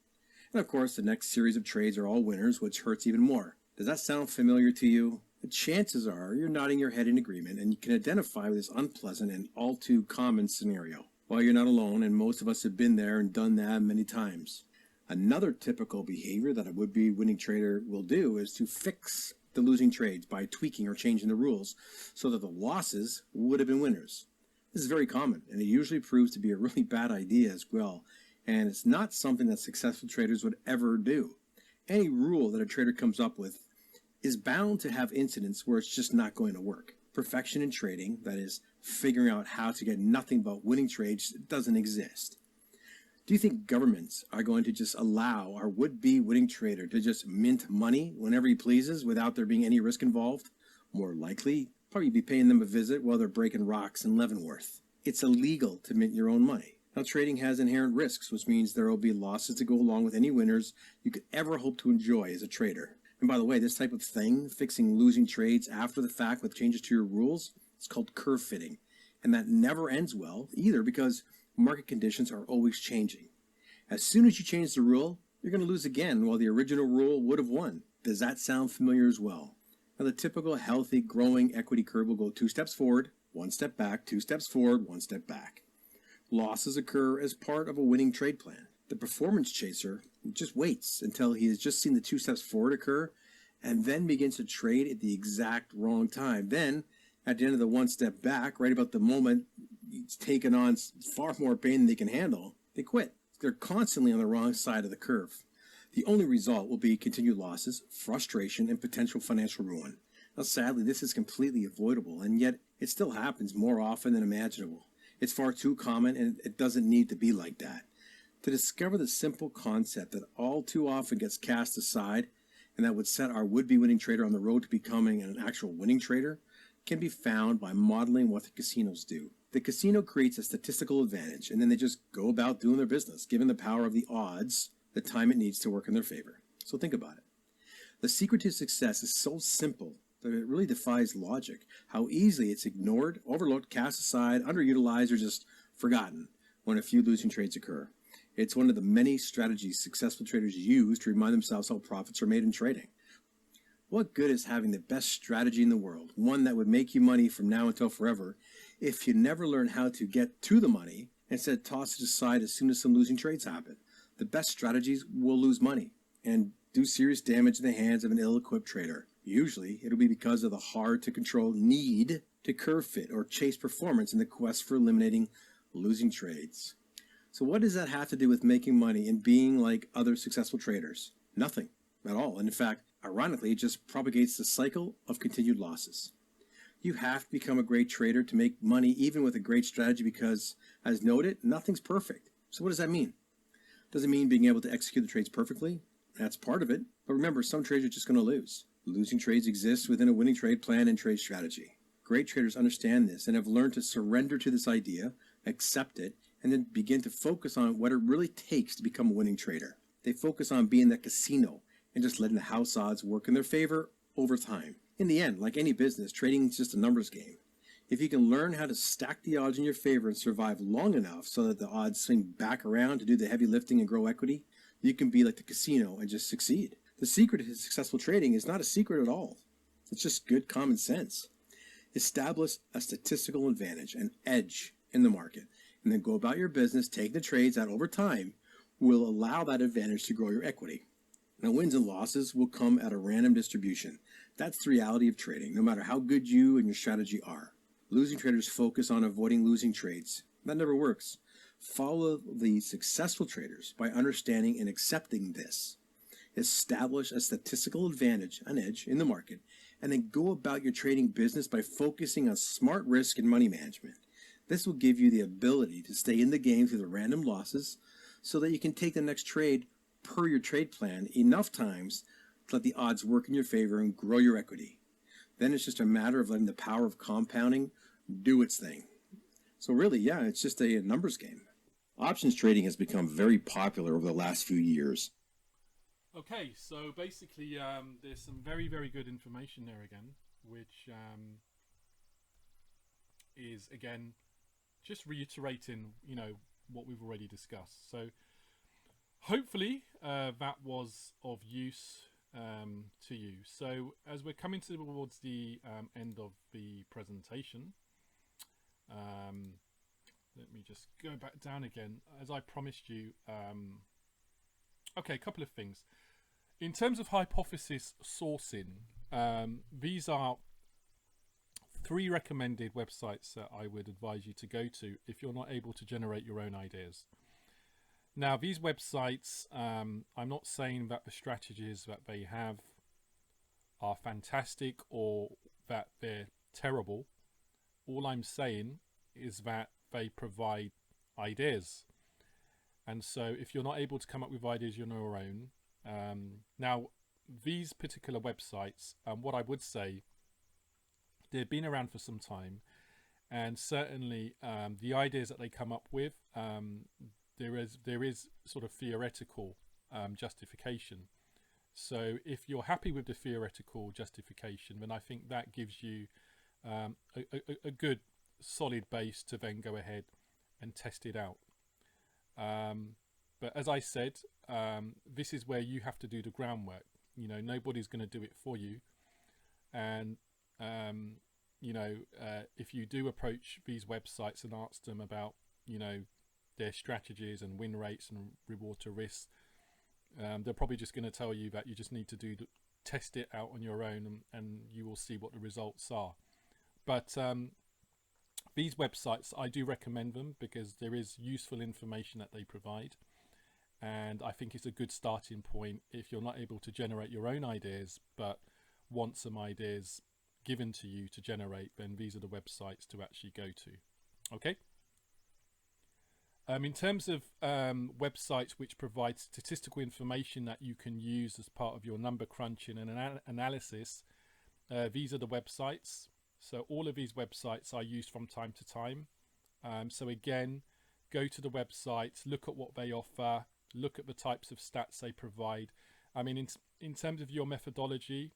And of course, the next series of trades are all winners, which hurts even more. Does that sound familiar to you? The chances are you're nodding your head in agreement and you can identify with this unpleasant and all too common scenario. Well, you're not alone, and most of us have been there and done that many times. Another typical behavior that a would-be winning trader will do is to fix the losing trades by tweaking or changing the rules so that the losses would have been winners. This is very common, and it usually proves to be a really bad idea as well, and it's not something that successful traders would ever do. Any rule that a trader comes up with is bound to have incidents where it's just not going to work. Perfection in trading, that is, figuring out how to get nothing but winning trades, doesn't exist. Do you think governments are going to just allow our would-be winning trader to just mint money whenever he pleases without there being any risk involved? More likely, probably be paying them a visit while they're breaking rocks in Leavenworth. It's illegal to mint your own money. Now, trading has inherent risks, which means there will be losses to go along with any winners you could ever hope to enjoy as a trader. And by the way, this type of thing, fixing losing trades after the fact with changes to your rules, it's called curve fitting. And that never ends well either, because market conditions are always changing. As soon as you change the rule, you're going to lose again while the original rule would have won. Does that sound familiar as well? Now, the typical healthy, growing equity curve will go 2 steps forward, 1 step back, 2 steps forward, 1 step back. Losses occur as part of a winning trade plan. The performance chaser just waits until he has just seen the 2 steps forward occur and then begins to trade at the exact wrong time. Then, at the end of the 1 step back, right about the moment he's taken on far more pain than they can handle, they quit. They're constantly on the wrong side of the curve. The only result will be continued losses, frustration, and potential financial ruin. Now, sadly, this is completely avoidable, and yet it still happens more often than imaginable. It's far too common, and it doesn't need to be like that. To discover the simple concept that all too often gets cast aside and that would set our would-be winning trader on the road to becoming an actual winning trader can be found by modeling what the casinos do. The casino creates a statistical advantage, and then they just go about doing their business, given the power of the odds, the time it needs to work in their favor. So think about it. The secret to success is so simple that it really defies logic, how easily it's ignored, overlooked, cast aside, underutilized, or just forgotten when a few losing trades occur. It's one of the many strategies successful traders use to remind themselves how profits are made in trading. What good is having the best strategy in the world, one that would make you money from now until forever, if you never learn how to get to the money and instead toss it aside as soon as some losing trades happen? The best strategies will lose money and do serious damage in the hands of an ill-equipped trader. Usually, it'll be because of the hard-to-control need to curve fit or chase performance in the quest for eliminating losing trades. So what does that have to do with making money and being like other successful traders? Nothing at all. And in fact, ironically, it just propagates the cycle of continued losses. You have to become a great trader to make money even with a great strategy because, as noted, nothing's perfect. So what does that mean? Does it mean being able to execute the trades perfectly? That's part of it. But remember, some trades are just going to lose. Losing trades exist within a winning trade plan and trade strategy. Great traders understand this and have learned to surrender to this idea, accept it, and then begin to focus on what it really takes to become a winning trader. They focus on being that casino and just letting the house odds work in their favor over time. In the end, like any business, trading is just a numbers game. If you can learn how to stack the odds in your favor and survive long enough so that the odds swing back around to do the heavy lifting and grow equity, you can be like the casino and just succeed. The secret to successful trading is not a secret at all. It's just good common sense. Establish a statistical advantage, an edge in the market, and then go about your business, take the trades that over time will allow that advantage to grow your equity. Now, wins and losses will come at a random distribution. That's the reality of trading, no matter how good you and your strategy are. Losing traders focus on avoiding losing trades. That never works. Follow the successful traders by understanding and accepting this. Establish a statistical advantage, an edge in the market, and then go about your trading business by focusing on smart risk and money management. This will give you the ability to stay in the game through the random losses so that you can take the next trade per your trade plan enough times to let the odds work in your favor and grow your equity. Then it's just a matter of letting the power of compounding do its thing. So really, yeah, it's just a numbers game. Options trading has become very popular over the last few years. Okay, so basically, there's some very, very good information there again, which is again just reiterating, what we've already discussed. So hopefully that was of use to you. So as we're coming towards the end of the presentation, let me just go back down again. As I promised you, okay, a couple of things. In terms of hypothesis sourcing, these are 3 recommended websites that I would advise you to go to if you're not able to generate your own ideas. Now, these websites, I'm not saying that the strategies that they have are fantastic or that they're terrible. All I'm saying is that they provide ideas. And so if you're not able to come up with ideas on your own, now these particular websites, what I would say, they've been around for some time, and certainly the ideas that they come up with, there is sort of theoretical justification. So if you're happy with the theoretical justification, then I think that gives you a good solid base to then go ahead and test it out. But as I said, this is where you have to do the groundwork. Nobody's going to do it for you. And if you do approach these websites and ask them about their strategies and win rates and reward to risk, they're probably just going to tell you that you just need to test it out on your own, and you will see what the results are. But these websites, I do recommend them because there is useful information that they provide, and I think it's a good starting point if you're not able to generate your own ideas but want some ideas given to you to generate. Then these are the websites to actually go to. Okay. In terms of websites which provide statistical information that you can use as part of your number crunching and analysis, these are the websites. So all of these websites are used from time to time. So again, go to the websites, look at what they offer, look at the types of stats they provide. I mean, in terms of your methodology,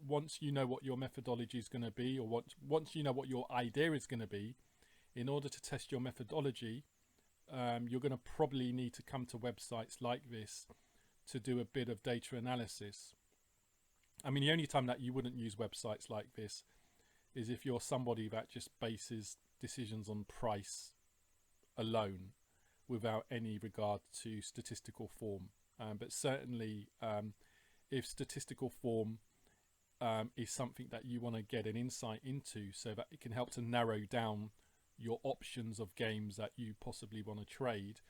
once you know what your methodology is going to be, or once you know what your idea is going to be, in order to test your methodology, you're going to probably need to come to websites like this to do a bit of data analysis. I mean, the only time that you wouldn't use websites like this is if you're somebody that just bases decisions on price alone without any regard to statistical form. But certainly, if statistical form is something that you want to get an insight into so that it can help to narrow down your options of games that you possibly want to trade,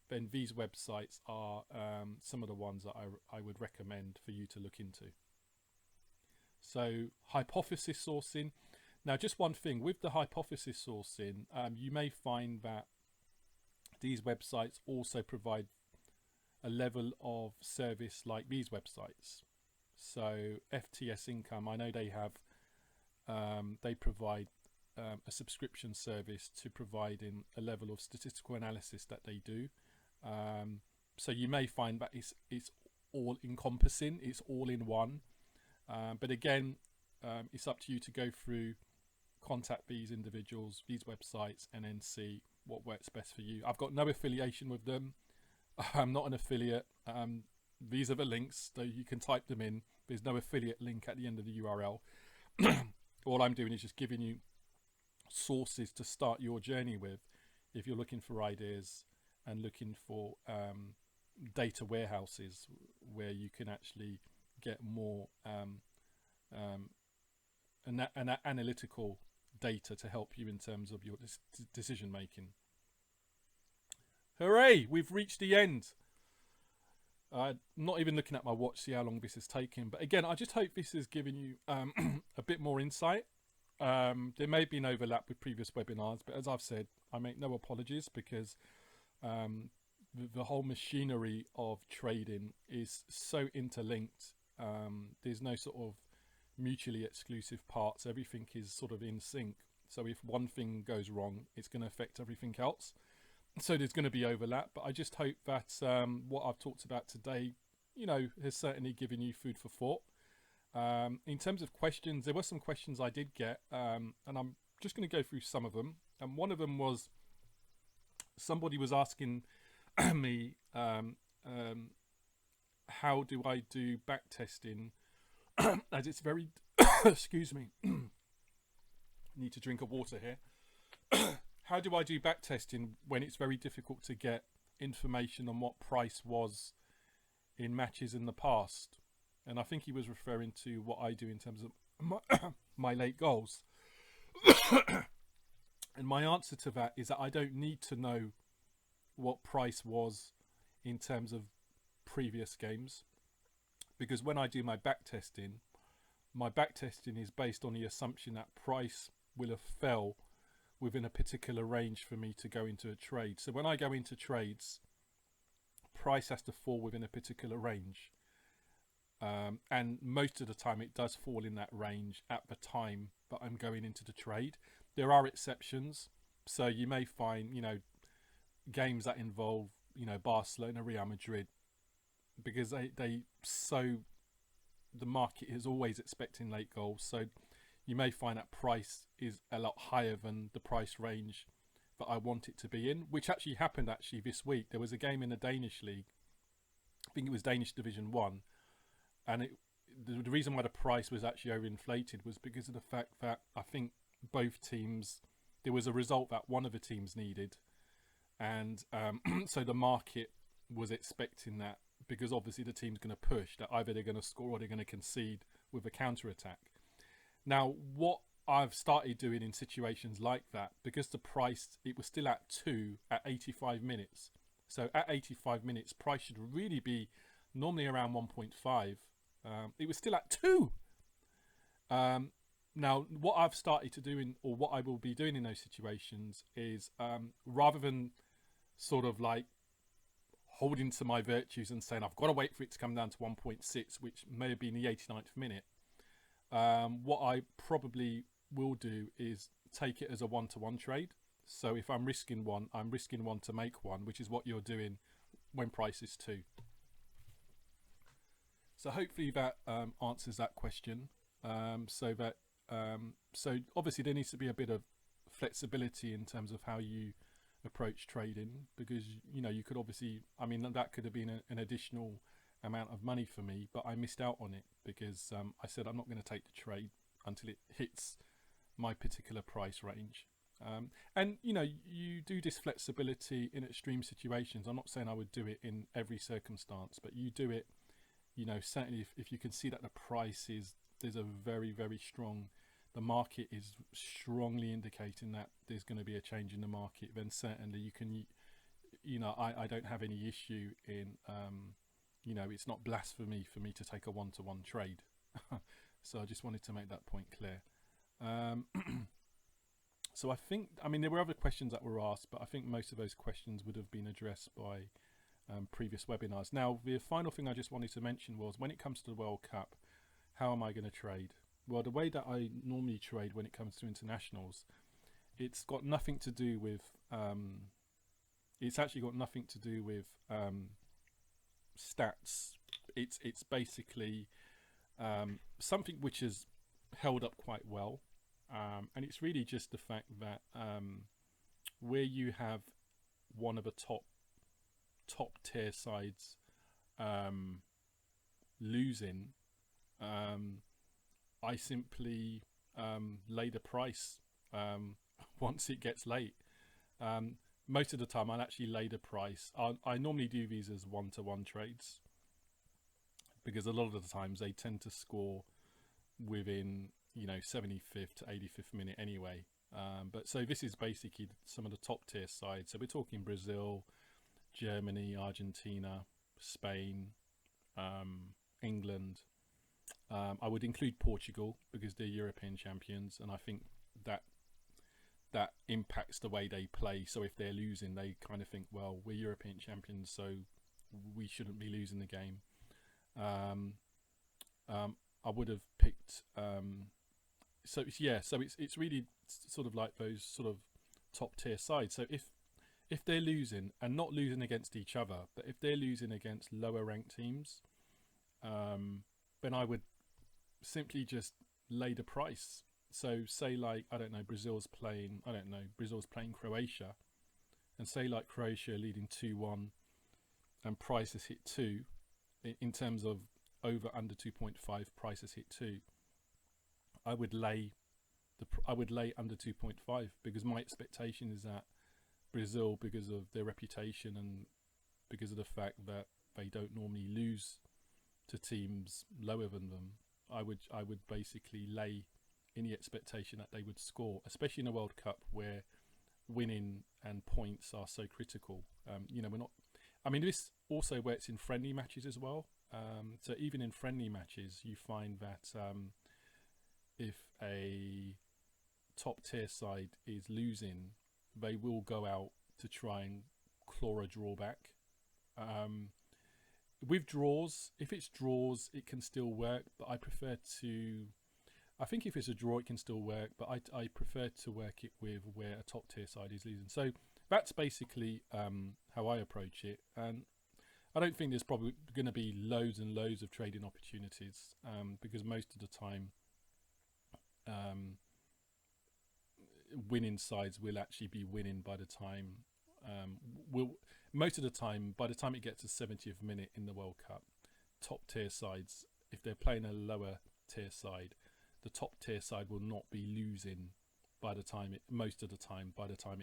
then these websites are some of the ones that I would recommend for you to look into. So hypothesis sourcing. Now, just one thing with the hypothesis sourcing, you may find that these websites also provide a level of service like these websites. So FTS Income, I know they have, they provide a subscription service to providing a level of statistical analysis that they do. So you may find that it's all encompassing, it's all in one. But again, it's up to you to go through, contact these individuals, these websites, and then see what works best for you. I've got no affiliation with them. I'm not an affiliate. These are the links, so you can type them in. There's no affiliate link at the end of the URL. All I'm doing is just giving you sources to start your journey with if you're looking for ideas and looking for data warehouses where you can actually get more analytical data to help you in terms of your decision making. Hooray, we've reached the end. Not even looking at my watch, see how long this is taking, but again, I just hope this has given you a bit more insight. There may be an overlap with previous webinars, but as I've said, I make no apologies because the whole machinery of trading is so interlinked. There's no sort of mutually exclusive parts. Everything is sort of in sync. So if one thing goes wrong, it's going to affect everything else. So there's going to be overlap, but I just hope that what I've talked about today has certainly given you food for thought. In terms of questions, there were some questions I did get, and I'm just going to go through some of them. And one of them was, somebody was asking me, how do I do back testing, as it's very, excuse me, need to drink of water here. How do I do back testing when it's very difficult to get information on what price was in matches in the past? And I think he was referring to what I do in terms of my late goals. And my answer to that is that I don't need to know what price was in terms of previous games, because when I do my back testing is based on the assumption that price will have fell within a particular range for me to go into a trade. So when I go into trades, price has to fall within a particular range, and most of the time it does fall in that range at the time that I'm going into the trade. There are exceptions, so you may find games that involve Barcelona, Real Madrid, because the market is always expecting late goals, so you may find that price is a lot higher than the price range that I want it to be in, which actually happened this week. There was a game in the Danish league, I think it was Danish Division 1, and the reason why the price was actually overinflated was because of the fact that I think both teams, there was a result that one of the teams needed, and so the market was expecting that, because obviously the team's going to push, that either they're going to score or they're going to concede with a counter-attack. Now, what I've started doing in situations like that, because the price, it was still at 2 at 85 minutes. So at 85 minutes, price should really be normally around 1.5. It was still at 2. Now, what I've started to do, or what I will be doing in those situations is, rather than sort of like holding to my virtues and saying I've got to wait for it to come down to 1.6, which may have been the 89th minute, what I probably will do is take it as a one-to-one trade. So if I'm risking one to make one, which is what you're doing when price is 2. So hopefully that answers that question. So obviously there needs to be a bit of flexibility in terms of how you approach trading, because you could obviously, that could have been an additional amount of money for me, but I missed out on it because I said I'm not going to take the trade until it hits my particular price range. And you do this flexibility in extreme situations. I'm not saying I would do it in every circumstance, but you do it, certainly if you can see that the price there's a very, very strong, the market is strongly indicating that there's going to be a change in the market, then certainly you can, I don't have any issue in, it's not blasphemy for me to take a one-to-one trade. So I just wanted to make that point clear. So I think, there were other questions that were asked, but I think most of those questions would have been addressed by previous webinars. Now, the final thing I just wanted to mention was, when it comes to the World Cup, how am I going to trade? Well, the way that I normally trade when it comes to internationals, it's got nothing to do with, it's actually got nothing to do with stats. It's basically something which has held up quite well. And it's really just the fact that where you have one of the top tier sides losing, I simply lay the price once it gets late. Most of the time I'll actually lay the price. I normally do these as one-to-one trades, because a lot of the times they tend to score within 75th to 85th minute anyway. But so this is basically some of the top tier sides. So we're talking Brazil, Germany, Argentina, Spain, England. I would include Portugal because they're European champions, and I think that impacts the way they play. So if they're losing, they kind of think, well, we're European champions, so we shouldn't be losing the game. I would have picked so it's really sort of like those sort of top tier sides. So if they're losing, and not losing against each other, but if they're losing against lower ranked teams, then I would simply just lay the price. So say like, I don't know, Brazil's playing Croatia, and say like Croatia leading 2-1 and price has hit 2 in terms of over under 2.5, price has hit 2. I would lay under 2.5 because my expectation is that Brazil, because of their reputation and because of the fact that they don't normally lose to teams lower than them, I would basically lay in the expectation that they would score, especially in a World Cup where winning and points are so critical. We're not. I mean, this also works in friendly matches as well. So even in friendly matches, you find that if a top tier side is losing, they will go out to try and claw a draw back. With draws, if it's draws, it can still work, but I think if it's a draw, it can still work, but I prefer to work it with where a top tier side is losing. So that's basically how I approach it. And I don't think there's probably going to be loads and loads of trading opportunities because most of the time winning sides will actually be winning by the time by the time it gets to 70th minute in the World Cup, top tier sides, if they're playing a lower tier side, the top tier side will not be losing by the time it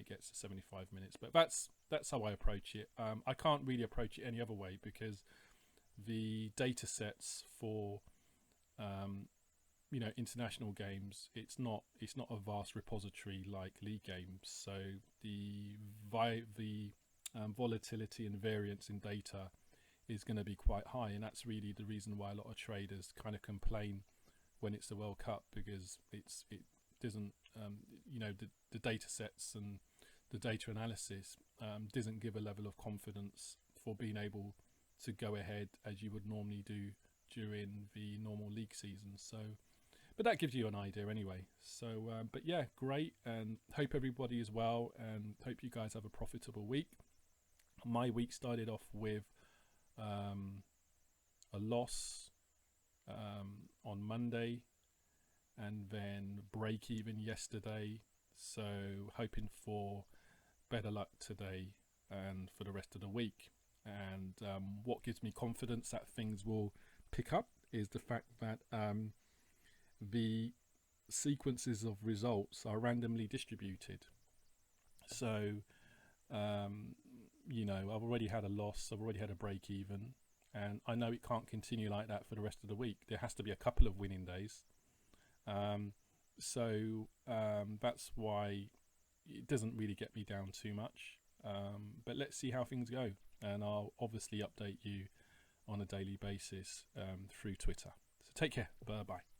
gets to 75 minutes. But that's how I approach it. I can't really approach it any other way because the data sets for international games, it's not a vast repository like league games. So the volatility and variance in data is going to be quite high, and that's really the reason why a lot of traders kind of complain when it's the World Cup, because it doesn't the data sets and the data analysis doesn't give a level of confidence for being able to go ahead as you would normally do during the normal league season. So but that gives you an idea anyway. So but yeah, great, and hope everybody is well, and hope you guys have a profitable week. My week started off with a loss on Monday, and then break even yesterday. So hoping for better luck today and for the rest of the week. And what gives me confidence that things will pick up is the fact that the sequences of results are randomly distributed. So I've already had a loss, I've already had a break even, and I know it can't continue like that for the rest of the week. There has to be a couple of winning days. So that's why it doesn't really get me down too much. But let's see how things go, and I'll obviously update you on a daily basis through Twitter. So take care. Bye bye.